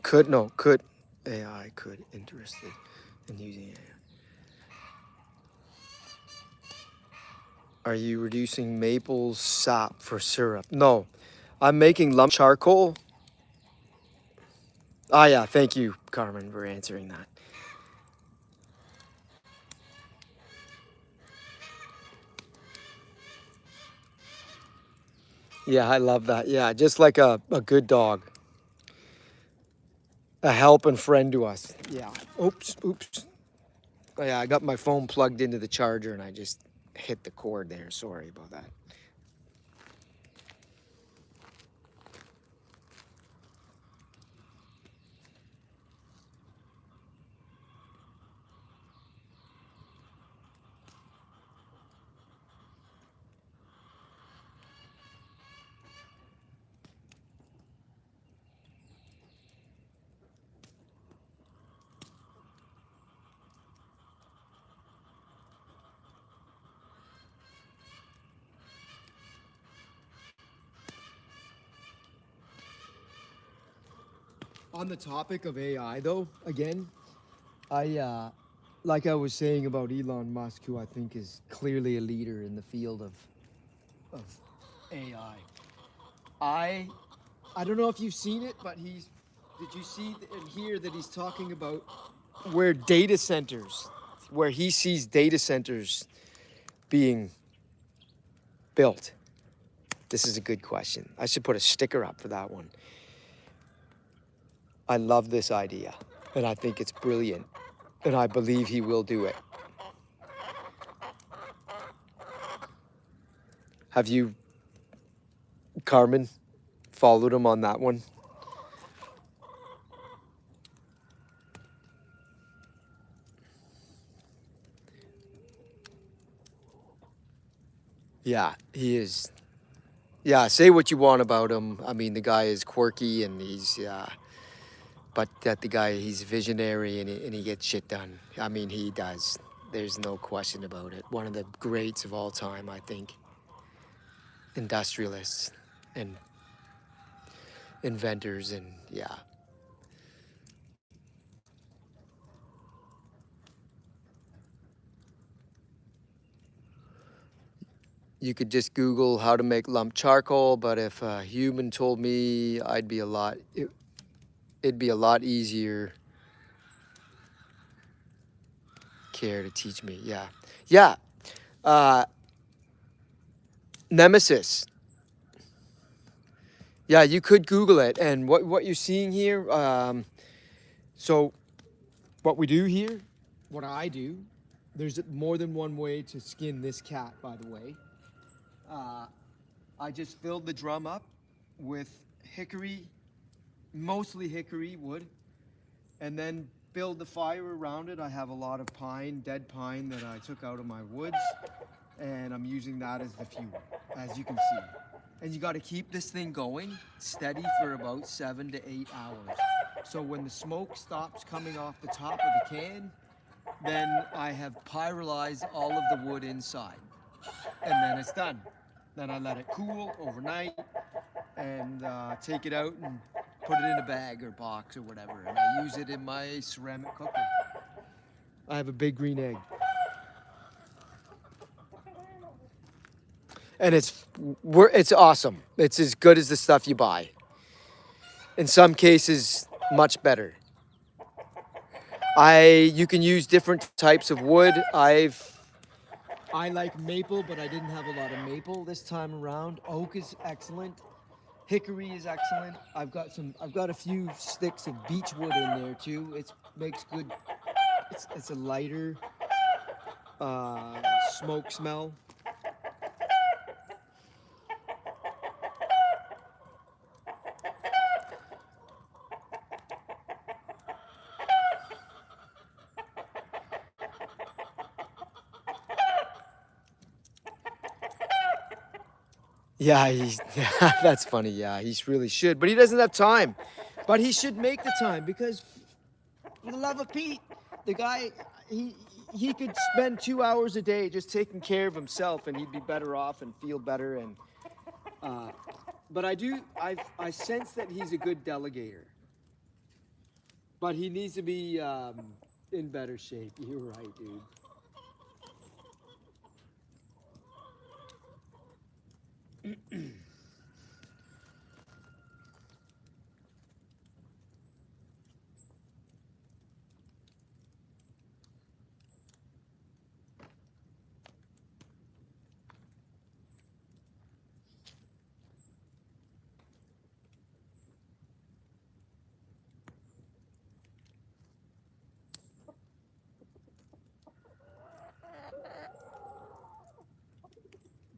Could AI could interested in using AI. Are you reducing maple sap for syrup? No, I'm making lump charcoal. Ah, yeah, thank you, Carmen, for answering that. Yeah, I love that. Yeah, just like a good dog, a helping friend to us. Yeah. Oops. Oh, yeah, I got my phone plugged into the charger and I just hit the cord there. Sorry about that. On the topic of AI, though, again, like I was saying about Elon Musk, who I think is clearly a leader in the field of AI. I don't know if you've seen it, but did you see and hear that he's talking about where where he sees data centers being built? This is a good question. I should put a sticker up for that one. I love this idea, and I think it's brilliant, and I believe he will do it. Have you, Carmen, followed him on that one? Yeah, he is. Yeah, say what you want about him. I mean, the guy is quirky and but that the guy, he's visionary and he gets shit done. I mean, he does. There's no question about it. One of the greats of all time, I think. Industrialists and inventors and yeah. You could just Google how to make lump charcoal, but if a human told me, it'd be a lot easier care to teach me. Yeah. Yeah. Uh, Nemesis. Yeah, you could Google it. And what you're seeing here, so what we do here, what I do, there's more than one way to skin this cat, by the way. I just filled the drum up with hickory, mostly hickory wood, and then build the fire around it. I have a lot of pine, dead pine that I took out of my woods, and I'm using that as the fuel, as you can see. And you got to keep this thing going steady for about 7 to 8 hours. So when the smoke stops coming off the top of the can, then I have pyrolyzed all of the wood inside. And then it's done. Then I let it cool overnight and take it out and put it in a bag or box or whatever. And I use it in my ceramic cooker. I have a big green egg. And it's awesome. It's as good as the stuff you buy. In some cases, much better. You can use different types of wood. I like maple, but I didn't have a lot of maple this time around. Oak is excellent. Hickory is excellent. I've got a few sticks of beechwood in there too. It makes good. It's a lighter smoke smell. Yeah, he's that's funny. Yeah, he really should, but he doesn't have time. But he should make the time because, for the love of Pete, the guy he he could spend 2 hours a day just taking care of himself, and he'd be better off and feel better. And uh, but I sense that he's a good delegator, but he needs to be in better shape. You're right, dude.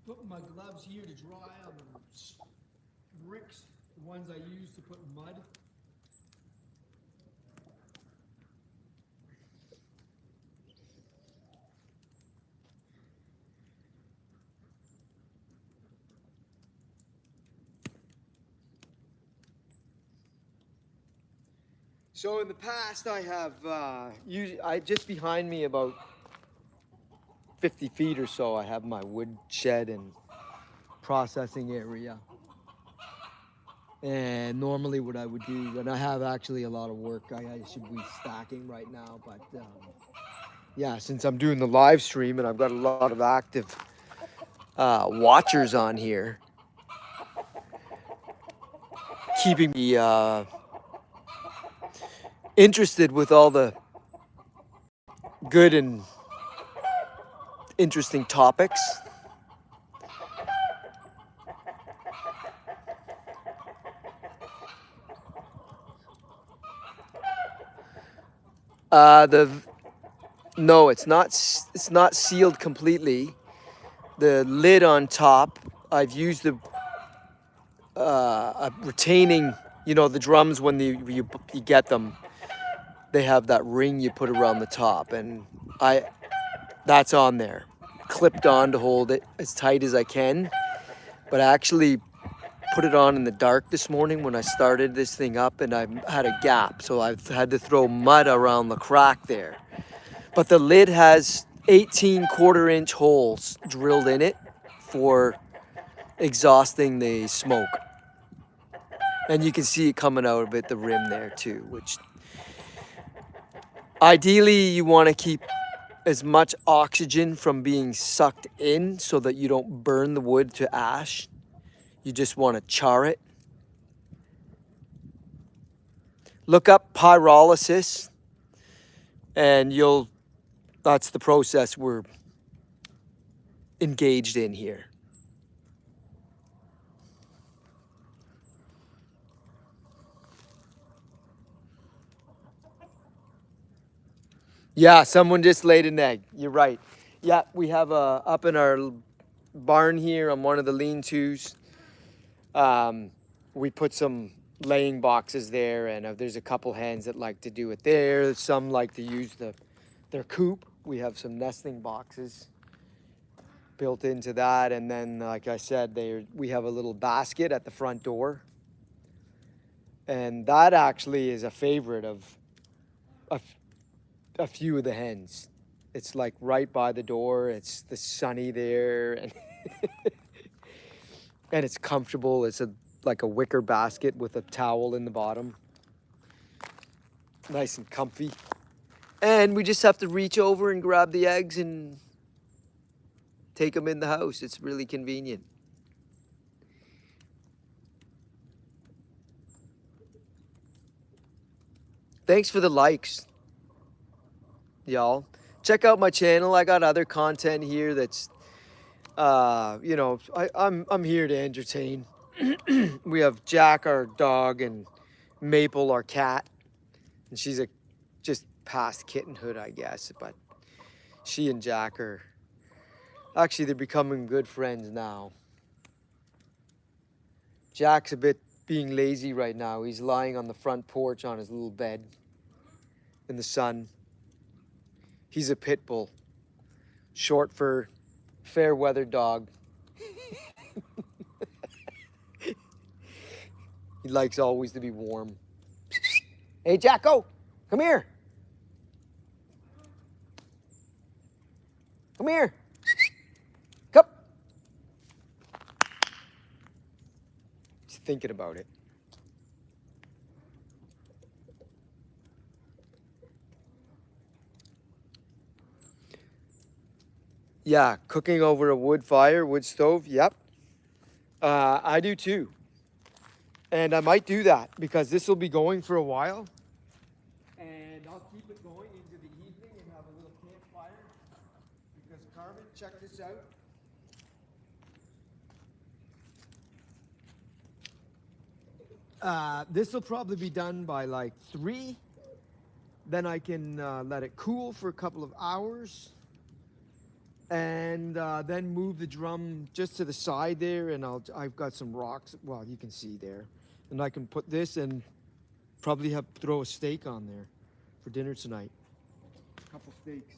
Putting my gloves here to dry on the bricks, the ones I use to put mud. So in the past, I have I just behind me about 50 feet or so. I have my wood shed and processing area. And normally, what I would do, and I have actually a lot of work I should be stacking right now, but yeah, since I'm doing the live stream and I've got a lot of active watchers on here, keeping me interested with all the good and interesting topics. The No, it's not sealed completely. The lid on top, I've used a retaining. You know, the drums when you get them, they have that ring you put around the top, and that's on there, clipped on to hold it as tight as I can. But I actually put it on in the dark this morning when I started this thing up, and I had a gap, so I've had to throw mud around the crack there. But the lid has 18 quarter-inch holes drilled in it for exhausting the smoke. And you can see it coming out of it, the rim there too, which ideally you want to keep as much oxygen from being sucked in so that you don't burn the wood to ash. You just want to char it. Look up pyrolysis and that's the process we're engaged in here. Yeah, someone just laid an egg. You're right. Yeah, we have up in our barn here on one of the lean-tos. We put some laying boxes there, and there's a couple hens that like to do it there. Some like to use their coop. We have some nesting boxes built into that, and then, like I said, we have a little basket at the front door, and that actually is a favorite of a few of the hens. It's like right by the door. It's the sunny there, and and it's comfortable. It's like a wicker basket with a towel in the bottom. Nice and comfy. And we just have to reach over and grab the eggs and take them in the house. It's really convenient. Thanks for the likes, y'all. Check out my channel. I got other content here that's I'm here to entertain. We have Jack, our dog, and Maple, our cat. And she's just past kittenhood, I guess. But she and Jack they're becoming good friends now. Jack's a bit being lazy right now. He's lying on the front porch on his little bed in the sun. He's a pit bull. Short fur, fair weather dog. He likes always to be warm. Hey, Jacko, come here. Come here. Come. He's thinking about it. Yeah, cooking over a wood fire, wood stove. Yep. I do too. And I might do that because this will be going for a while. And I'll keep it going into the evening and have a little campfire. Because Carmen, check this out. This will probably be done by like 3. Then I can let it cool for a couple of hours. And then move the drum just to the side there, and I've got some rocks. Well, you can see there, and I can put this and probably throw a steak on there for dinner tonight. A couple steaks.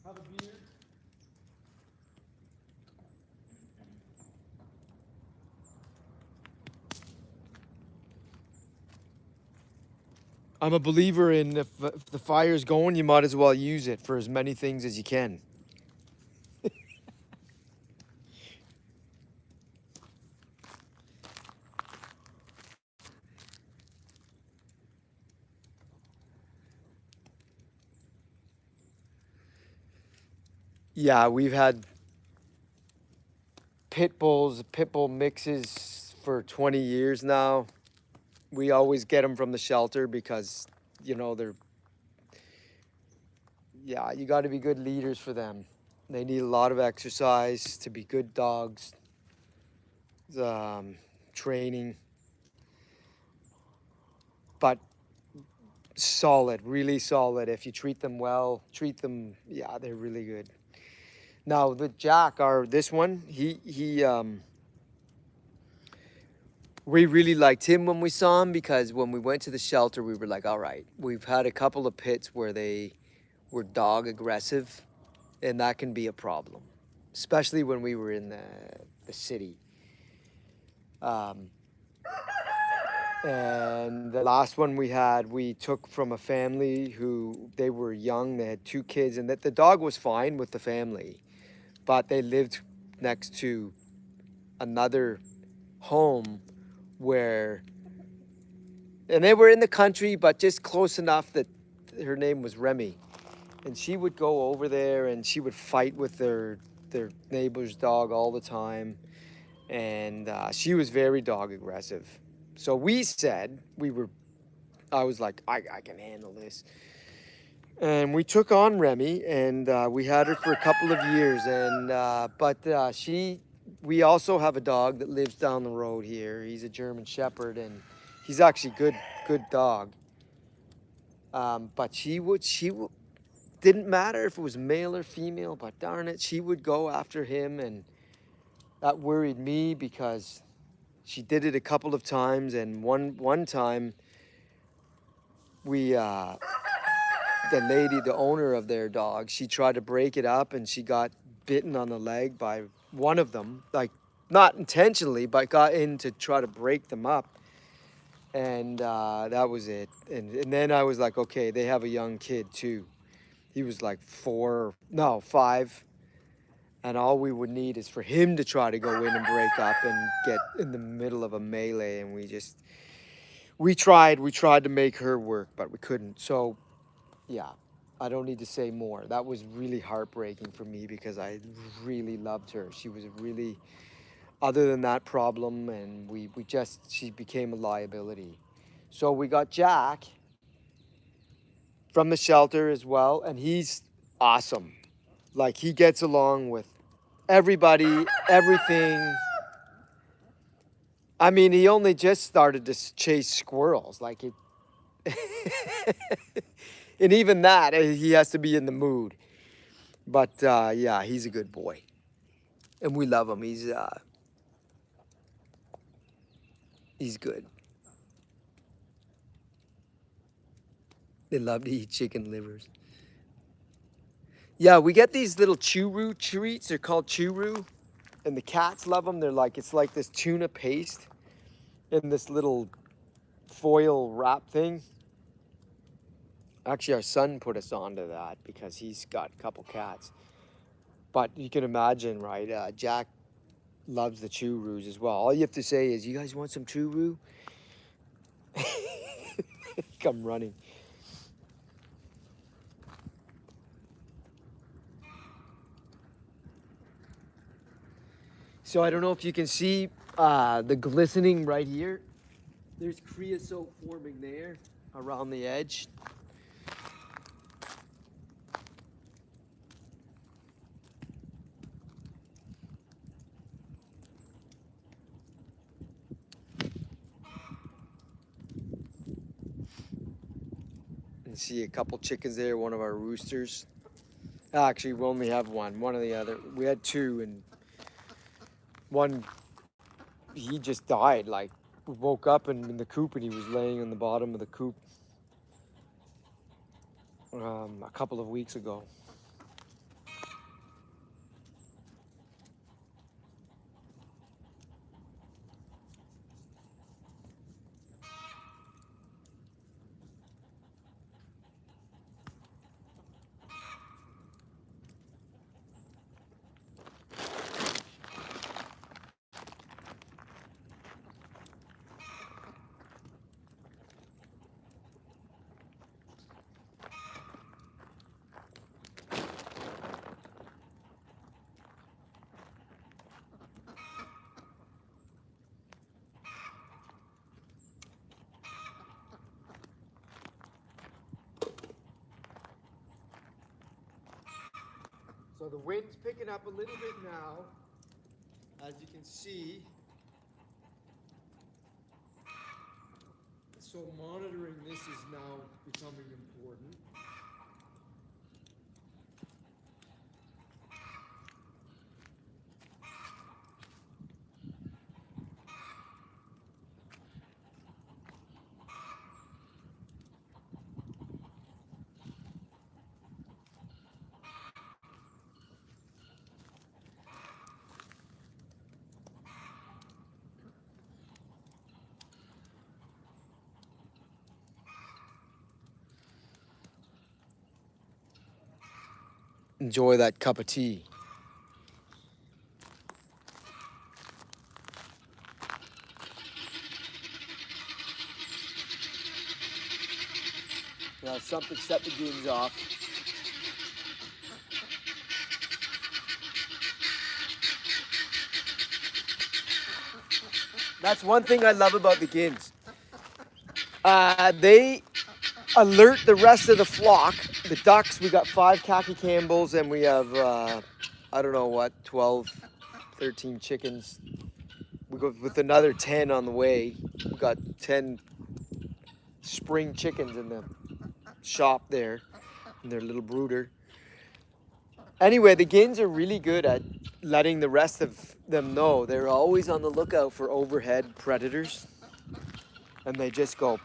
Have a beer. I'm a believer in if the fire's going, you might as well use it for as many things as you can. Yeah, we've had pit bull mixes for 20 years now. We always get them from the shelter because, you know, you got to be good leaders for them. They need a lot of exercise to be good dogs, training, but solid, really solid. If you treat them well, they're really good. Now the Jack, this one, we really liked him when we saw him because when we went to the shelter, we were like, all right, we've had a couple of pits where they were dog aggressive, and that can be a problem, especially when we were in the city. And the last one we took from a family who, they were young, they had 2 kids, and that the dog was fine with the family, but they lived next to another home and they were in the country, but just close enough that her name was Remy. And she would go over there and she would fight with their neighbor's dog all the time. And she was very dog aggressive. So I was like, I can handle this. And we took on Remy, and we had her for a couple of years. And we also have a dog that lives down the road here. He's a German Shepherd, and he's actually good dog. But she didn't matter if it was male or female, but darn it, she would go after him, and that worried me because she did it a couple of times. And one time, the owner of their dog, she tried to break it up, and she got bitten on the leg by one of them, like not intentionally, but got in to try to break them up. And that was it. And then I was like, okay, they have a young kid too. He was like 5. And all we would need is for him to try to go in and break up and get in the middle of a melee. And we tried to make her work, but we couldn't. So yeah, I don't need to say more. That was really heartbreaking for me because I really loved her. She was other than that problem, and she became a liability. So we got Jack from the shelter as well, and he's awesome. Like, he gets along with everybody, everything. I mean, he only just started to chase squirrels. Like, and even that, he has to be in the mood. But yeah, he's a good boy, and we love him. He's good. They love to eat chicken livers. Yeah, we get these little churu treats. They're called churu, and the cats love them. It's like this tuna paste, in this little foil wrap thing. Actually, our son put us onto that because he's got a couple cats. But you can imagine, right? Jack loves the churros as well. All you have to say is, "You guys want some churro?" Come running. So I don't know if you can see the glistening right here. There's creosote forming there around the edge. And see a couple chickens there, one of our roosters. Actually, we only have one. One of the other. We had two, and one, he just died. Like, we woke up in the coop, and he was laying on the bottom of the coop a couple of weeks ago. So the wind's picking up a little bit now, as you can see. So monitoring this is now becoming important. Enjoy that cup of tea. Now something set the games off. That's one thing I love about the Gins. They alert the rest of the flock. The ducks, we got 5 khaki Campbells, and we have, I don't know what, 12, 13 chickens. We go with another 10 on the way. We got 10 spring chickens in the shop there, in their little brooder. Anyway, the Gins are really good at letting the rest of them know. They're always on the lookout for overhead predators. And they just go.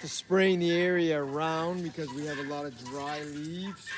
to spraying the area around because we have a lot of dry leaves.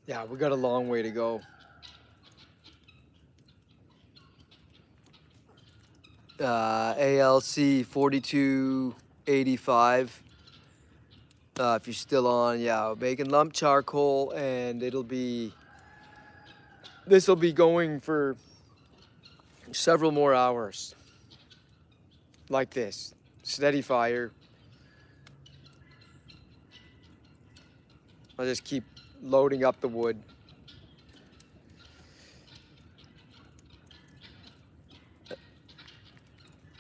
Yeah, we got a long way to go. ALC 4285. If you're still on, yeah, making lump charcoal, and this will be going for several more hours. Like this, steady fire. I'll just keep loading up the wood.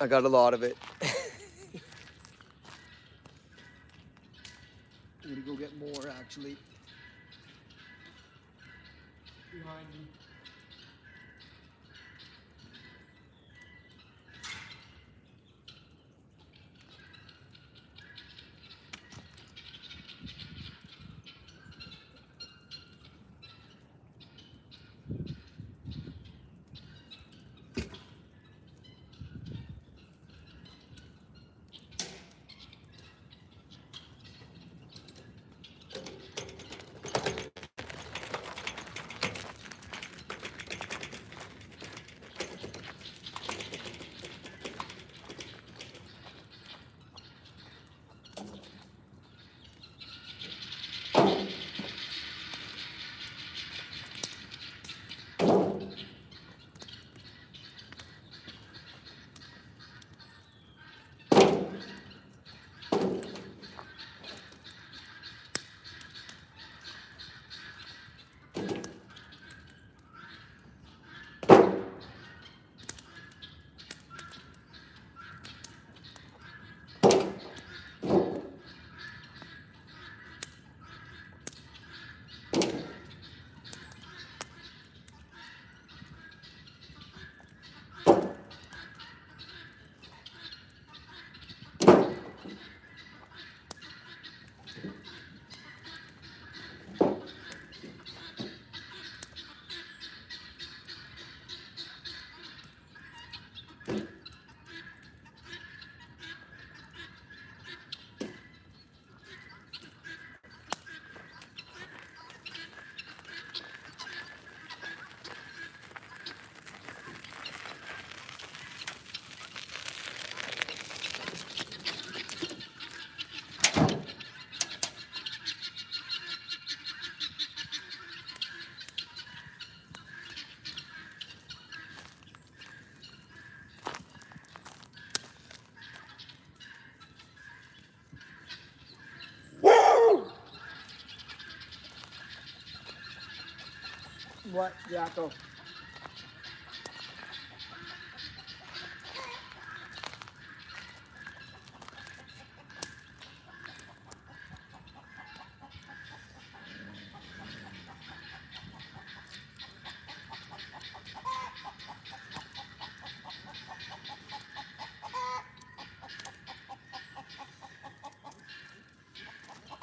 I got a lot of it. I'm gonna go get more actually. Behind me. What, Jacko?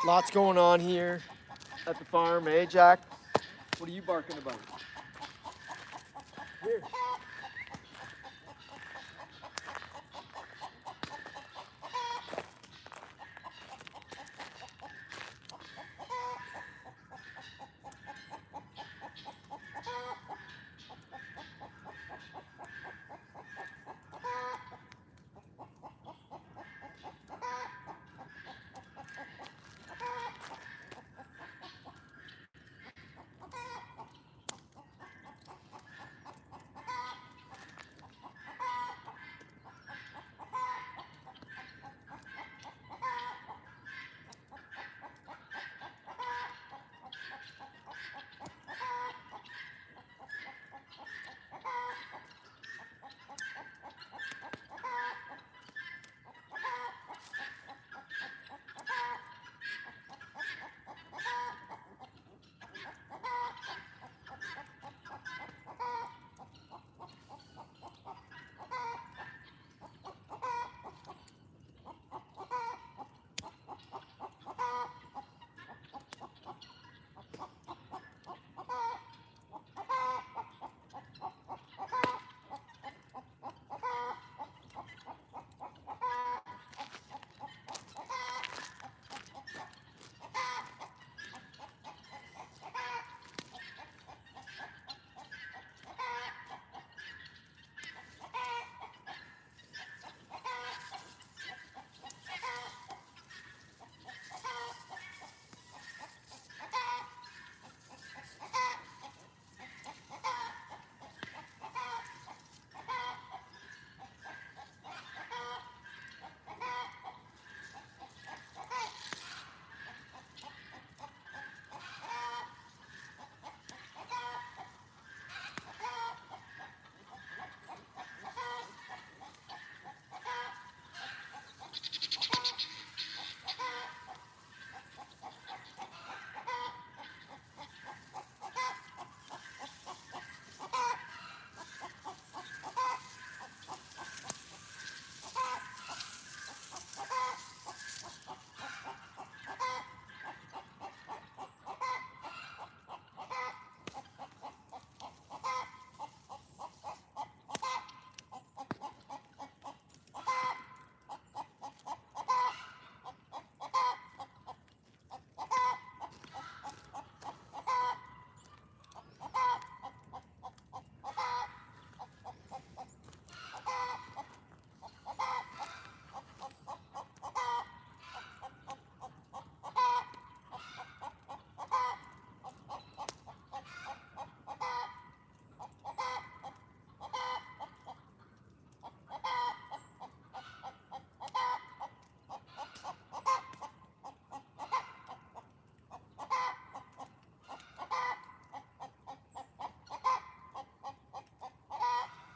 Lots going on here at the farm, eh, Jack? What are you barking about? Here.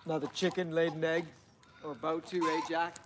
Another chicken laid an egg, or about to, eh, Jack?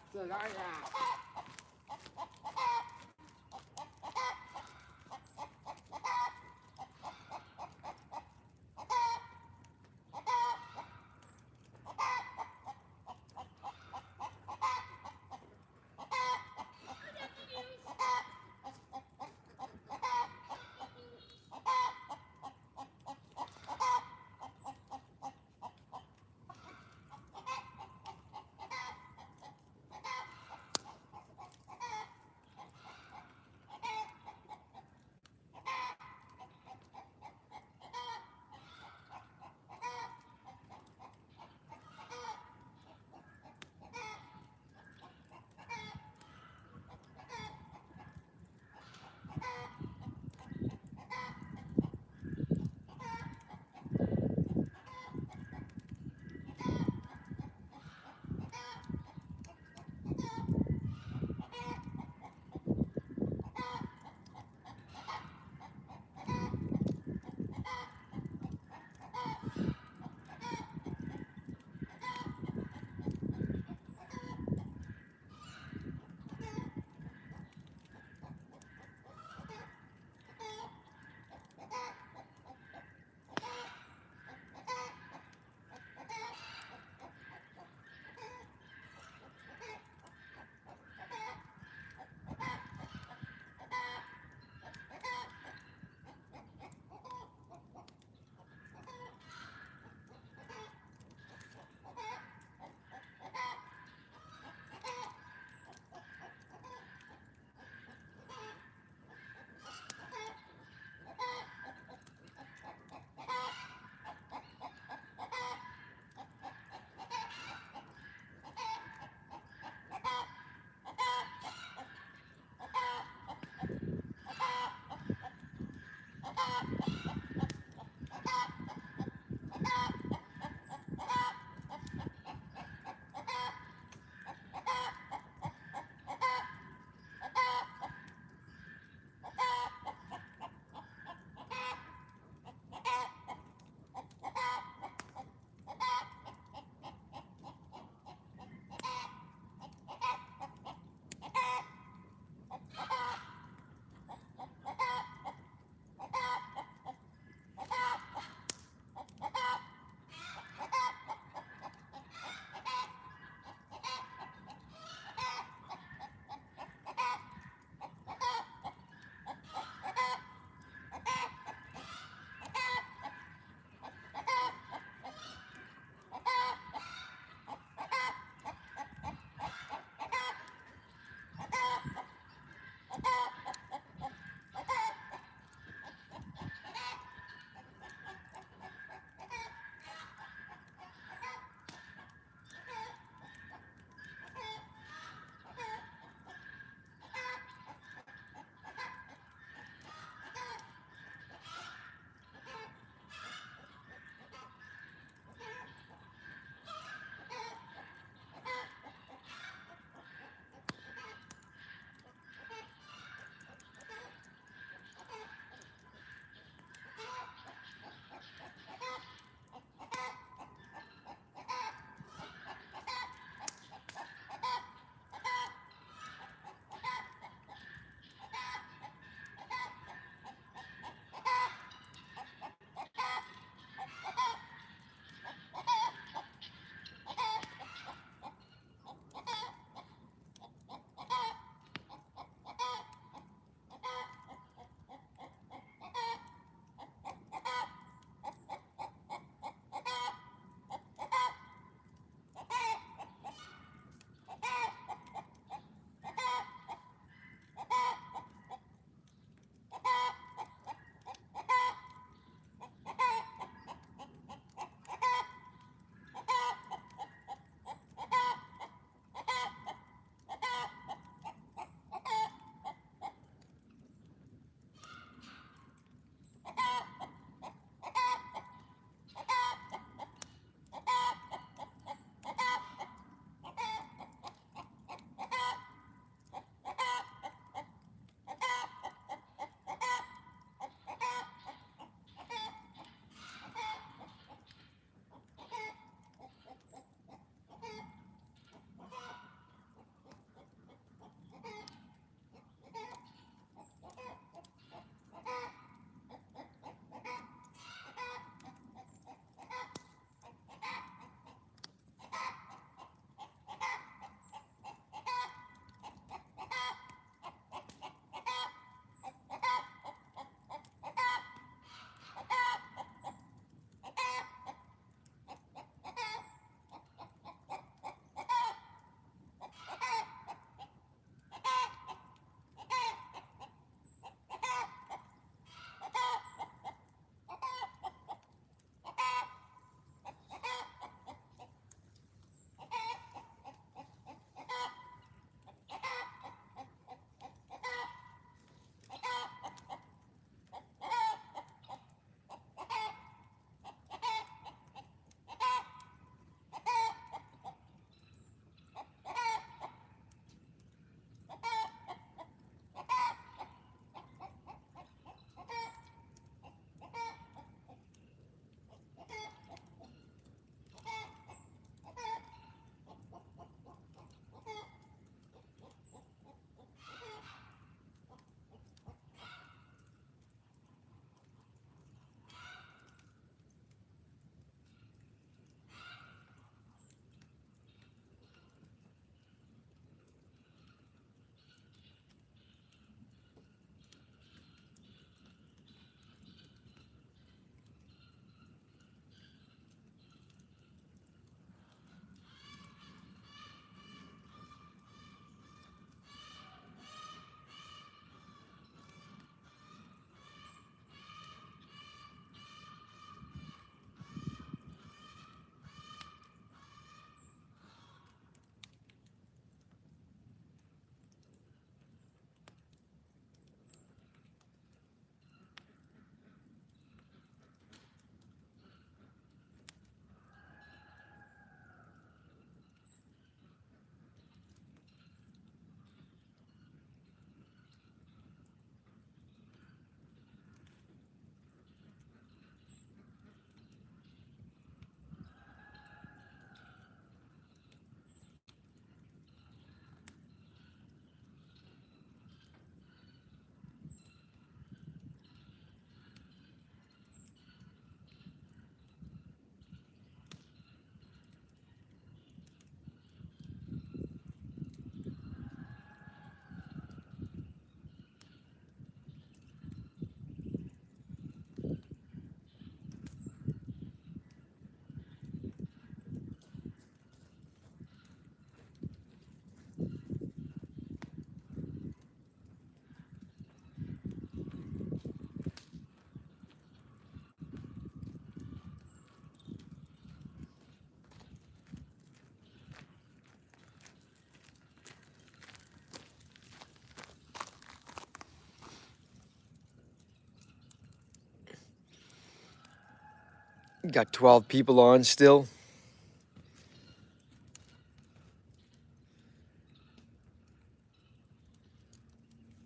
Got 12 people on still.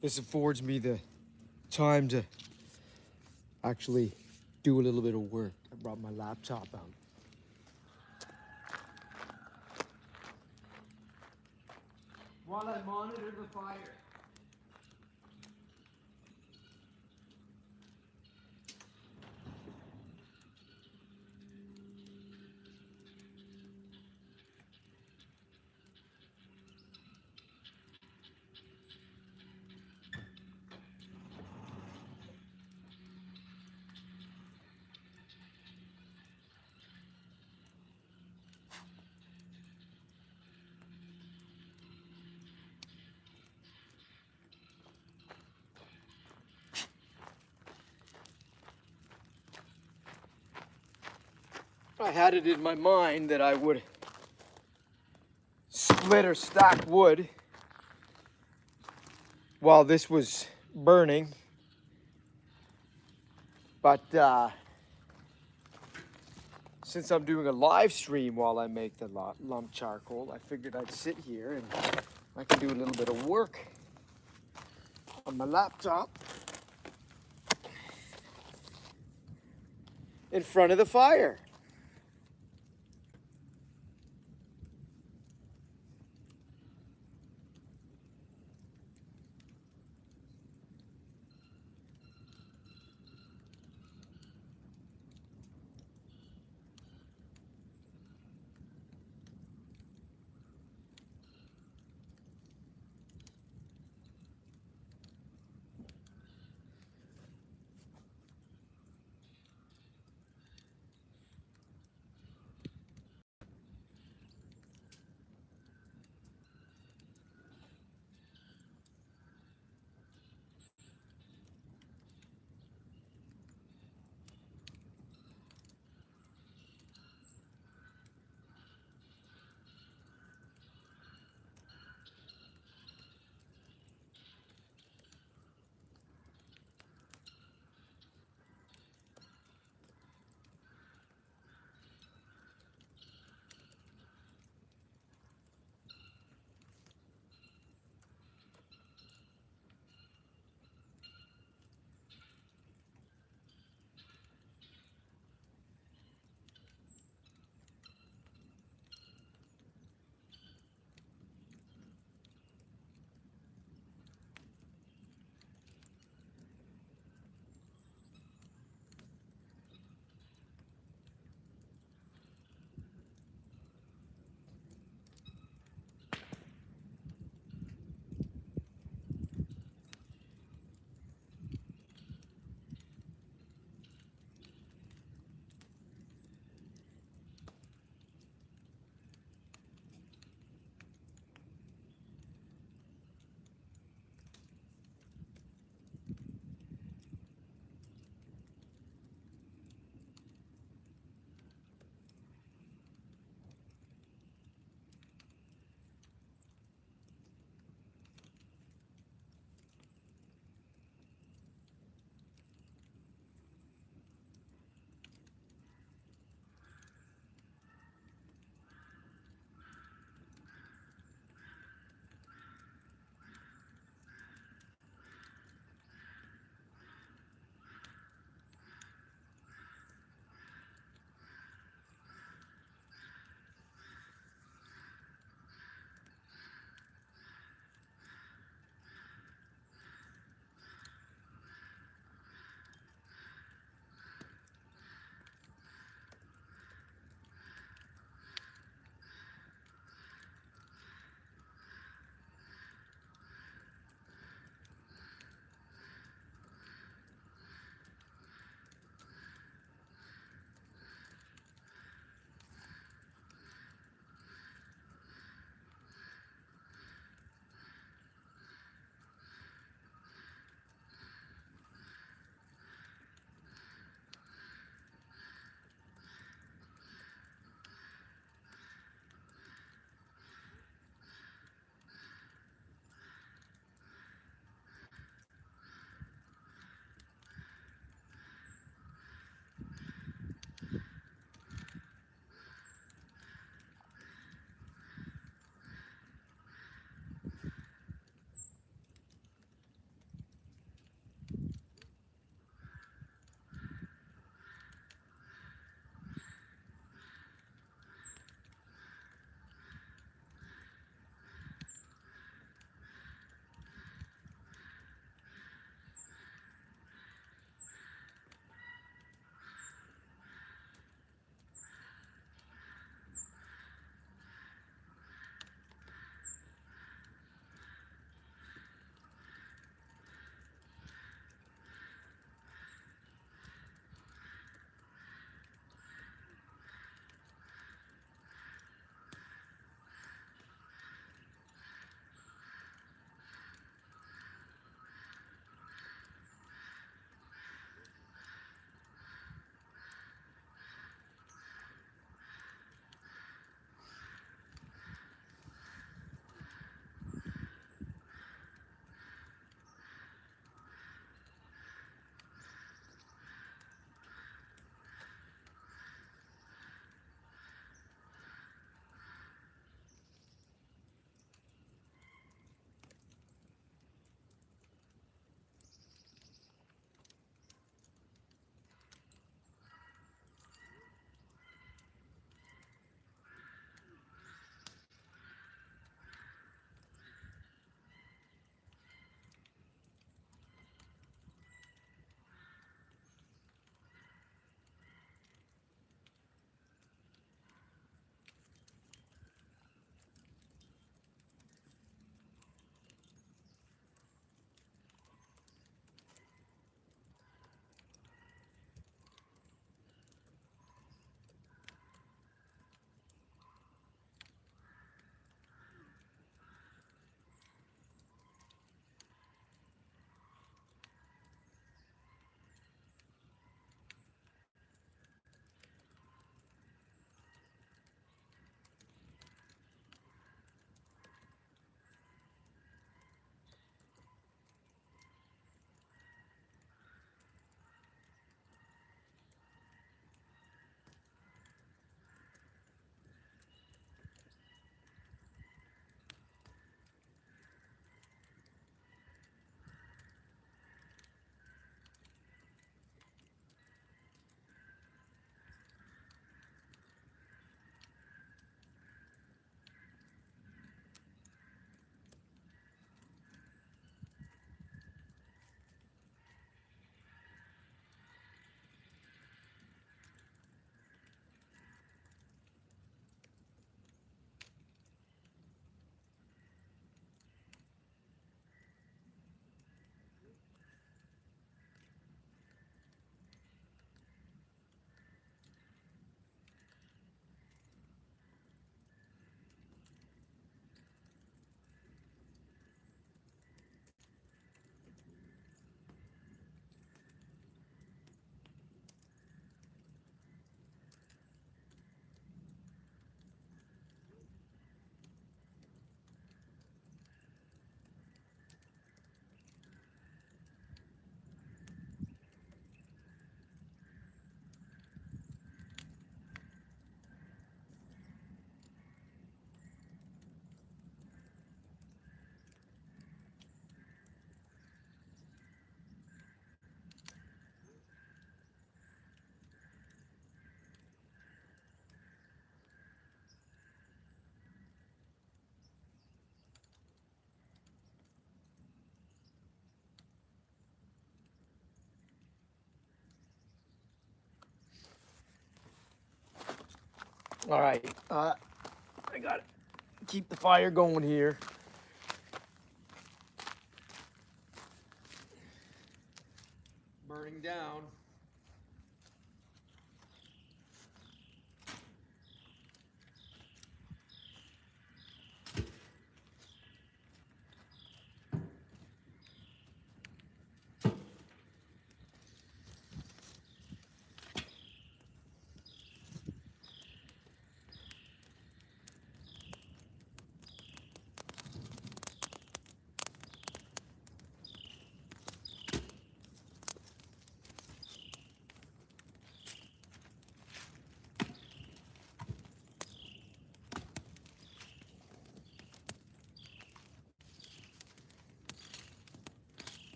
This affords me the time to actually do a little bit of work. I brought my laptop out. While I monitor the fire. I had it in my mind that I would split or stack wood while this was burning. But since I'm doing a live stream while I make the lump charcoal, I figured I'd sit here and I can do a little bit of work on my laptop in front of the fire. All right, I gotta keep the fire going here. Burning down.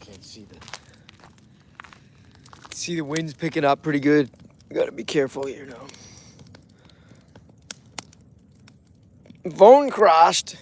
Can't see the wind's picking up pretty good. I gotta be careful here now. Phone crashed.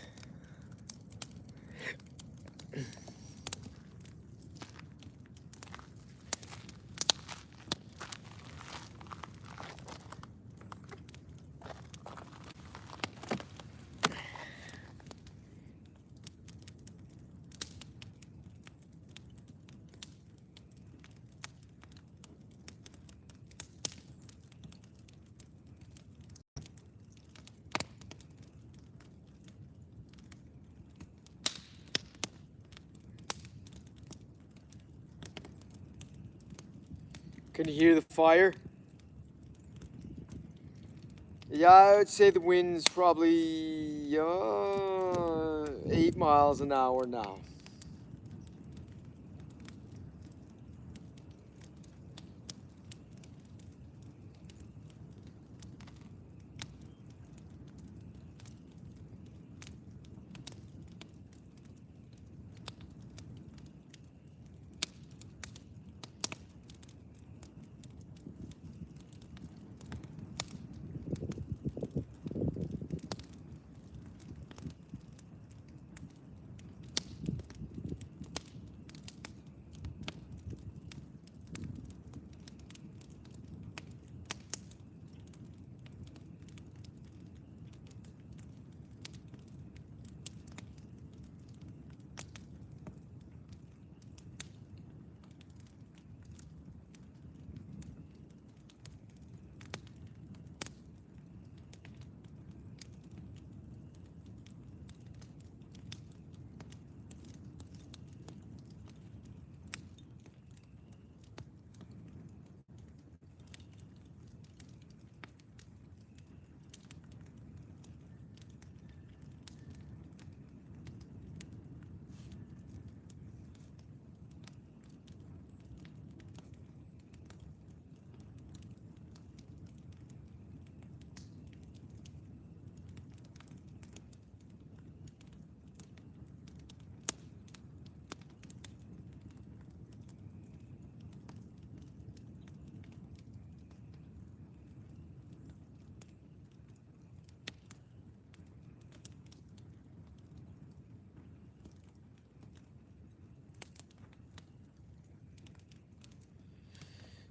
Can you hear the fire? Yeah, I would say the wind's probably 8 miles an hour now.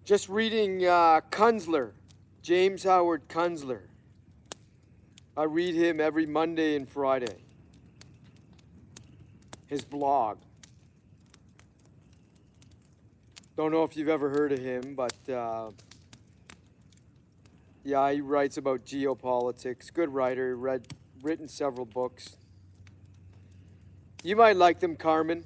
Just reading Kunzler, James Howard Kunzler. I read him every Monday and Friday. His blog. Don't know if you've ever heard of him, but yeah, he writes about geopolitics. Good writer, written several books. You might like them, Carmen.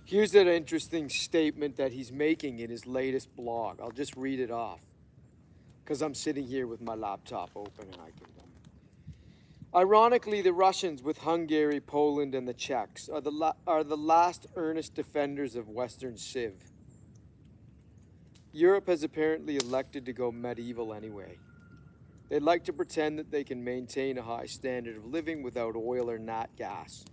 Here's an interesting statement that he's making in his latest blog. I'll just read it off because I'm sitting here with my laptop open and I can. Ironically, the Russians, with Hungary, Poland, and the Czechs, are the last earnest defenders of Western Civ. Europe has apparently elected to go medieval anyway. They'd like to pretend that they can maintain a high standard of living without oil or nat gas,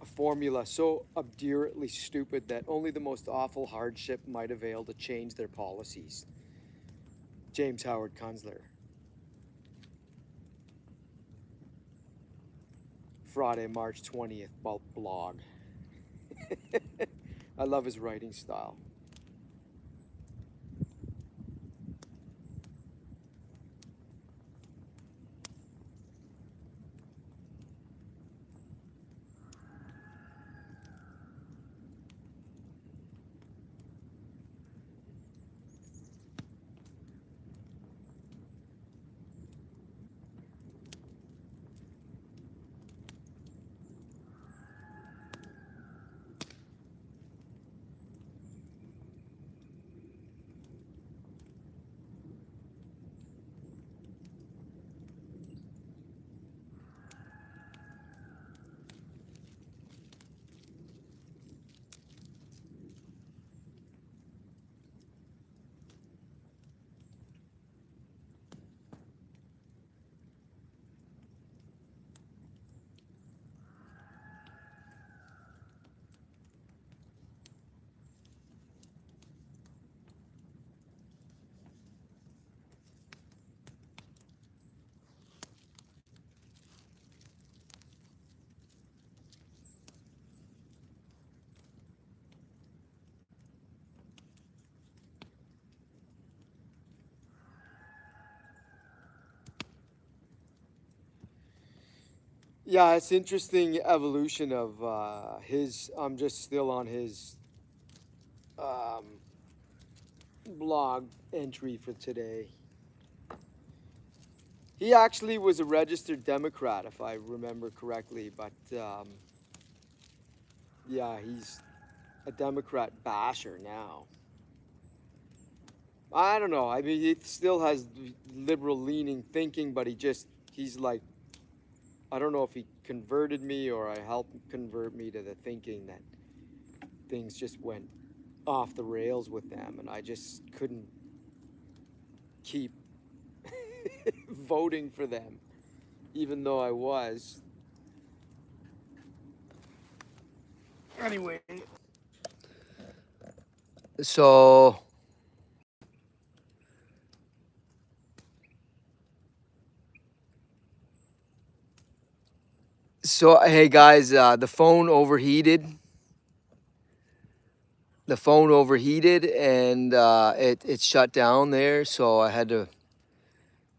a formula so obdurately stupid that only the most awful hardship might avail to change their policies. James Howard Kunstler. Friday, March 20th blog. I love his writing style. Yeah, it's interesting evolution of his. I'm just still on his um, blog entry for today. He actually was a registered Democrat, if I remember correctly, but yeah, he's a Democrat basher now. I don't know. I mean, he still has liberal leaning thinking, but he's like, I don't know if he converted me or I helped convert me to the thinking that things just went off the rails with them, and I just couldn't keep voting for them, even though I was. Anyway, so hey guys, the phone overheated. The phone overheated and it shut down there, so I had to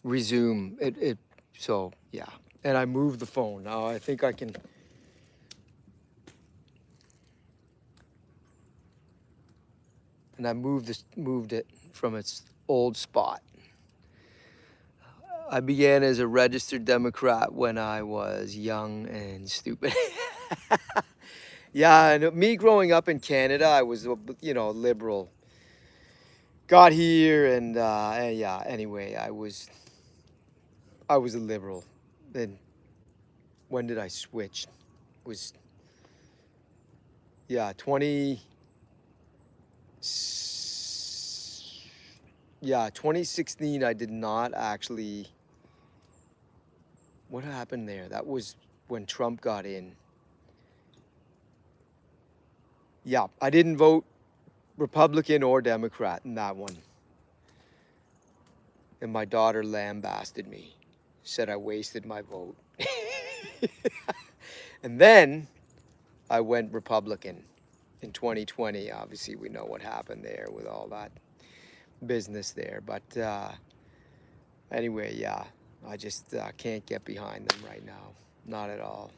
resume it. So yeah, and I moved the phone. Now I think I can. And I moved it from its old spot. I began as a registered Democrat when I was young and stupid. Yeah, and me growing up in Canada, I was, liberal. Got here and yeah. Anyway, I was a liberal. Then when did I switch? It was yeah 2016. I did not actually. What happened there? That was when Trump got in. Yeah, I didn't vote Republican or Democrat in that one. And my daughter lambasted me, said I wasted my vote. And then I went Republican in 2020. Obviously, we know what happened there with all that business there. But anyway, yeah, I just can't get behind them right now. Not at all.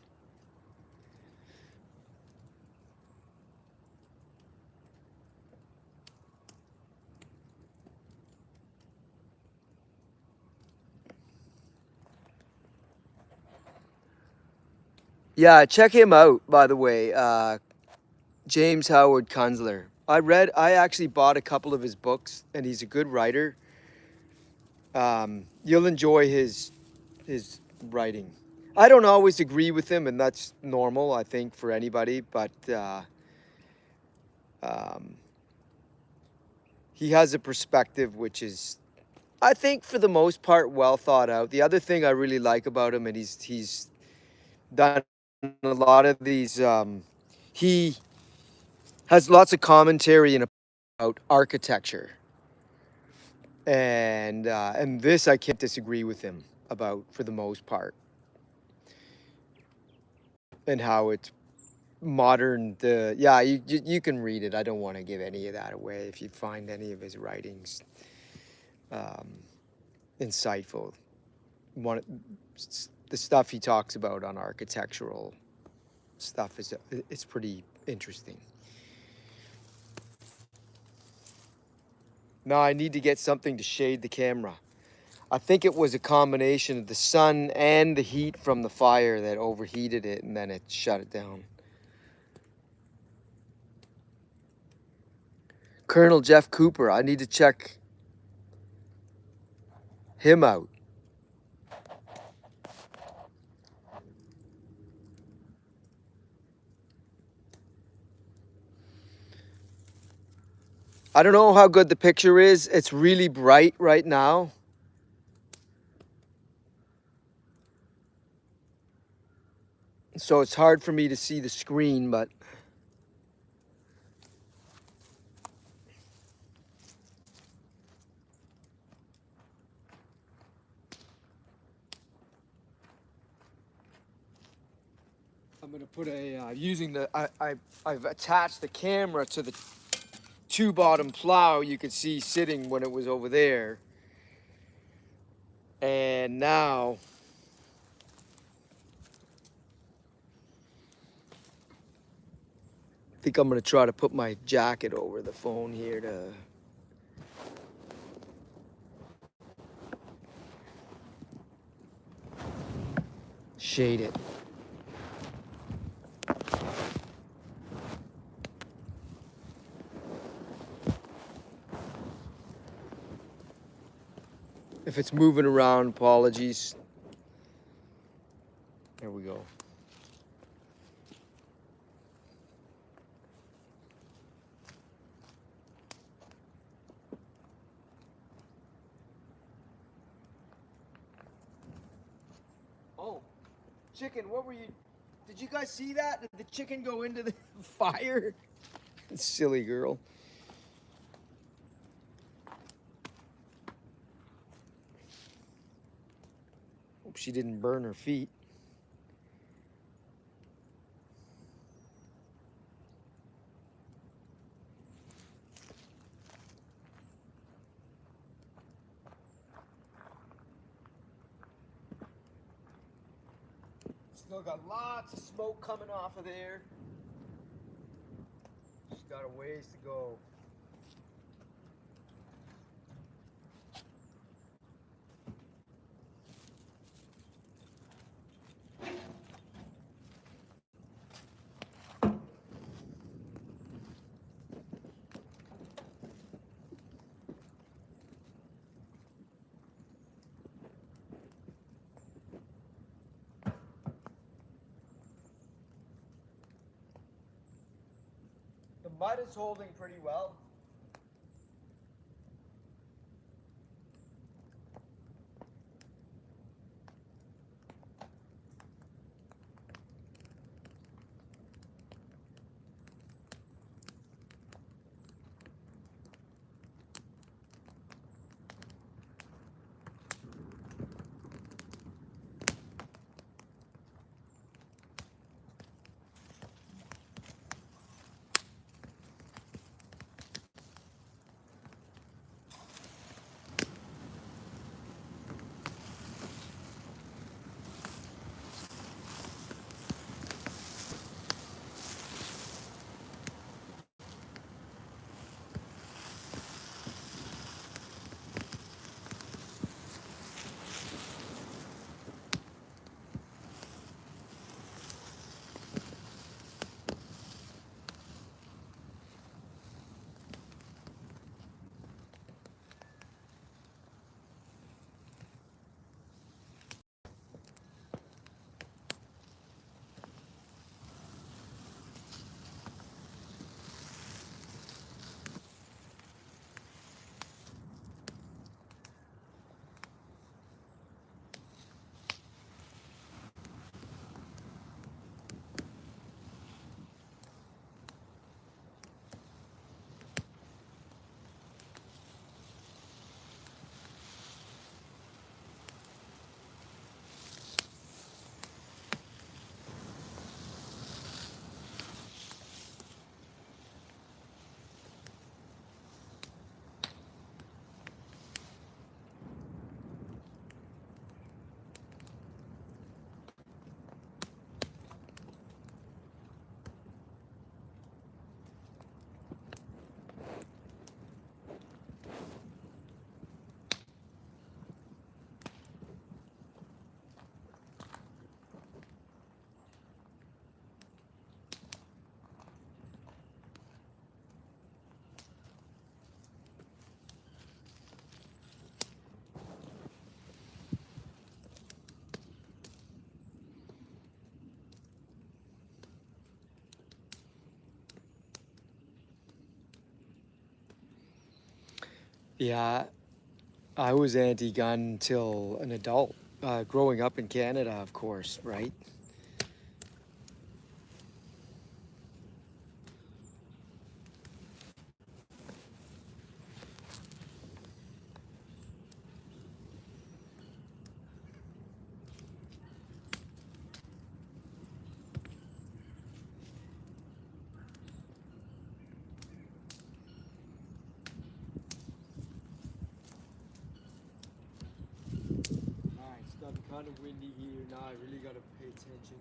Yeah, check him out, by the way. James Howard Kunzler. I actually bought a couple of his books, and he's a good writer. You'll enjoy his writing. I don't always agree with him, and that's normal, I think, for anybody. But um, he has a perspective which is, I think, for the most part, well thought out. The other thing I really like about him, and he's done a lot of these. He has lots of commentary about architecture, and this I can't disagree with him about for the most part, and how it's modern. You can read it. I don't want to give any of that away. If you find any of his writings um, insightful, one the stuff he talks about on architectural stuff is it's pretty interesting. Now I need to get something to shade the camera. I think it was a combination of the sun and the heat from the fire that overheated it, and then it shut it down. Colonel Jeff Cooper, I need to check him out. I don't know how good the picture is. It's really bright right now. So it's hard for me to see the screen, but I'm gonna put a using the I've attached the camera to the two bottom plow you could see sitting when it was over there, and now I think I'm gonna try to put my jacket over the phone here to shade it. If it's moving around, apologies. There we go. Oh, chicken, what were you? Did you guys see that? Did the chicken go into the fire? Silly girl. Hope she didn't burn her feet. Still got lots of smoke coming off of there. She's got a ways to go. The mud is holding pretty well. Yeah, I was anti-gun until an adult. Growing up in Canada, of course, right? Alright, it's gotten kind of windy here now. I really gotta pay attention.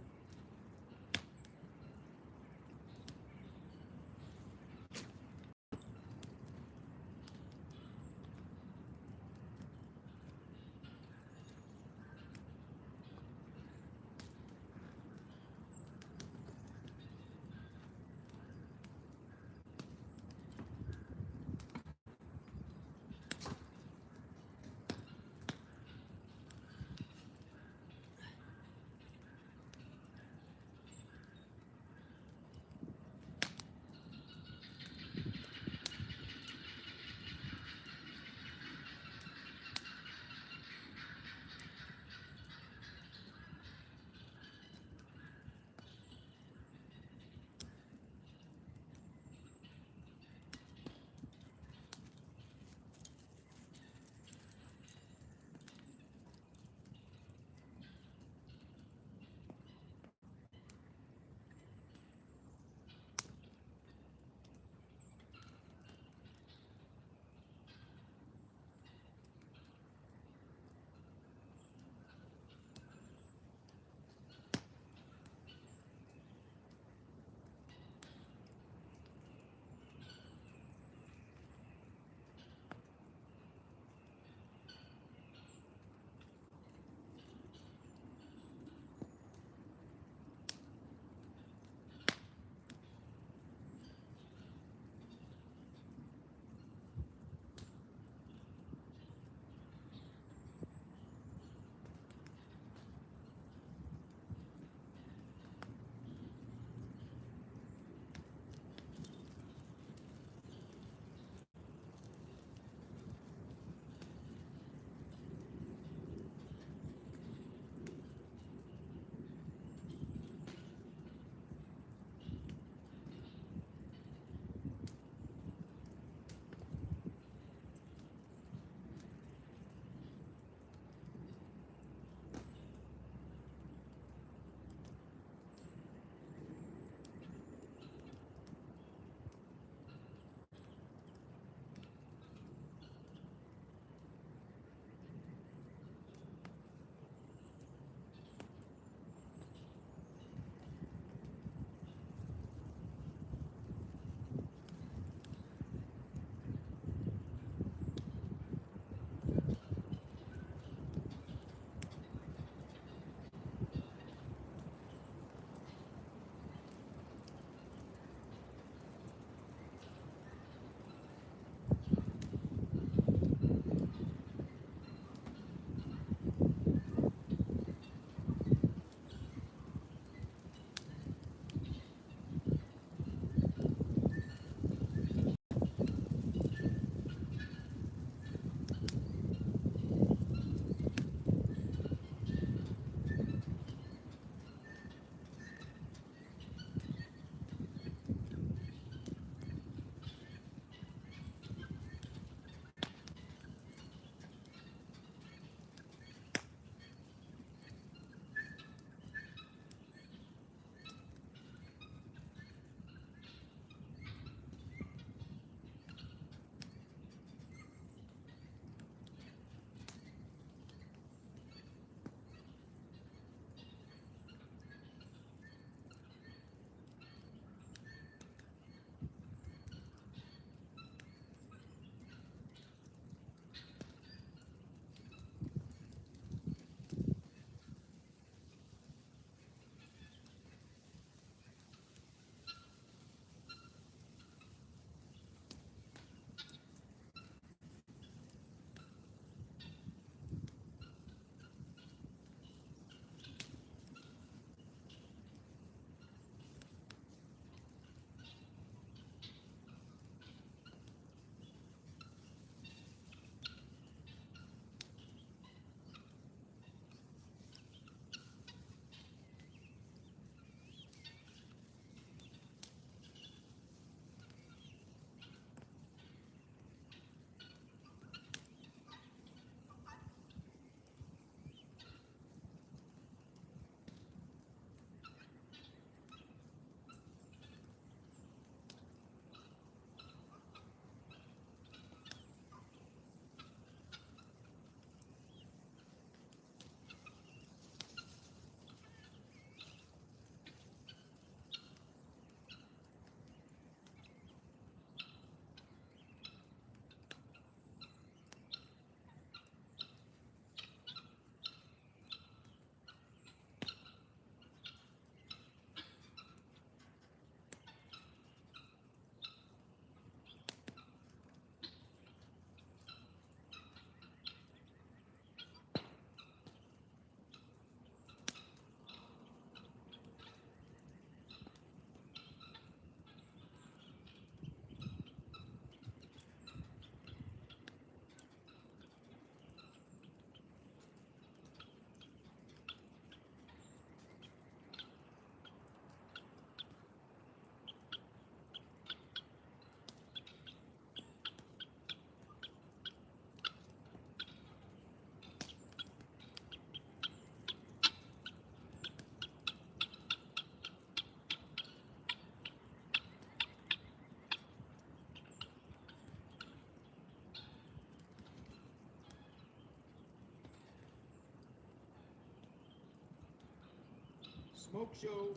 smoke show.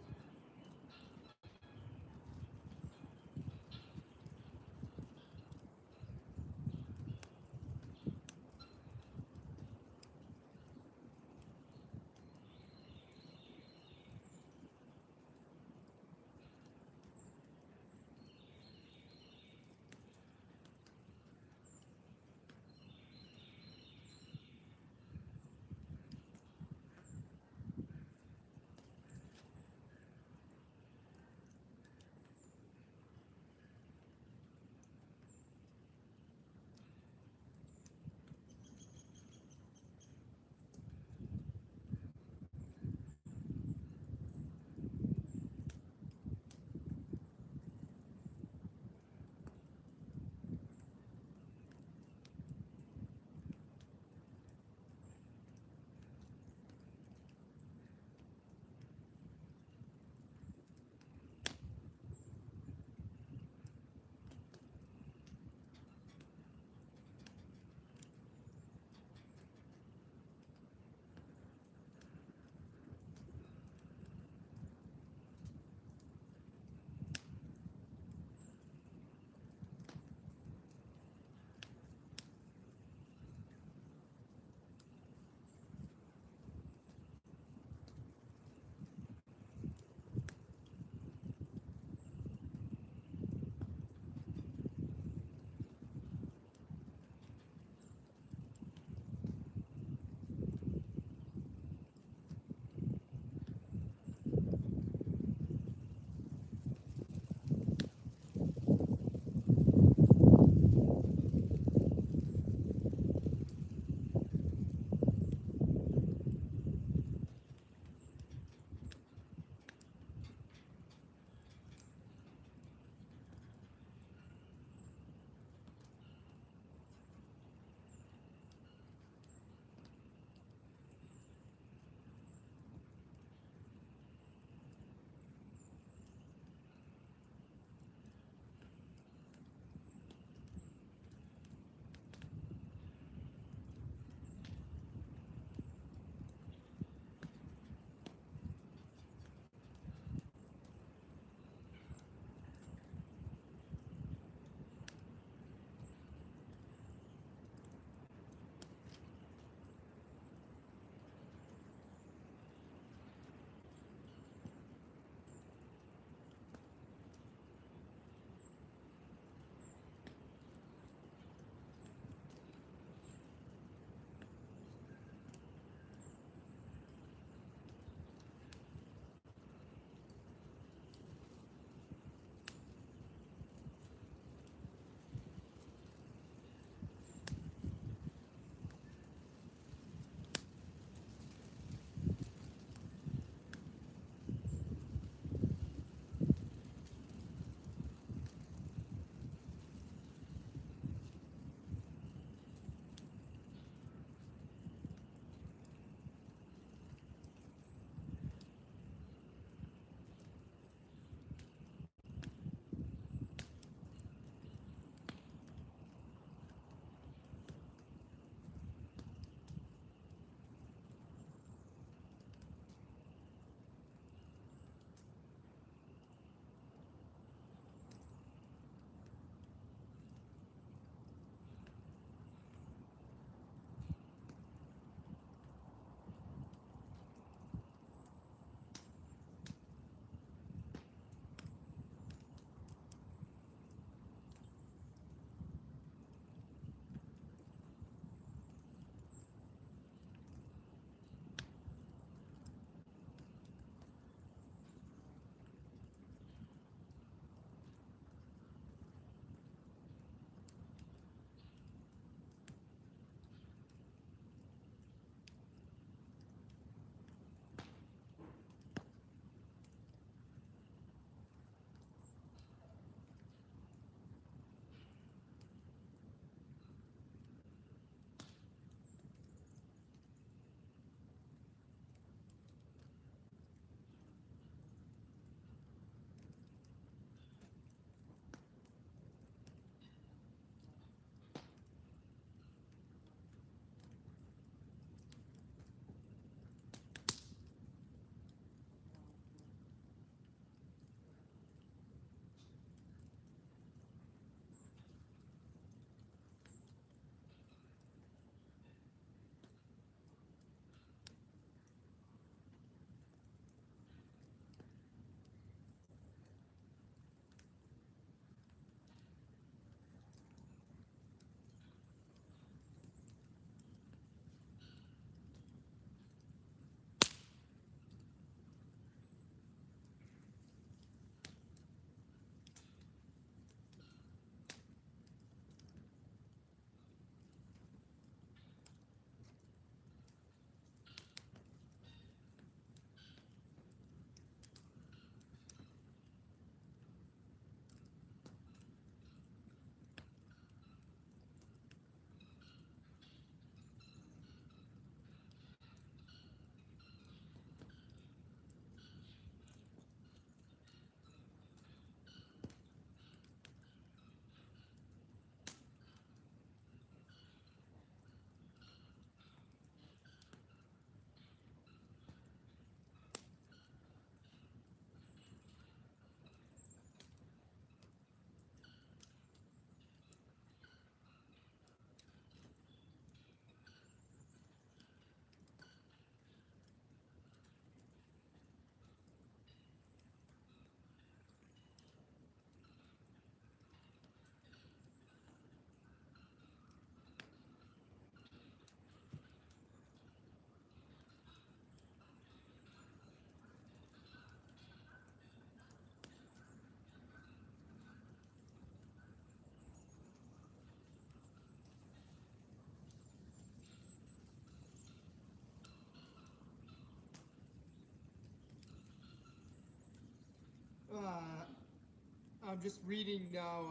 I'm just reading now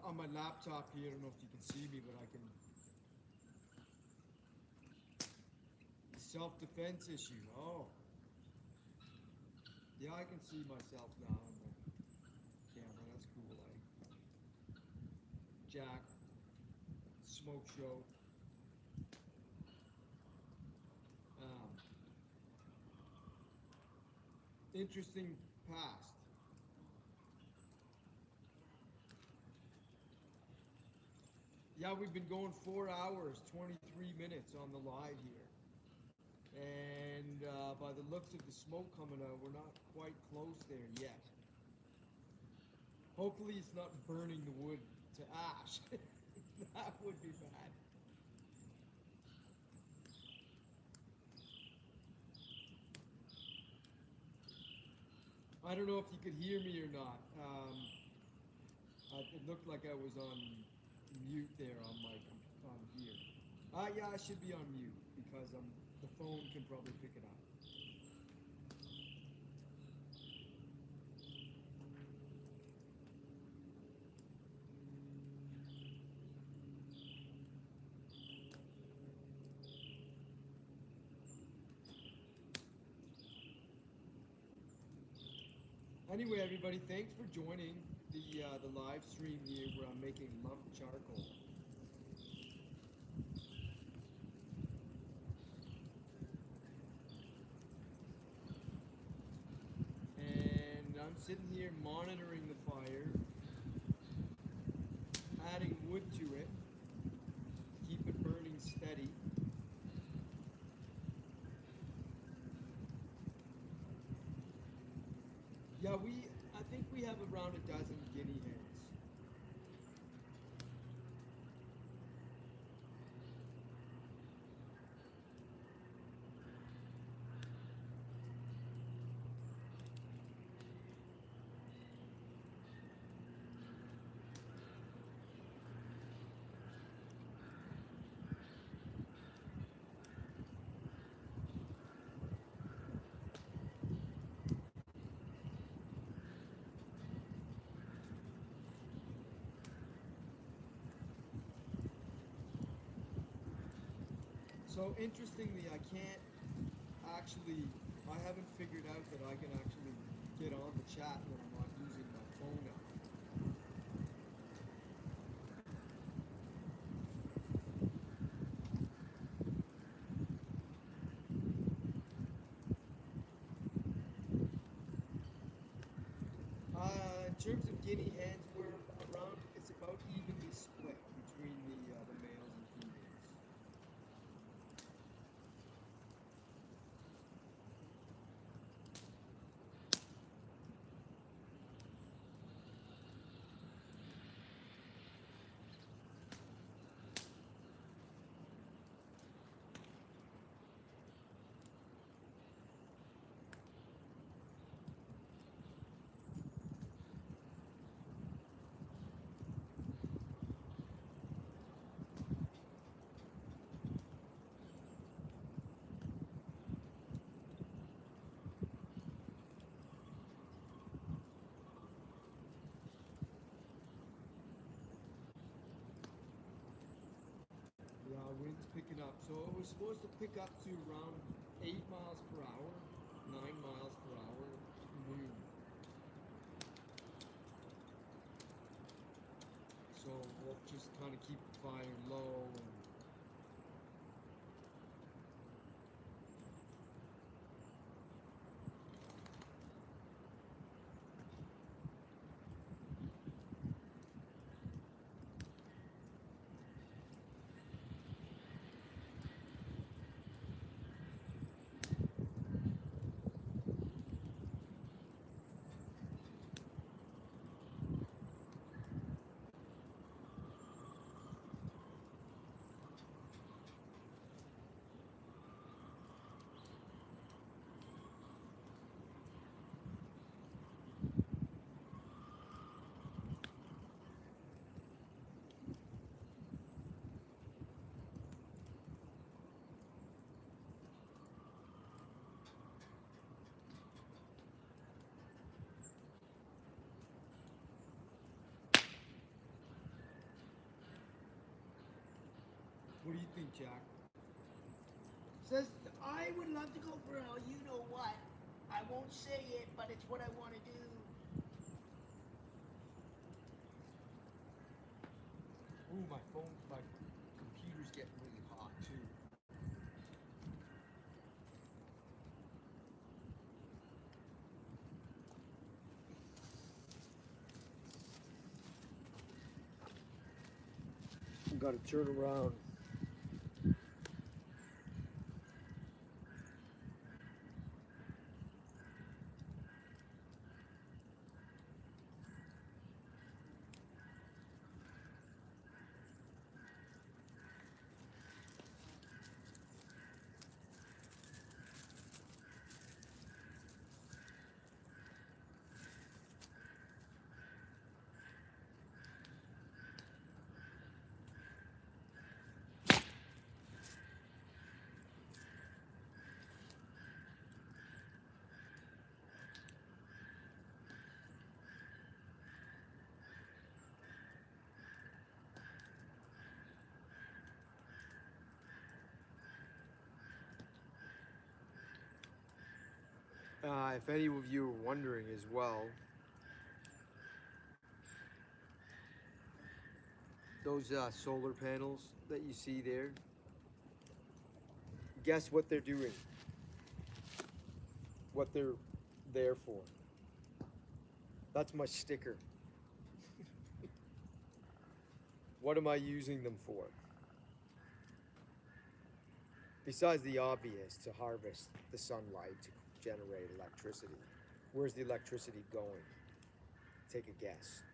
on my laptop here. I don't know if you can see me, but I can. Self-defense issue. Oh, yeah, I can see myself now on the camera. That's cool, eh? Jack, smoke show. Um, Interesting past. Yeah, we've been going 4 hours, 23 minutes on the live here. And by the looks of the smoke coming out, we're not quite close there yet. Hopefully it's not burning the wood to ash. That would be bad. I don't know if you could hear me or not. It looked like I was on mute there on my on here. Yeah, I should be on mute because the phone can probably pick it up. Anyway, everybody, thanks for joining the live stream here where I'm making lump charcoal. And I'm sitting here monitoring the fire, adding wood to it, keep it burning steady. Yeah, I think we have around a dozen guinea hens. So interestingly, I haven't figured out that I can actually get on the chat when I'm not using my phone app. In terms of guinea hens, it's about evenly split between the males and females. Yeah, wind's picking up. So it was supposed to pick up to around 8 miles per hour, 9 miles per hour, noon. So we'll just kind of keep the fire low and What do you think, Jack? Says, I would love to go for a you know what. I won't say it, but it's what I want to do. Ooh, my computer's getting really hot too. I've got to turn around. If any of you are wondering as well, those solar panels that you see there, guess what they're doing? What they're there for? That's my sticker. What am I using them for? Besides the obvious, to harvest the sunlight to generate electricity. Where's the electricity going? Take a guess.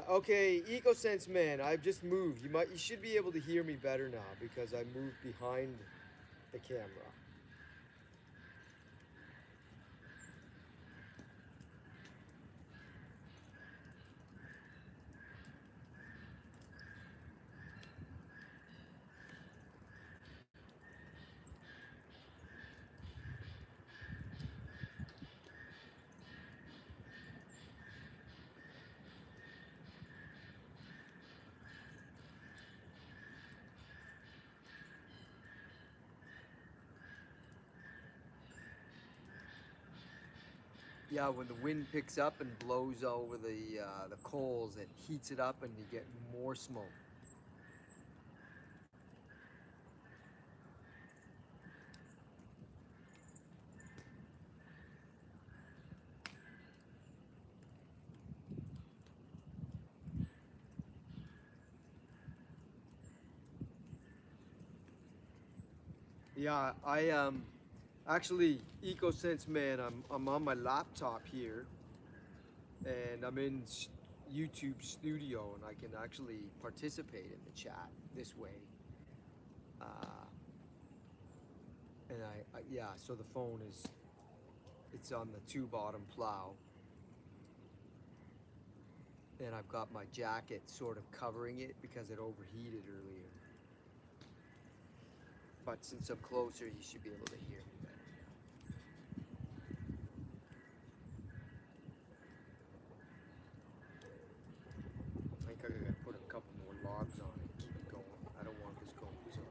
Okay, EcoSense man, I've just moved. You should be able to hear me better now because I moved behind the camera. Yeah, when the wind picks up and blows over the coals, it heats it up and you get more smoke. Yeah, I actually EcoSense man, I'm on my laptop here and I'm in YouTube Studio and I can actually participate in the chat this way. And yeah, so the phone it's on the 2-bottom plow. And I've got my jacket sort of covering it because it overheated earlier. But since I'm closer, you should be able to hear me better. I think I'm gonna put a couple more logs on it, keep it going. I don't want this going till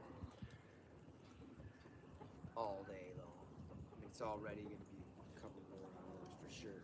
all day long. I mean, it's already gonna be a couple more hours for sure.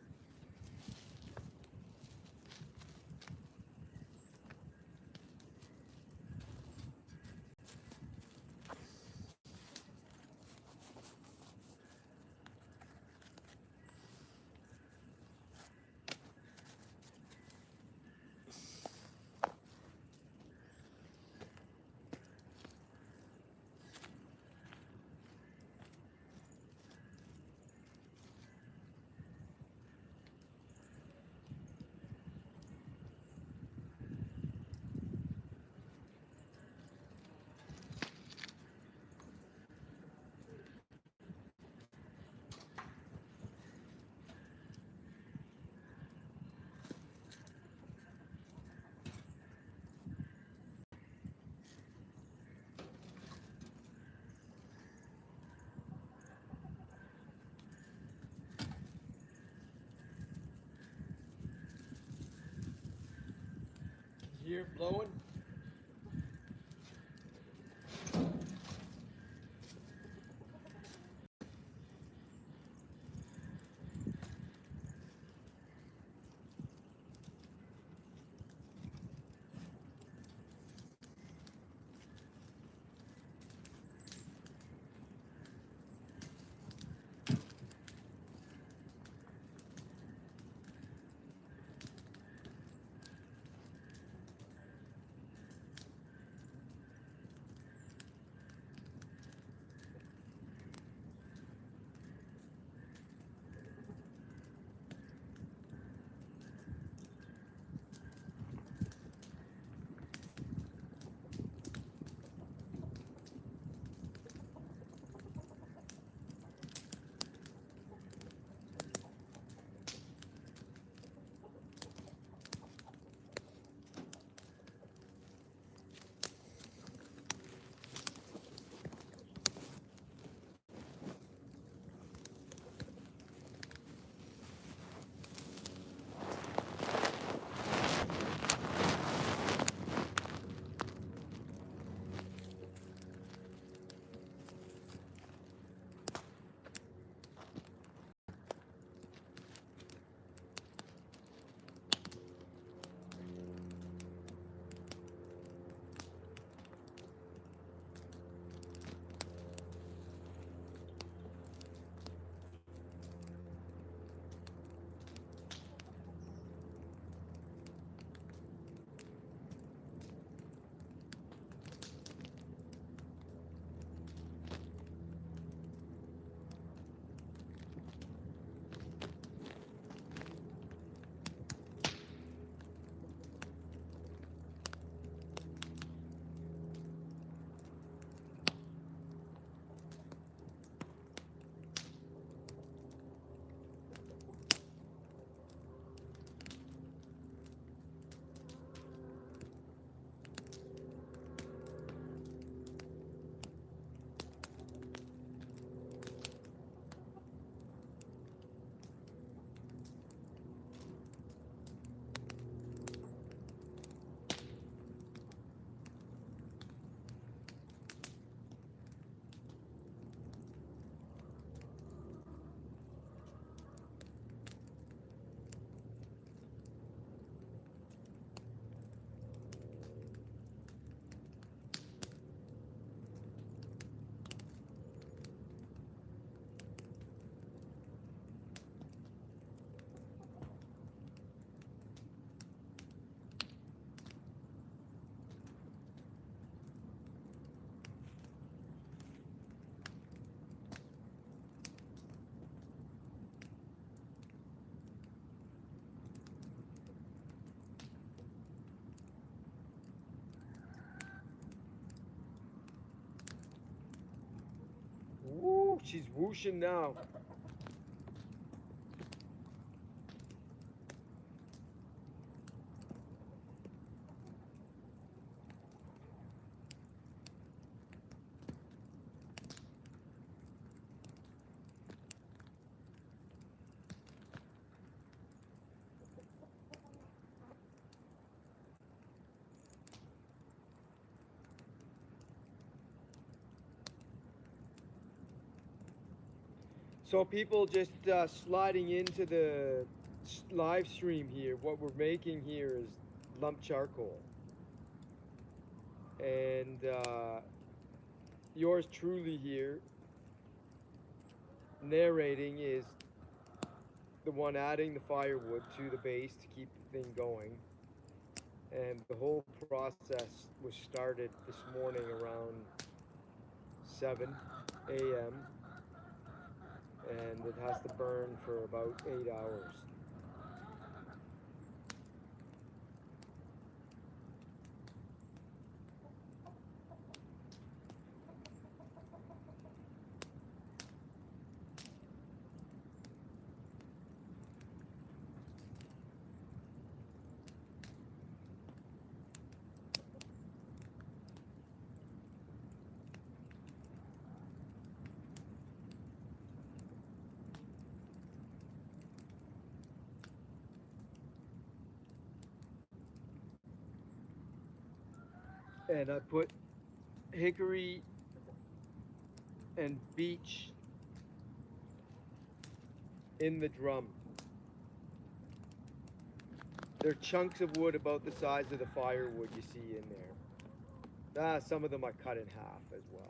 hear it blowing? Woo, she's whooshing now. So people just sliding into the live stream here, what we're making here is lump charcoal. And yours truly here, narrating, is the one adding the firewood to the base to keep the thing going. And the whole process was started this morning around 7 a.m. and it has to burn for about 8 hours. And I put hickory and beech in the drum. They're chunks of wood about the size of the firewood you see in there. Some of them I cut in half as well.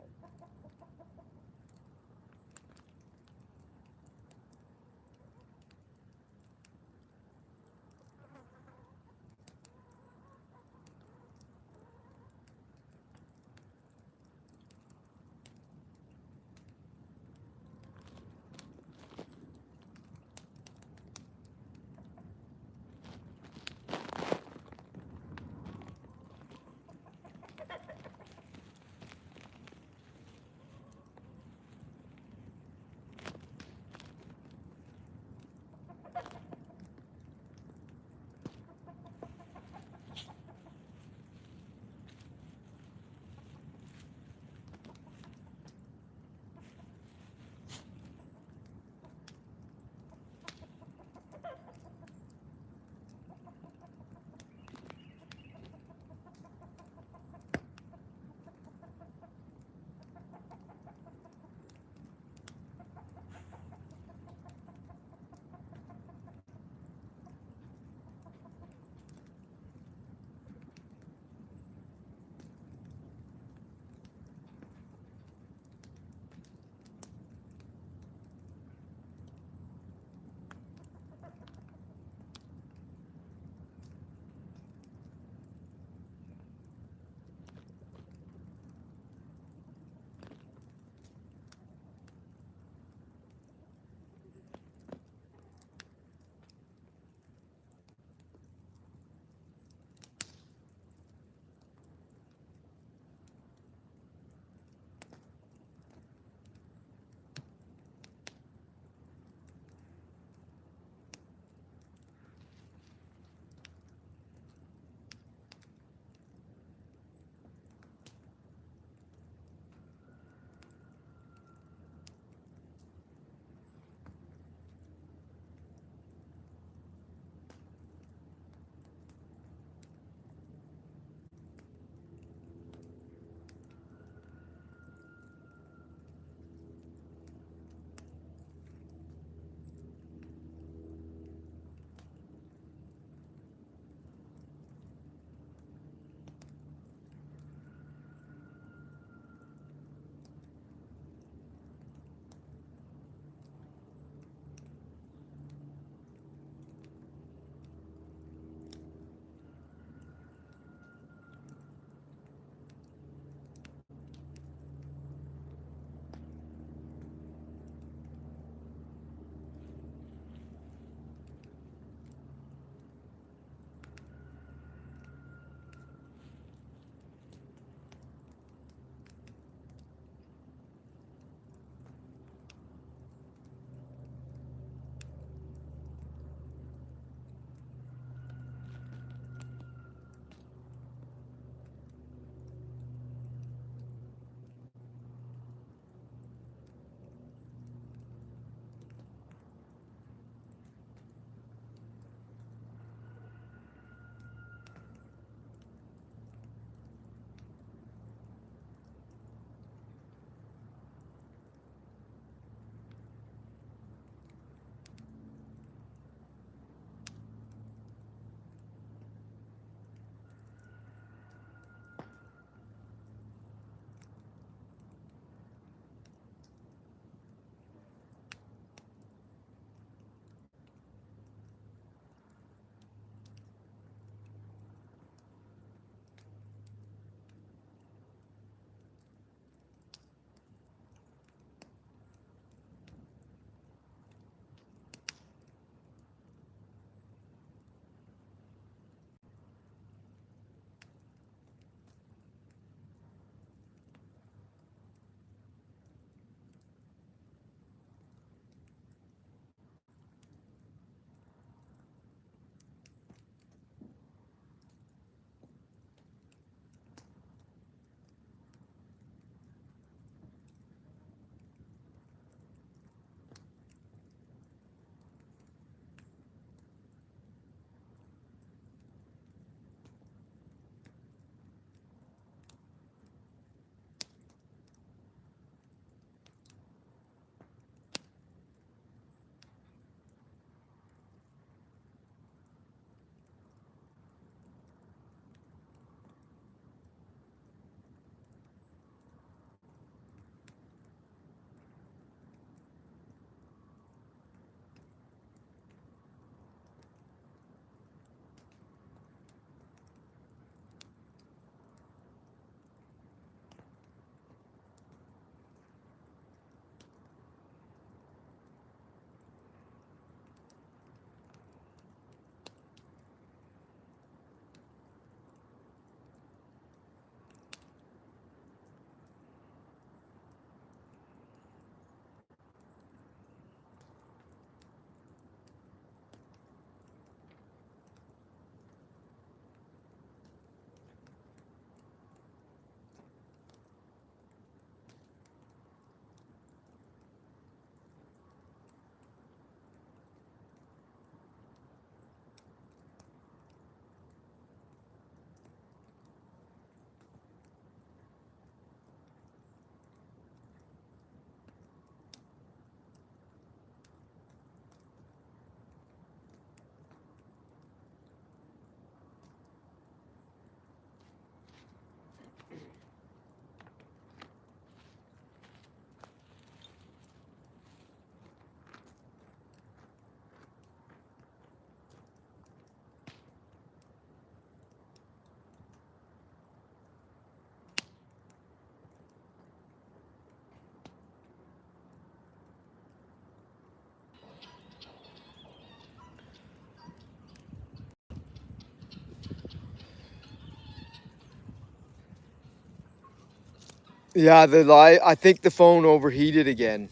Yeah, the light. I think the phone overheated again.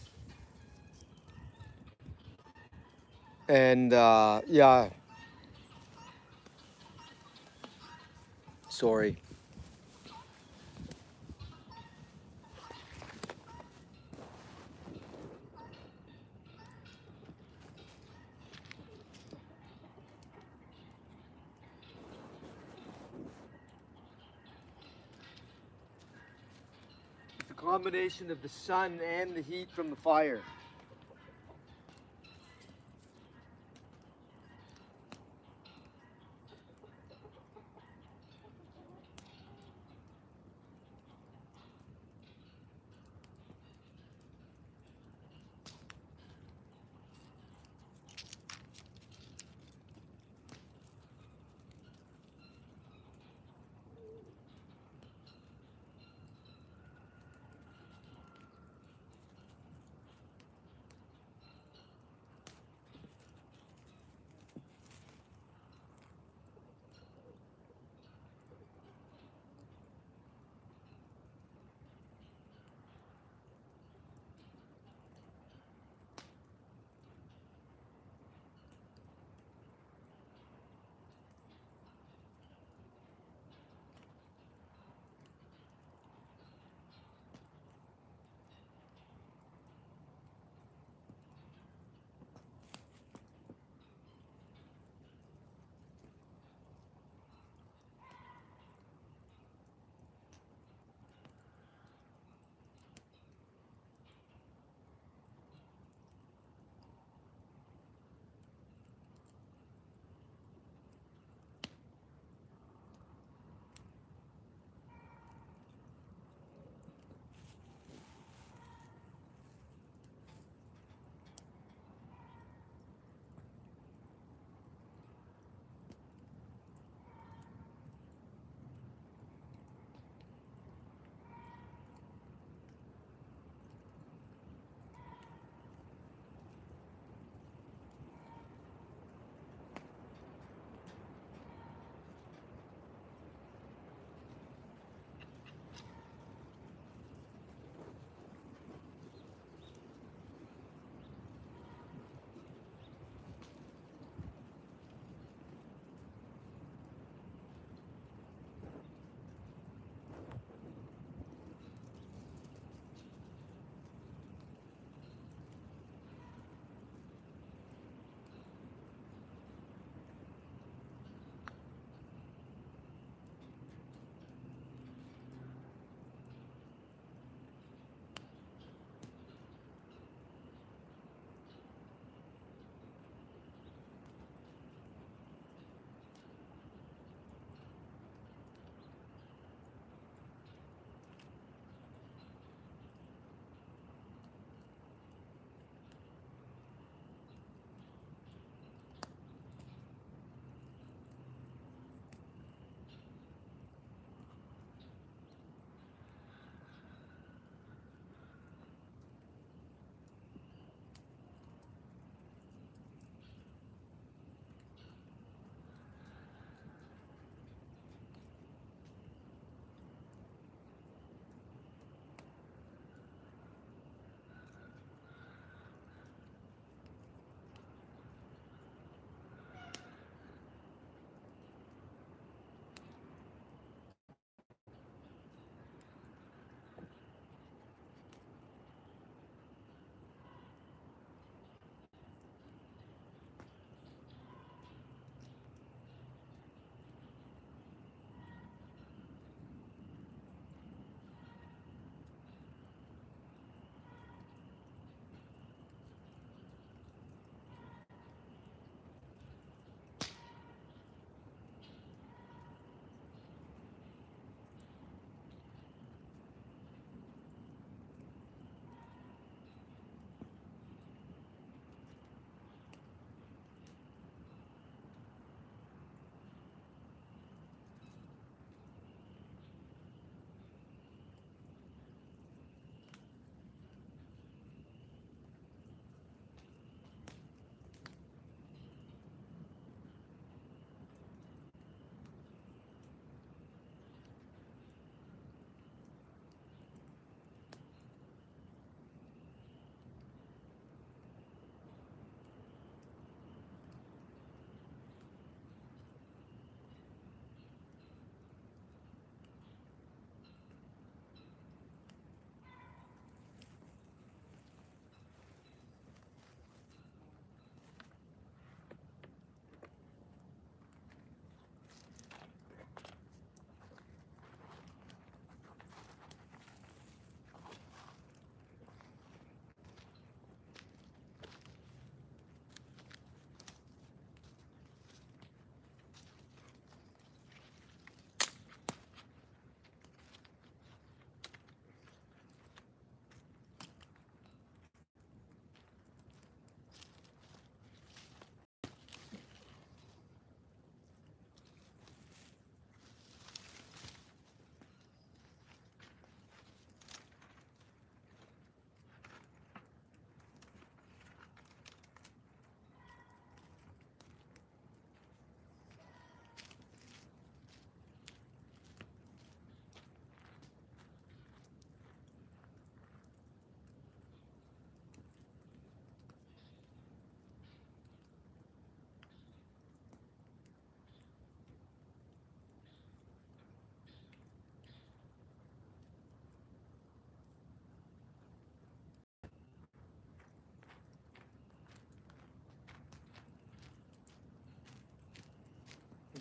And yeah, sorry. It's a combination of the sun and the heat from the fire.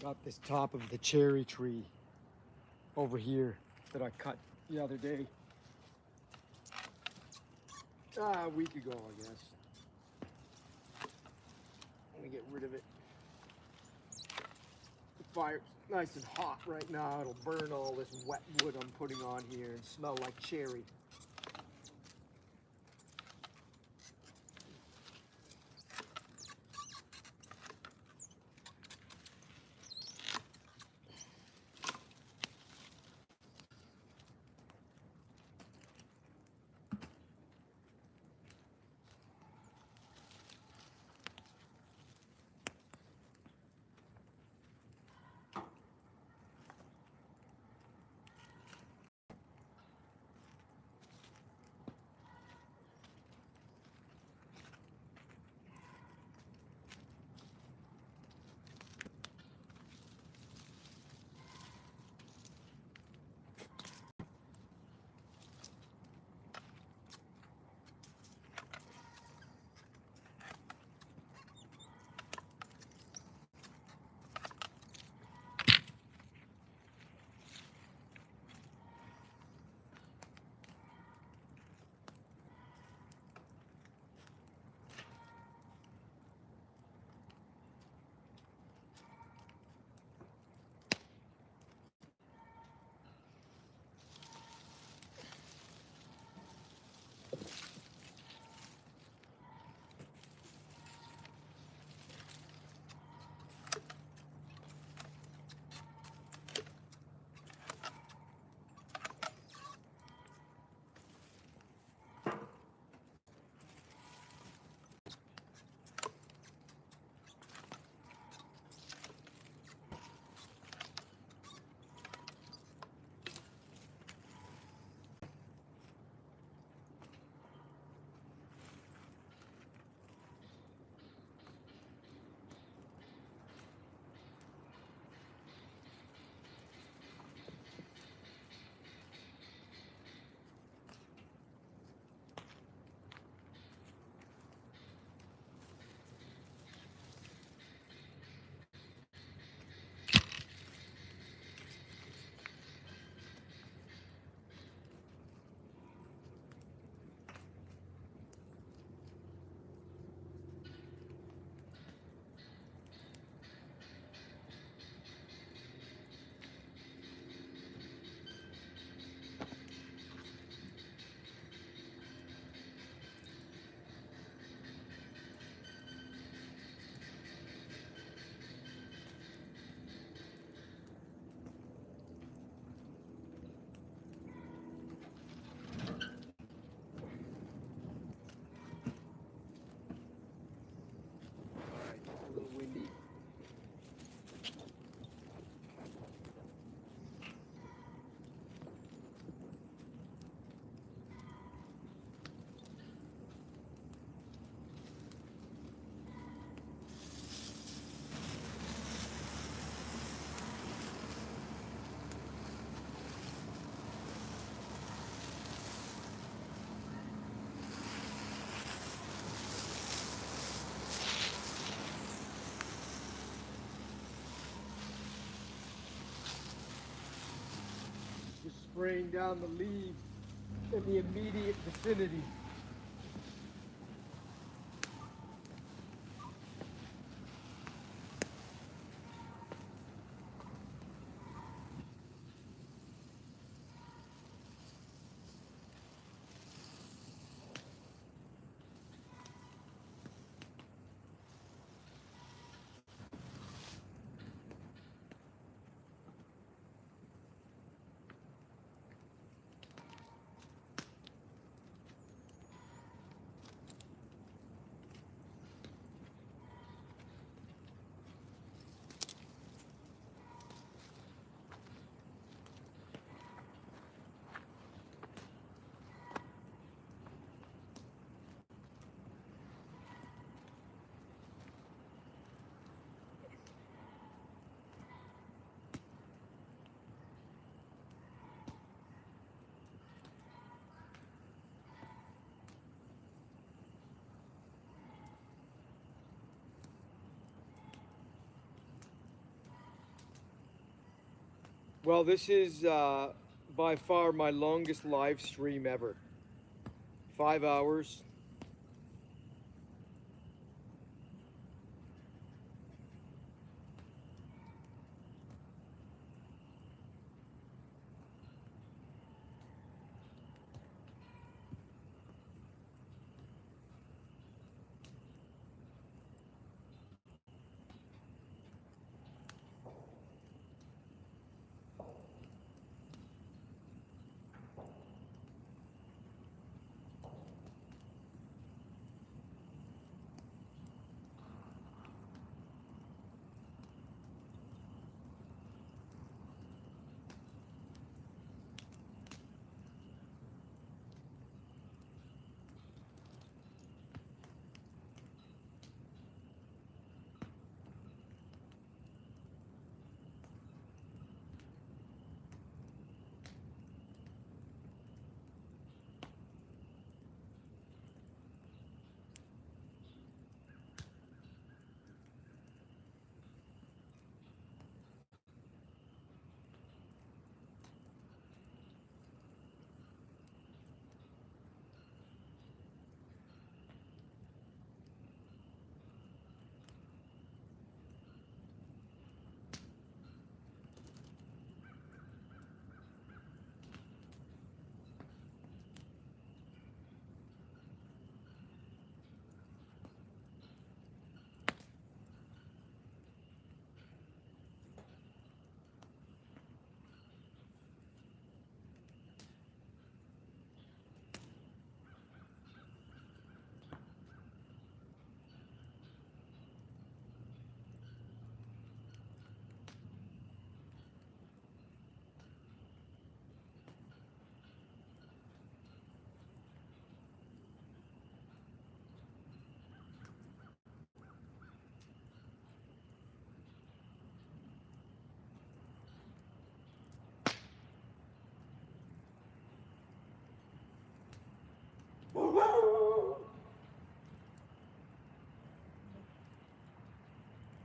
got this top of the cherry tree over here that I cut the other day. A week ago, I guess. Let me get rid of it. The fire's nice and hot right now. It'll burn all this wet wood I'm putting on here and smell like cherry. A little windy. Just spraying down the leaves in the immediate vicinity. Well, this is by far my longest live stream ever. 5 hours.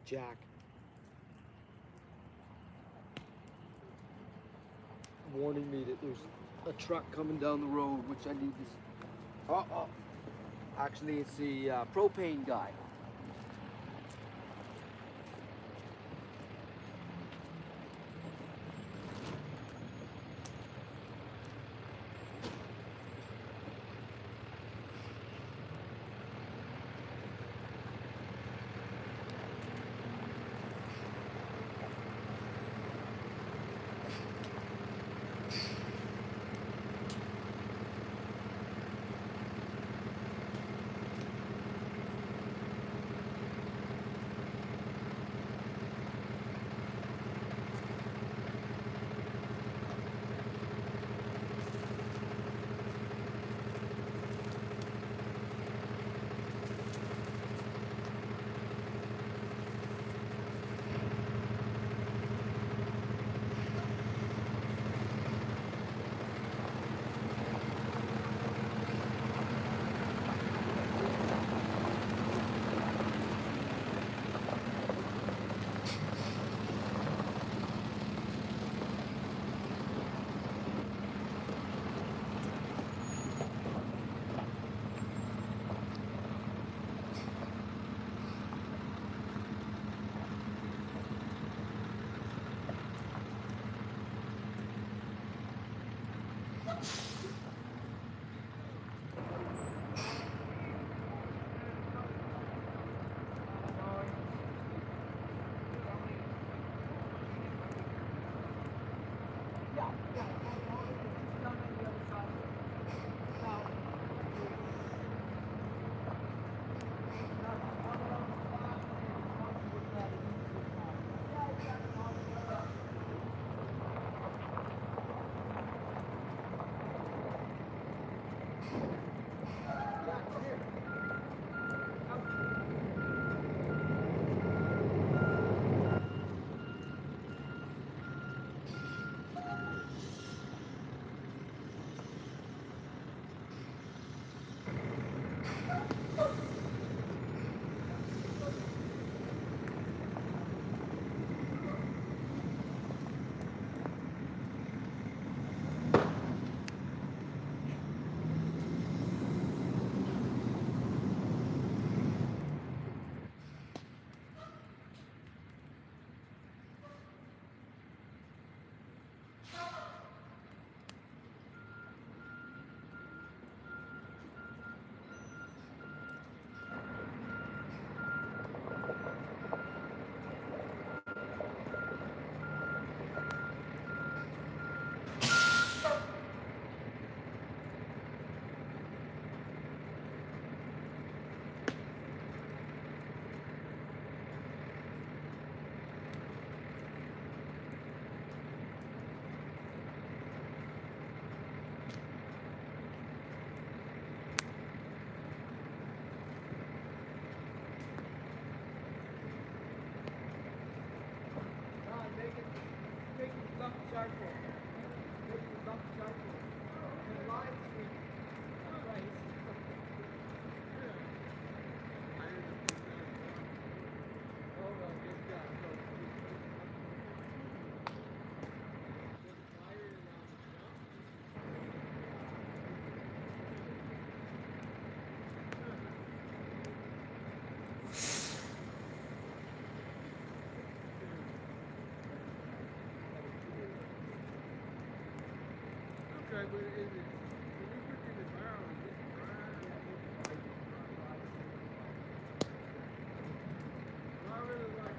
Jack. Warning me that there's a truck coming down the road, which I need to. Oh. Actually, it's the propane guy. off the charcoal. This is off the charcoal. The live stream. Right. Okay, but is it, when you put it in the barrel, is it dry? Well, I really like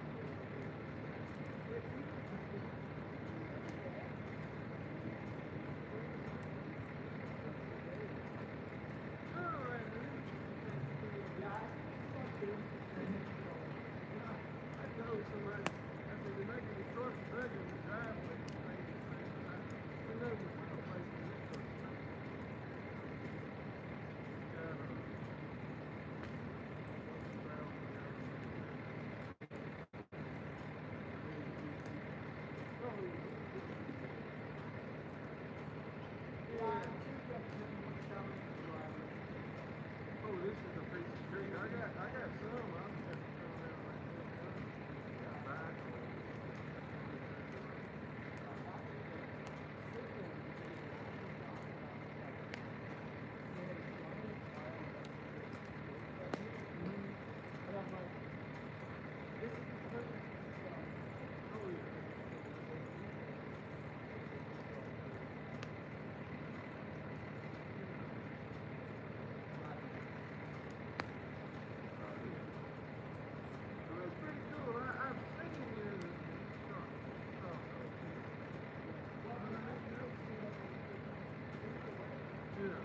I told somebody, I said, they're making the truck bigger in the driveway. I know there's no place for this truck. Oh, this is a piece of tree. I got some. I'm just throwing out like this. Back. Well, it's pretty cool. I've seen it in the truck. Yeah.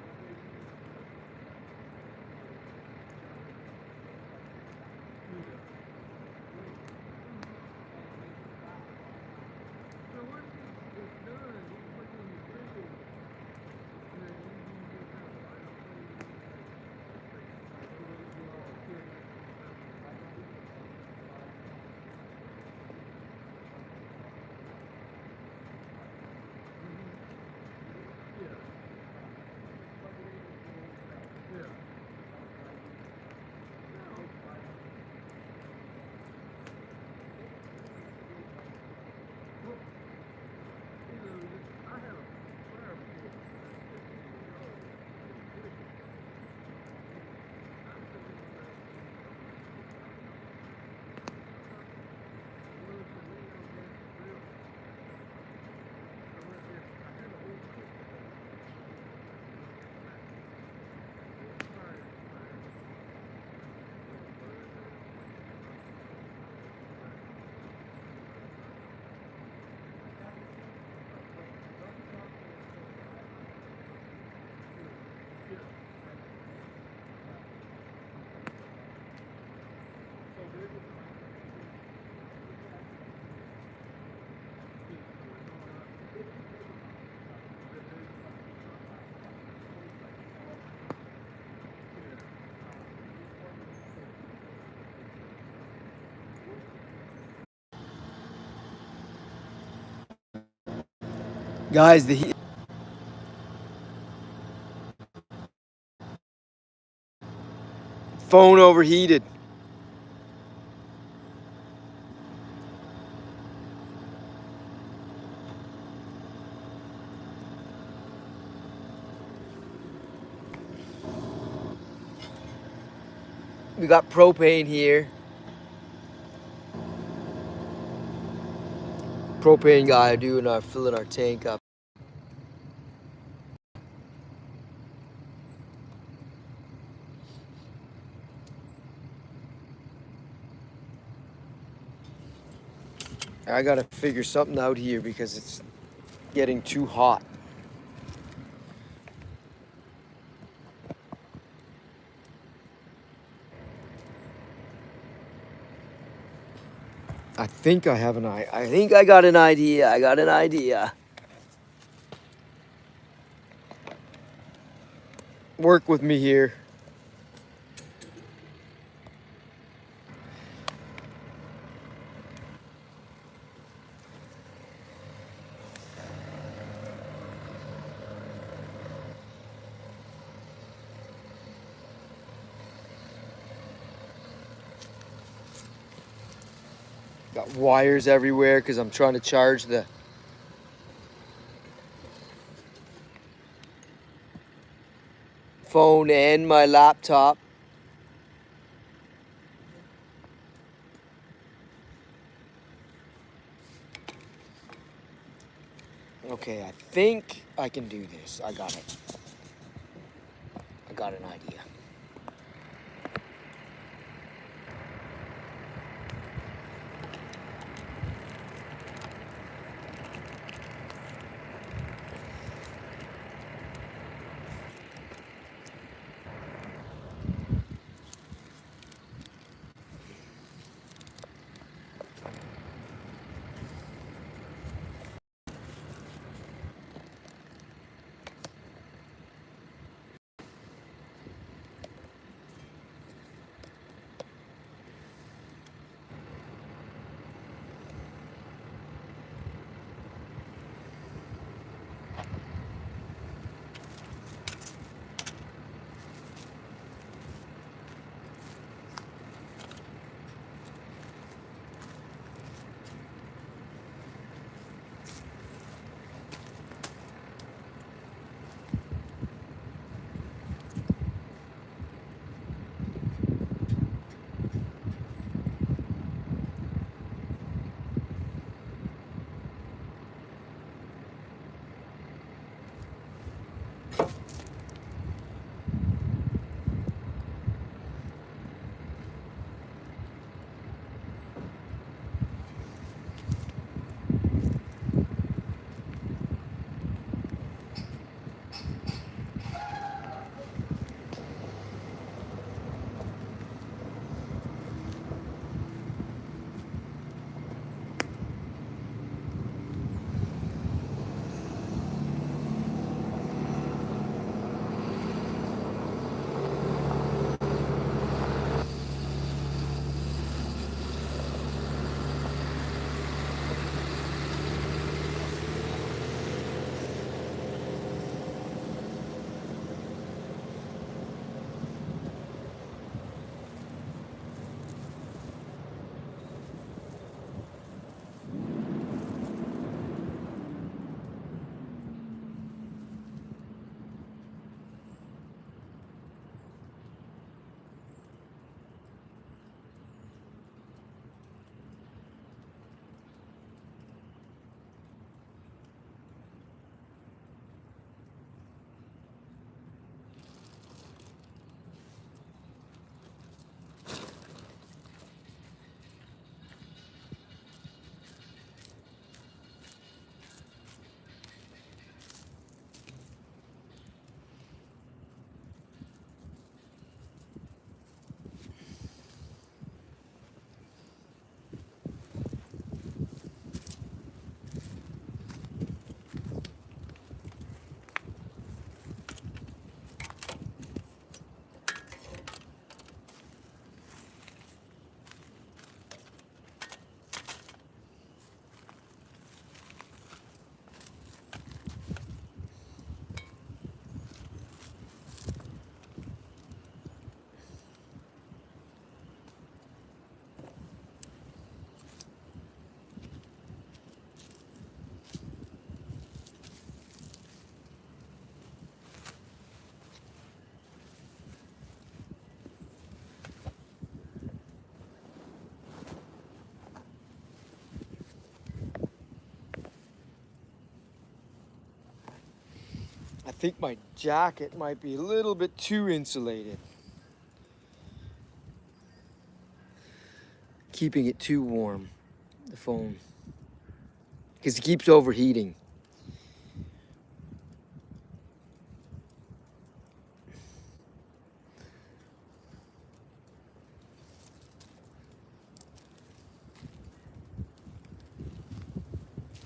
So once it's done, you put it in the grill, and then you get it out. I don't Yeah. Yeah. I had a prayer before. Guys, the phone overheated. We got propane here. Propane guy doing our filling our tank up. I gotta figure something out here because it's getting too hot. I think I have I think I got an idea. I got an idea. Work with me here. Got wires everywhere because I'm trying to charge the phone and my laptop. Okay, I think I can do this. I got it. I got an idea. I think my jacket might be a little bit too insulated. Keeping it too warm, the phone. Because it keeps overheating.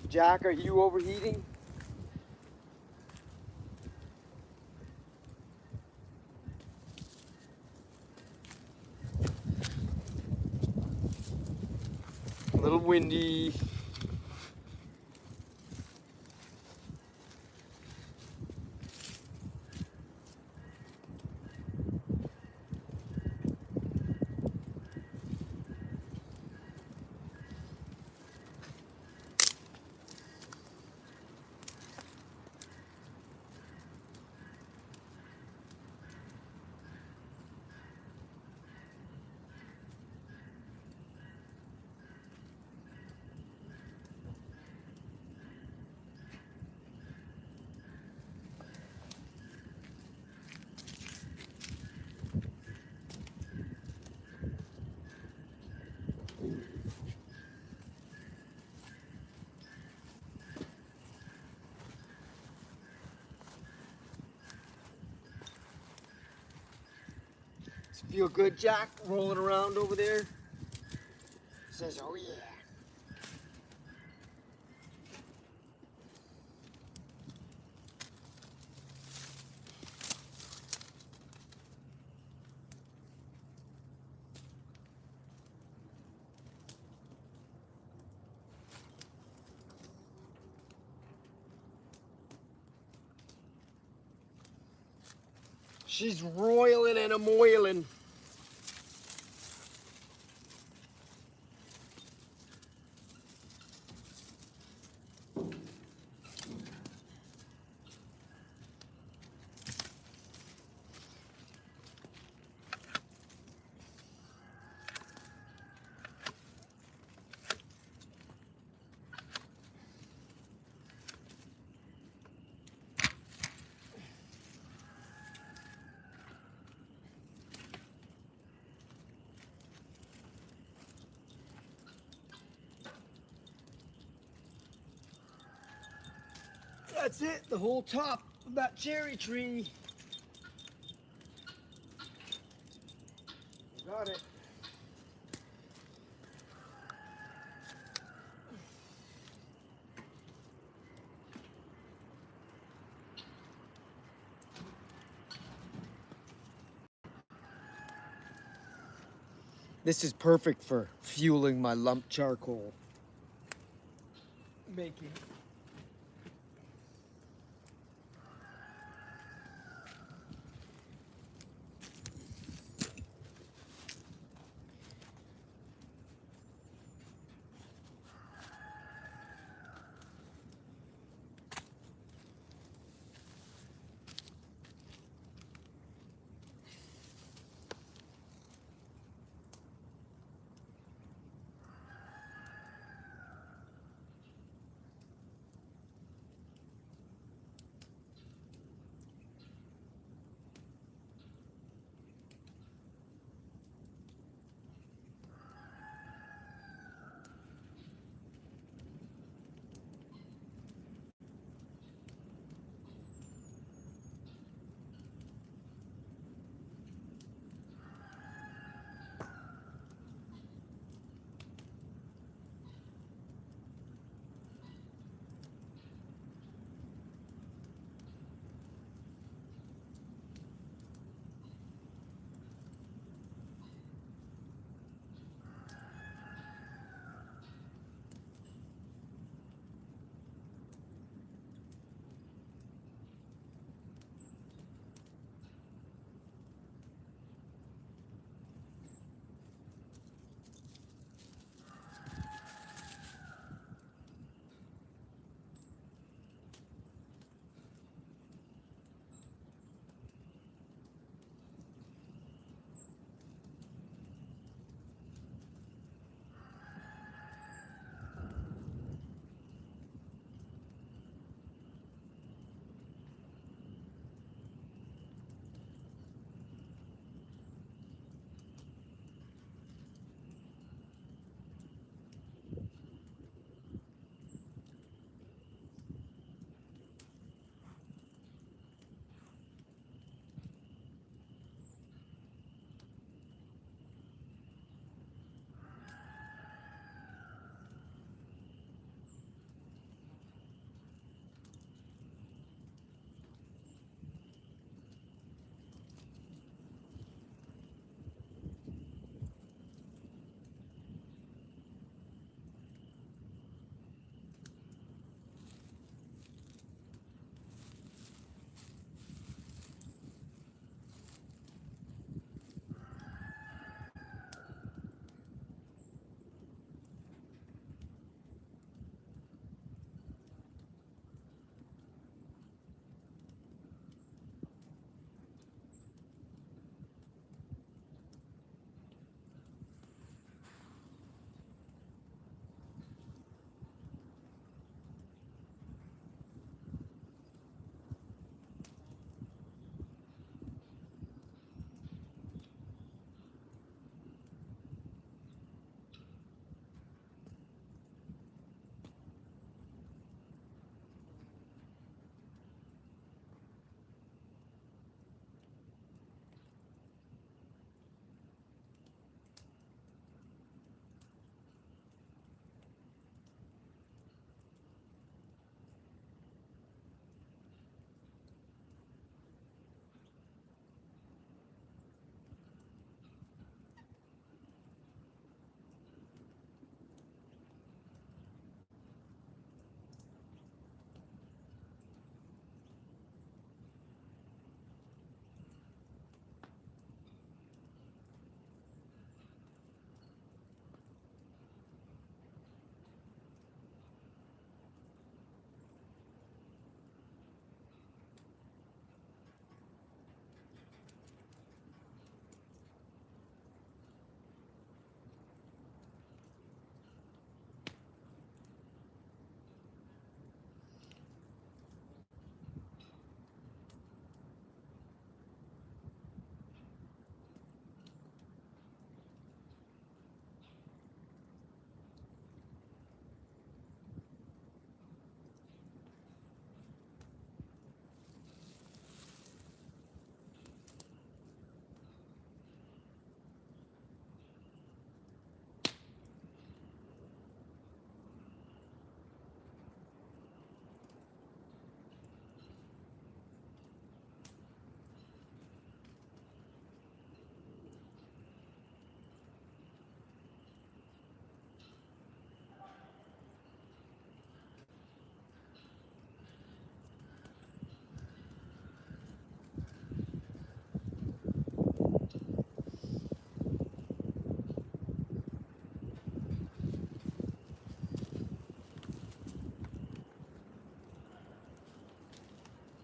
Jack, are you overheating? A little windy. Feel good, Jack? Rolling around over there? Says, oh yeah. She's roiling and a moiling. That's it, the whole top of that cherry tree. Got it. This is perfect for fueling my lump charcoal making.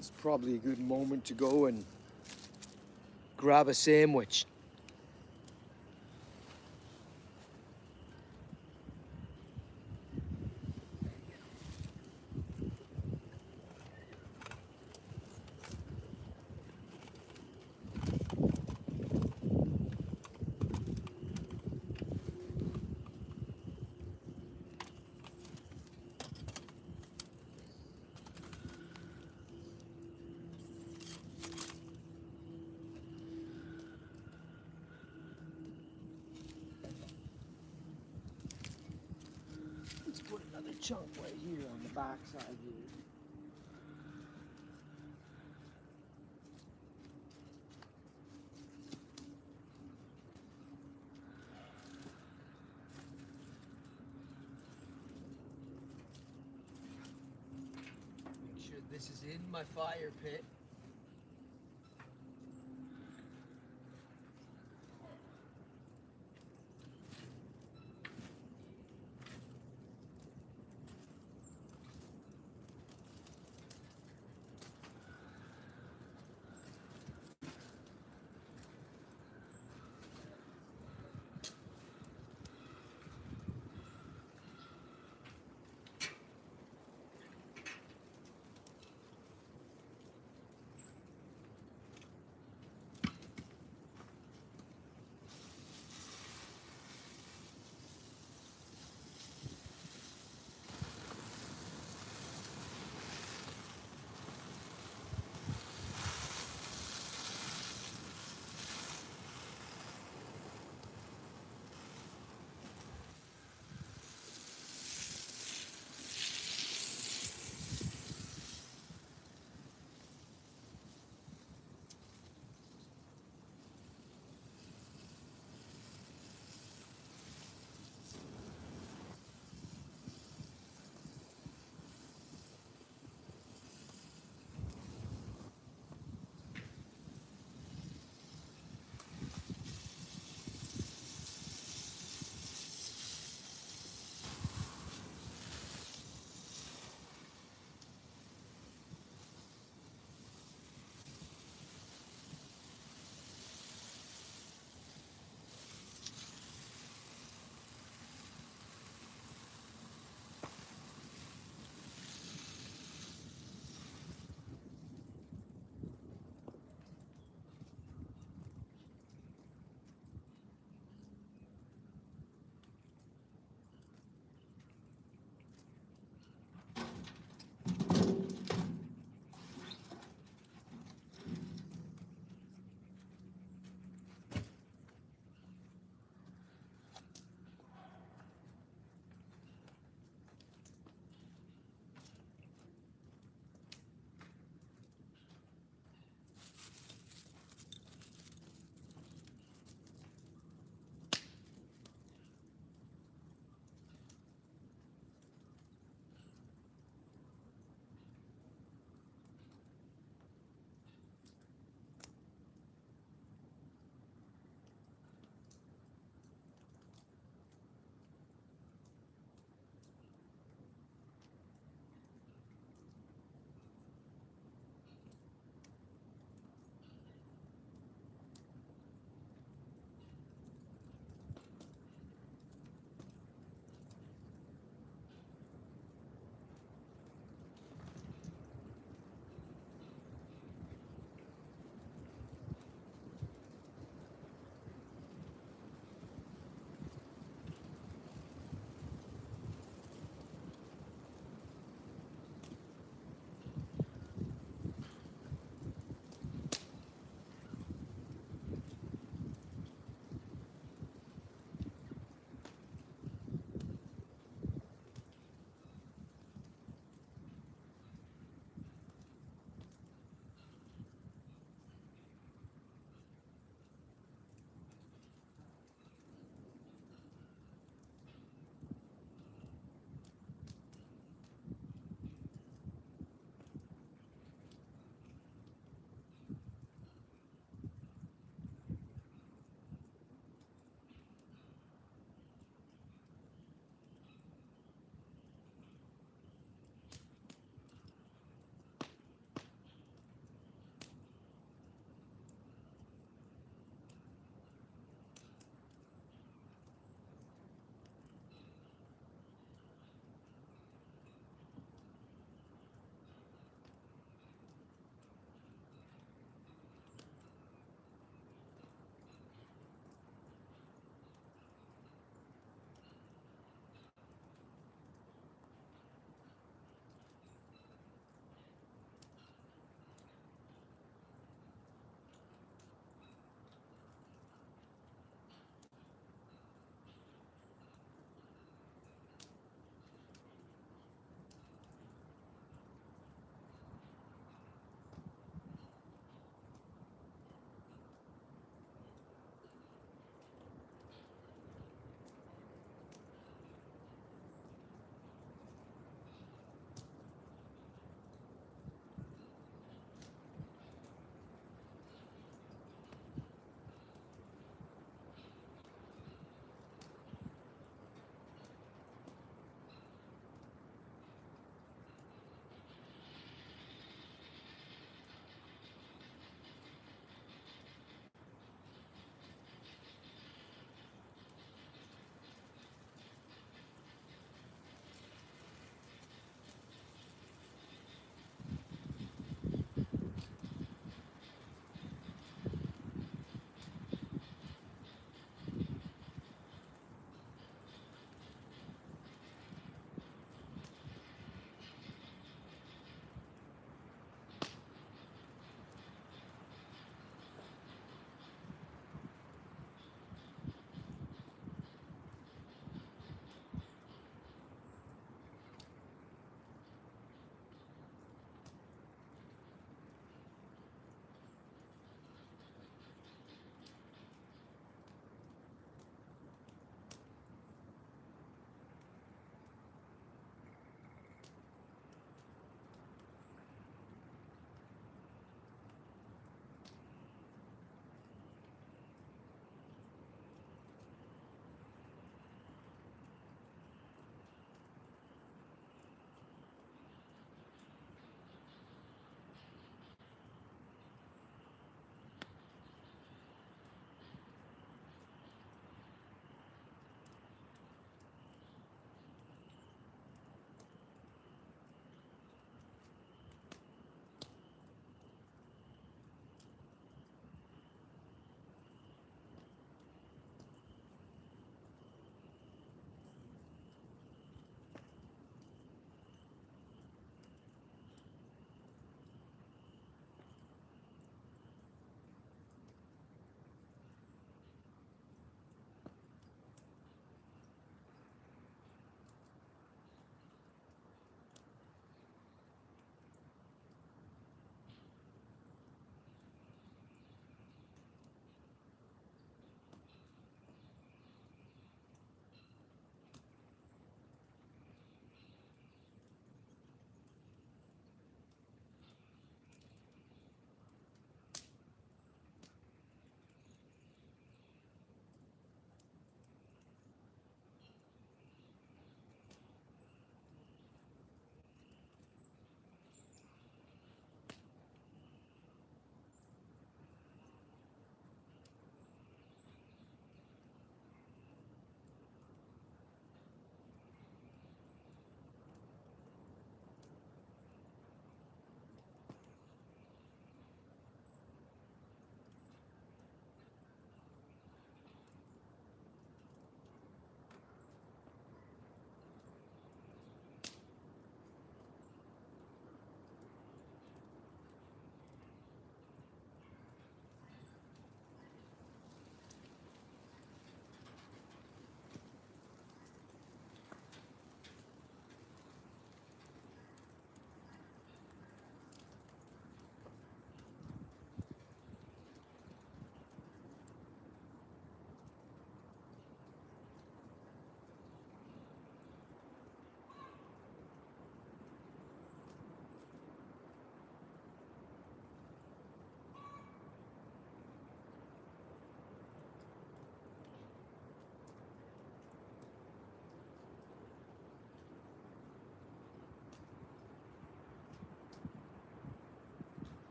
It's probably a good moment to go and grab a sandwich. Let's put another chunk right here on the back side here. Make sure this is in my fire pit.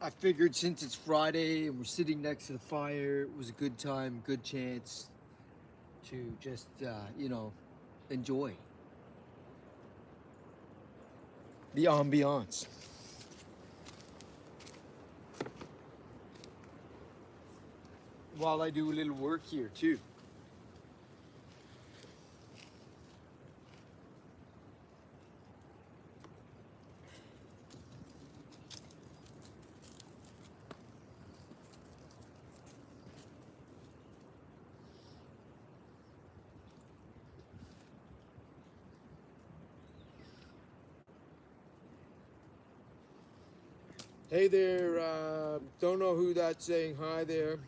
I figured since it's Friday and we're sitting next to the fire, it was a good time, good chance to just, enjoy the ambiance. While I do a little work here too. Hey there, don't know who that's saying hi there.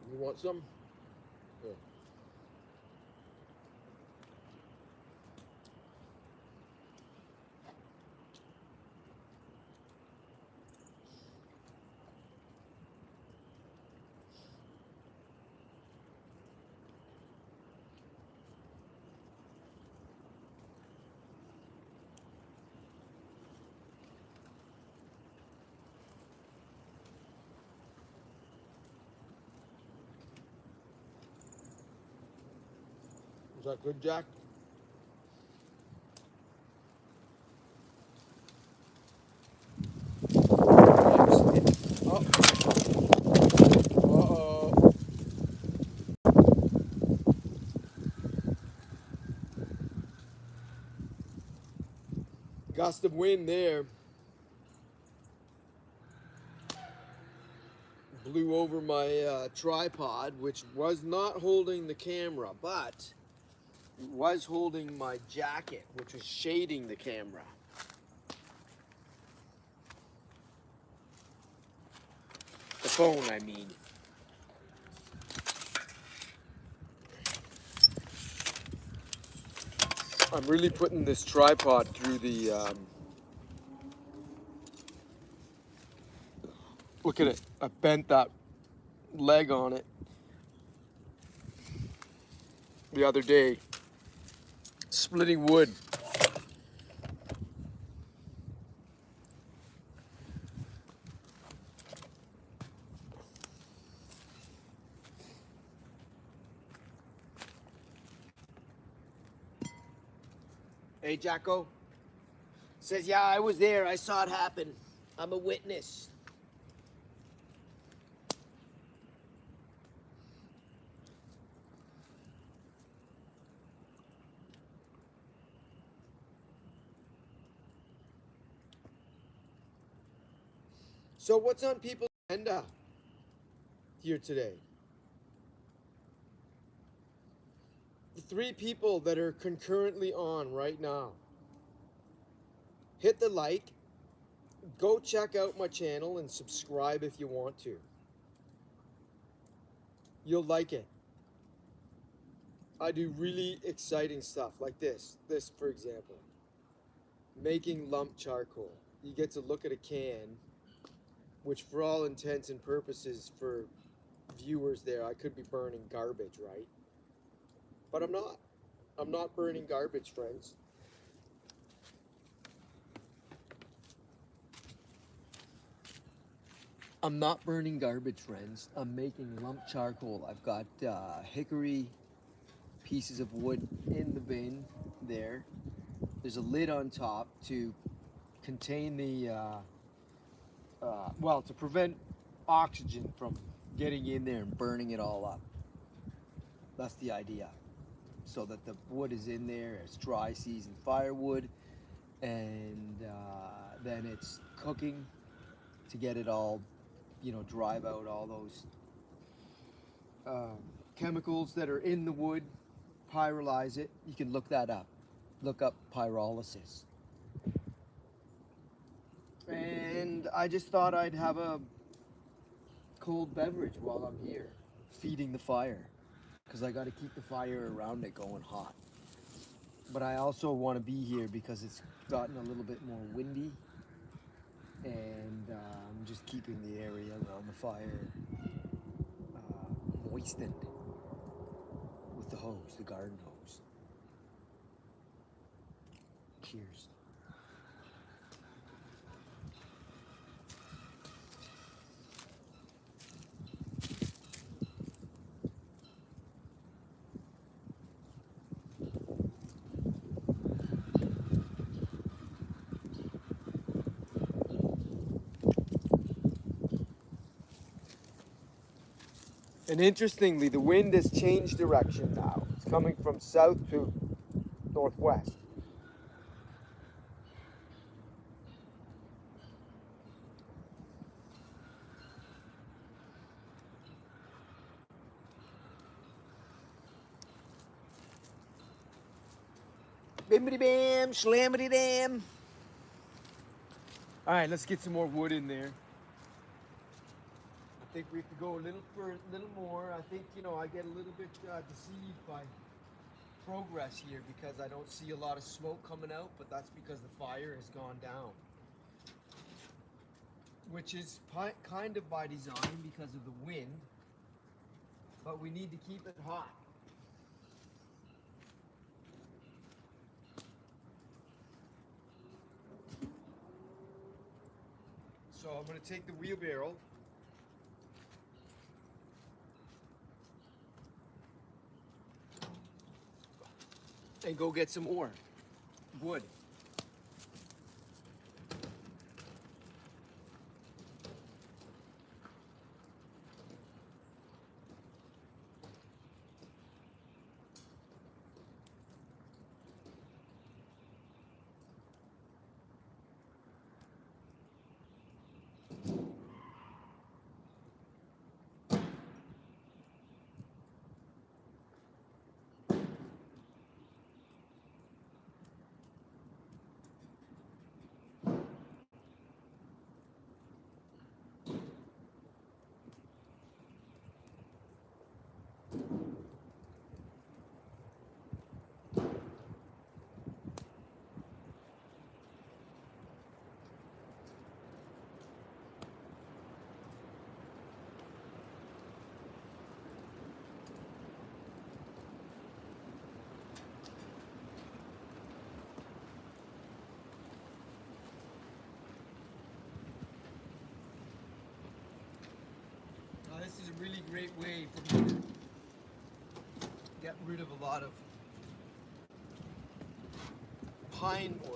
You want some? Yeah. Is that good, Jack? Oh. Uh-oh. Gust of wind there. Blew over my tripod, which was not holding the camera, but it was holding my jacket, which was shading the camera. The phone, I mean. I'm really putting this tripod through the, look at it. I bent that leg on it the other day. Splitting wood. Hey, Jacko. Says, yeah, I was there. I saw it happen. I'm a witness. So what's on people's agenda here today? The 3 people that are concurrently on right now. Hit the like. Go check out my channel and subscribe if you want to. You'll like it. I do really exciting stuff like this. This, for example. Making lump charcoal. You get to look at a can, which for all intents and purposes for viewers there, I could be burning garbage, right? But I'm not. I'm not burning garbage, friends. I'm not burning garbage, friends. I'm making lump charcoal. I've got hickory pieces of wood in the bin there. There's a lid on top to contain the, to prevent oxygen from getting in there and burning it all up. That's the idea. So that the wood is in there, it's dry season firewood, and then it's cooking to get it all, drive out all those chemicals that are in the wood, pyrolyze it. You can look that up. look up pyrolysis. And I just thought I'd have a cold beverage while I'm here, feeding the fire, because I got to keep the fire around it going hot. But I also want to be here because it's gotten a little bit more windy, and I'm just keeping the area around the fire moistened with the hose, the garden hose. Cheers. And interestingly, the wind has changed direction now. It's coming from south to northwest. Bimbity bam, slammity dam. All right, let's get some more wood in there. I think we have to go a little more. I think, you know, I get a little bit deceived by progress here because I don't see a lot of smoke coming out, but that's because the fire has gone down. Which is kind of by design because of the wind, but we need to keep it hot. So I'm going to take the wheelbarrow and go get some more wood. Now this is a really great way for me to get rid of a lot of pine wood.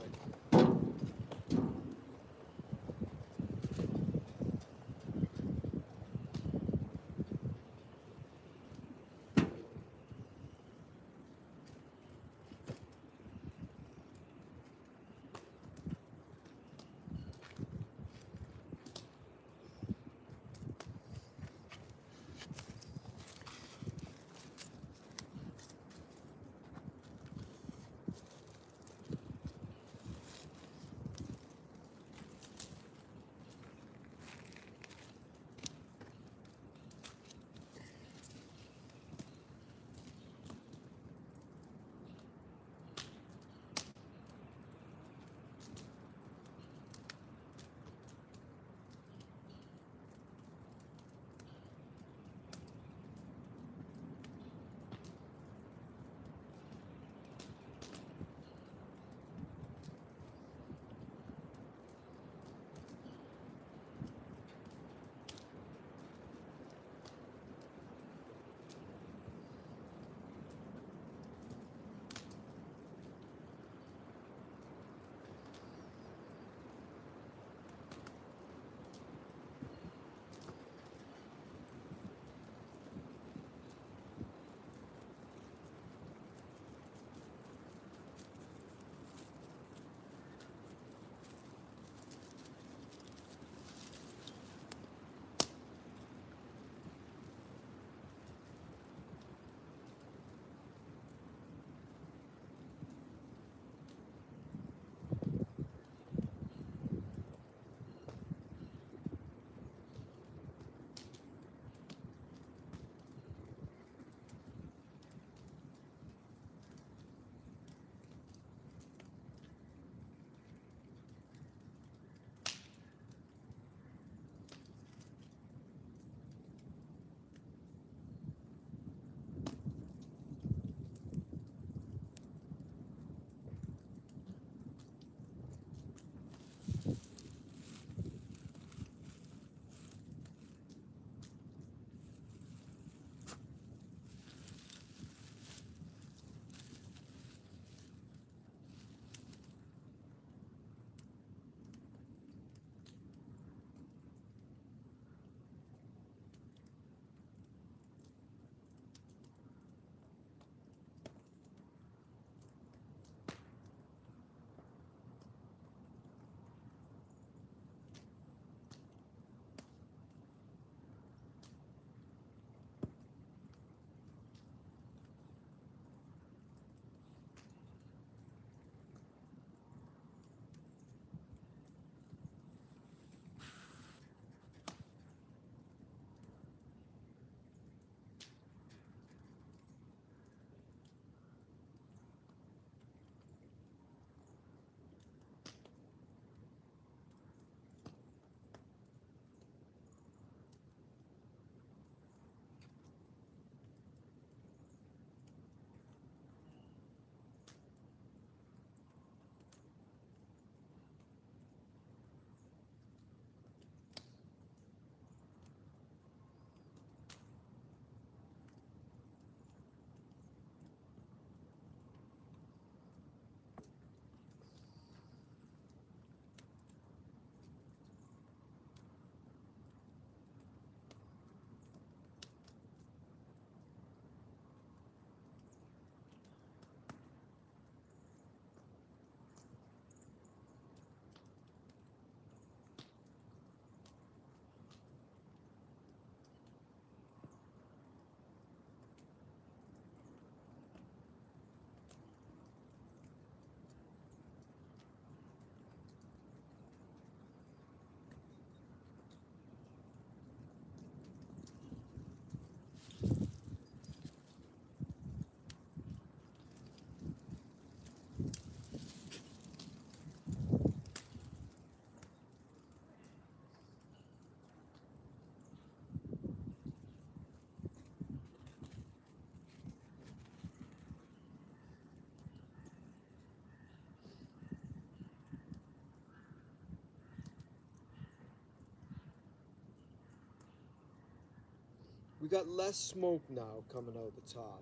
We got less smoke now coming out the top.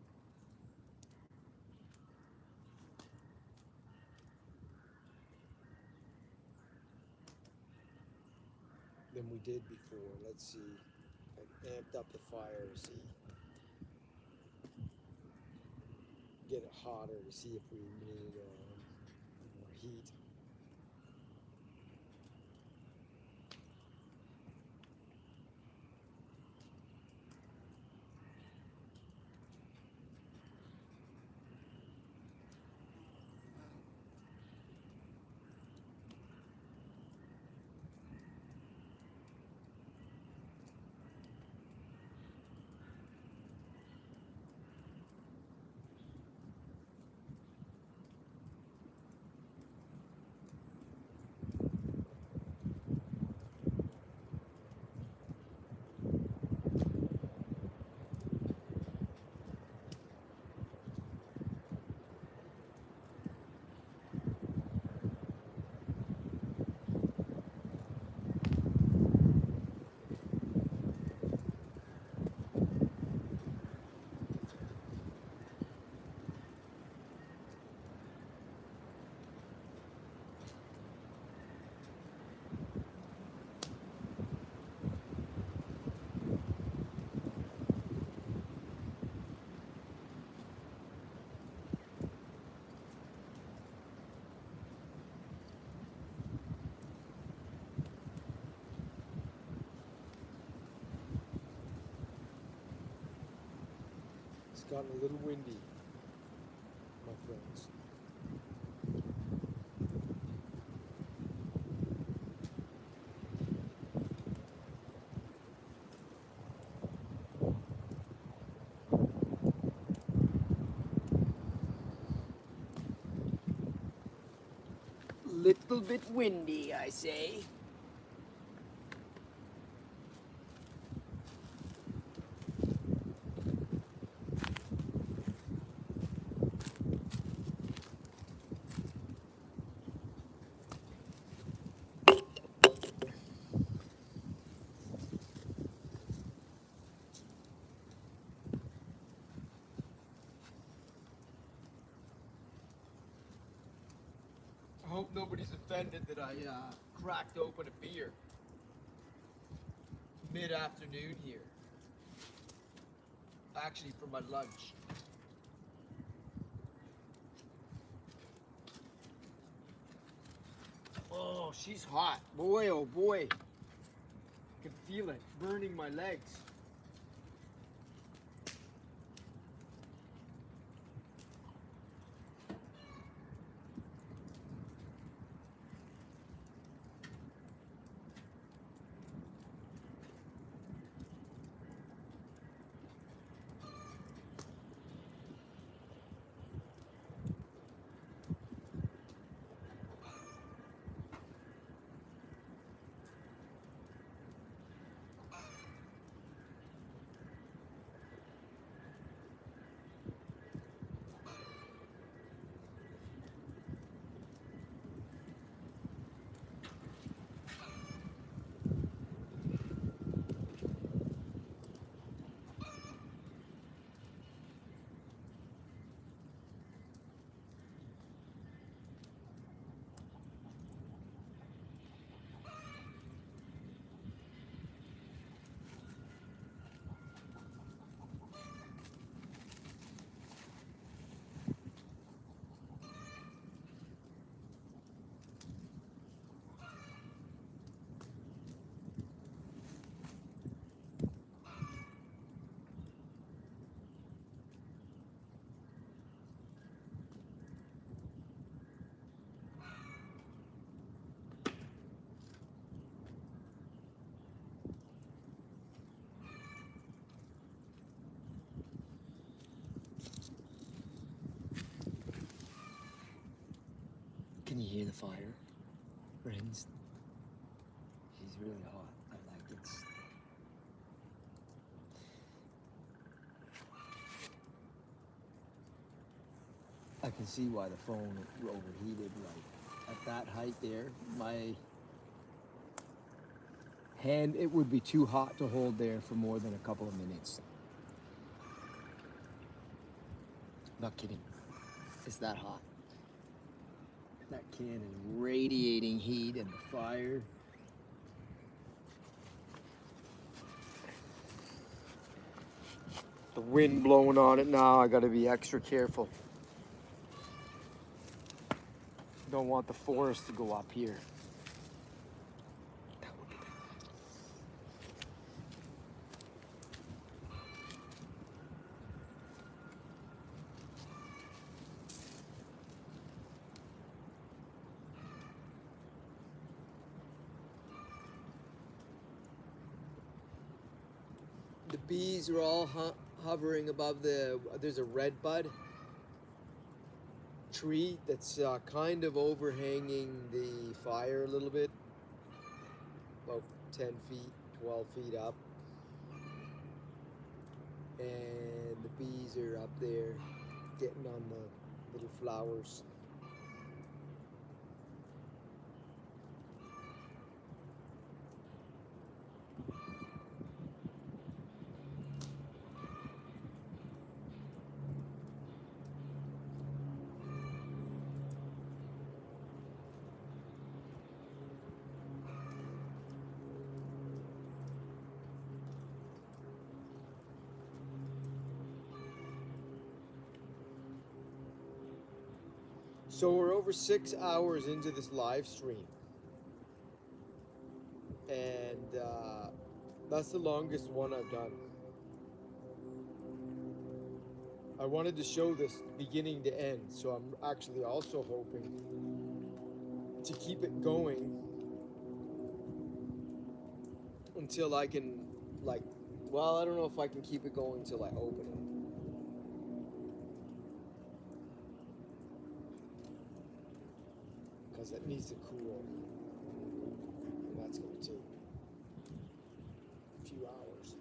Than we did before. Let's see. I amped up the fire to see. Get it hotter to see if we need more heat. It's gotten a little windy, my friends. Little bit windy, I say. I hope nobody's offended that I cracked open a beer mid-afternoon here. Actually, for my lunch. Oh, she's hot. Boy, oh boy. I can feel it burning my legs. Can you hear the fire, friends? She's really hot. I like it. I can see why the phone overheated. Like at that height there, my hand, it would be too hot to hold there for more than a couple of minutes. Not kidding. It's that hot. That can is radiating heat and the fire. The wind blowing on it now, I gotta be extra careful. Don't want the forest to go up here. That would be bad. The bees are all hovering above there's a redbud tree that's kind of overhanging the fire a little bit, about 10 feet, 12 feet up. And the bees are up there getting on the little flowers. So we're over 6 hours into this live stream, and that's the longest one I've done. I wanted to show this beginning to end, so I'm actually also hoping to keep it going until I can, like, well, I don't know if I can keep it going until I open it. Because it needs to cool, and that's going to take a few hours.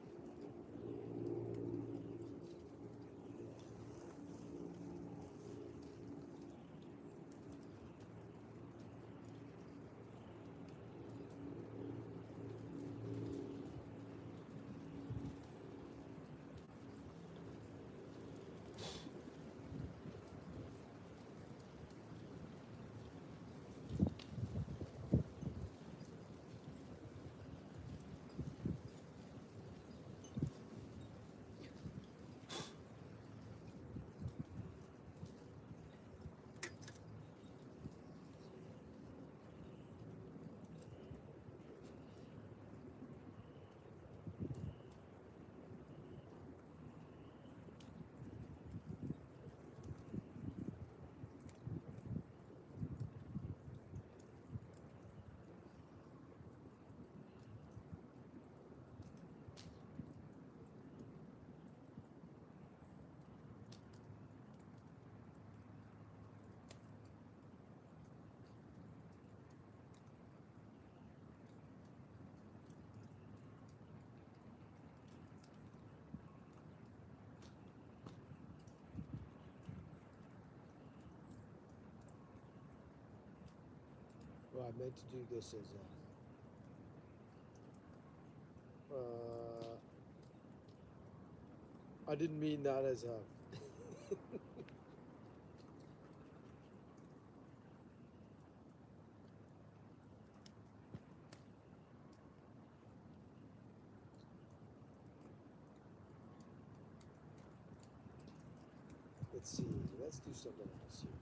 Well, I meant to do this as a. I didn't mean that as a. Let's see. Let's do something else here.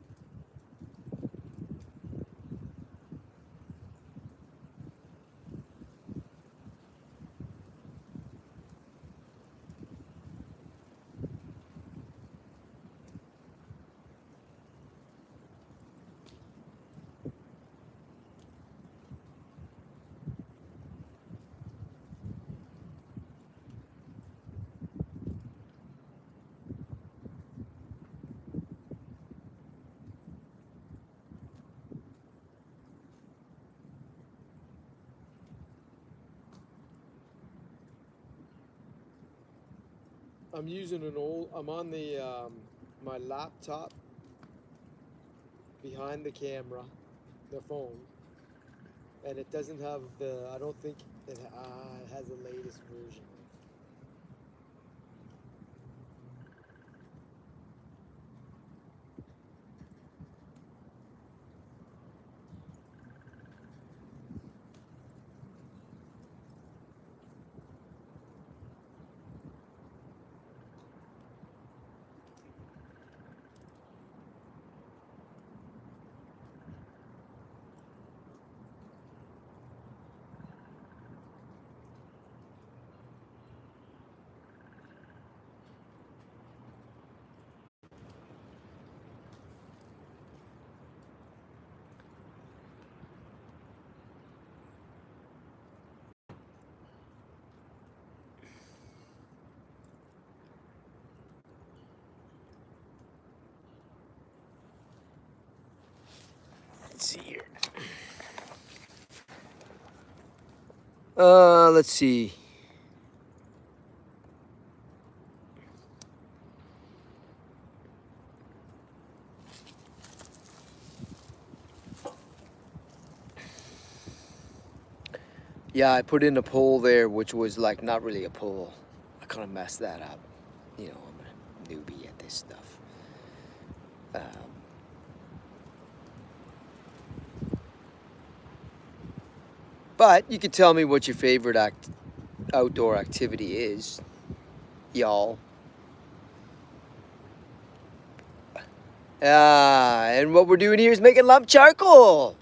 I'm using I'm on the, my laptop behind the camera, the phone, And it doesn't have the, I don't think it has the latest version. Let's see here. Let's see. Yeah, I put in a poll there, which was like not really a poll. I kind of messed that up. You know, I'm a newbie at this stuff. But you could tell me what your favorite outdoor activity is, y'all. And what we're doing here is making lump charcoal.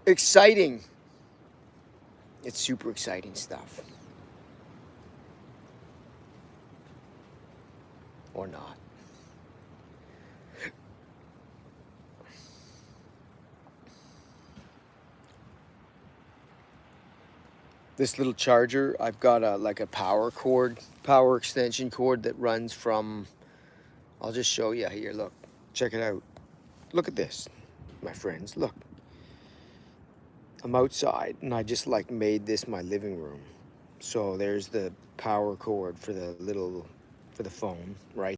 Exciting. It's super exciting stuff. Or not. This little charger, I've got like a power extension cord that runs from, I'll just show you here, look, check it out. Look at this, my friends, look. I'm outside and I just like made this my living room. So there's the power cord for the phone, right?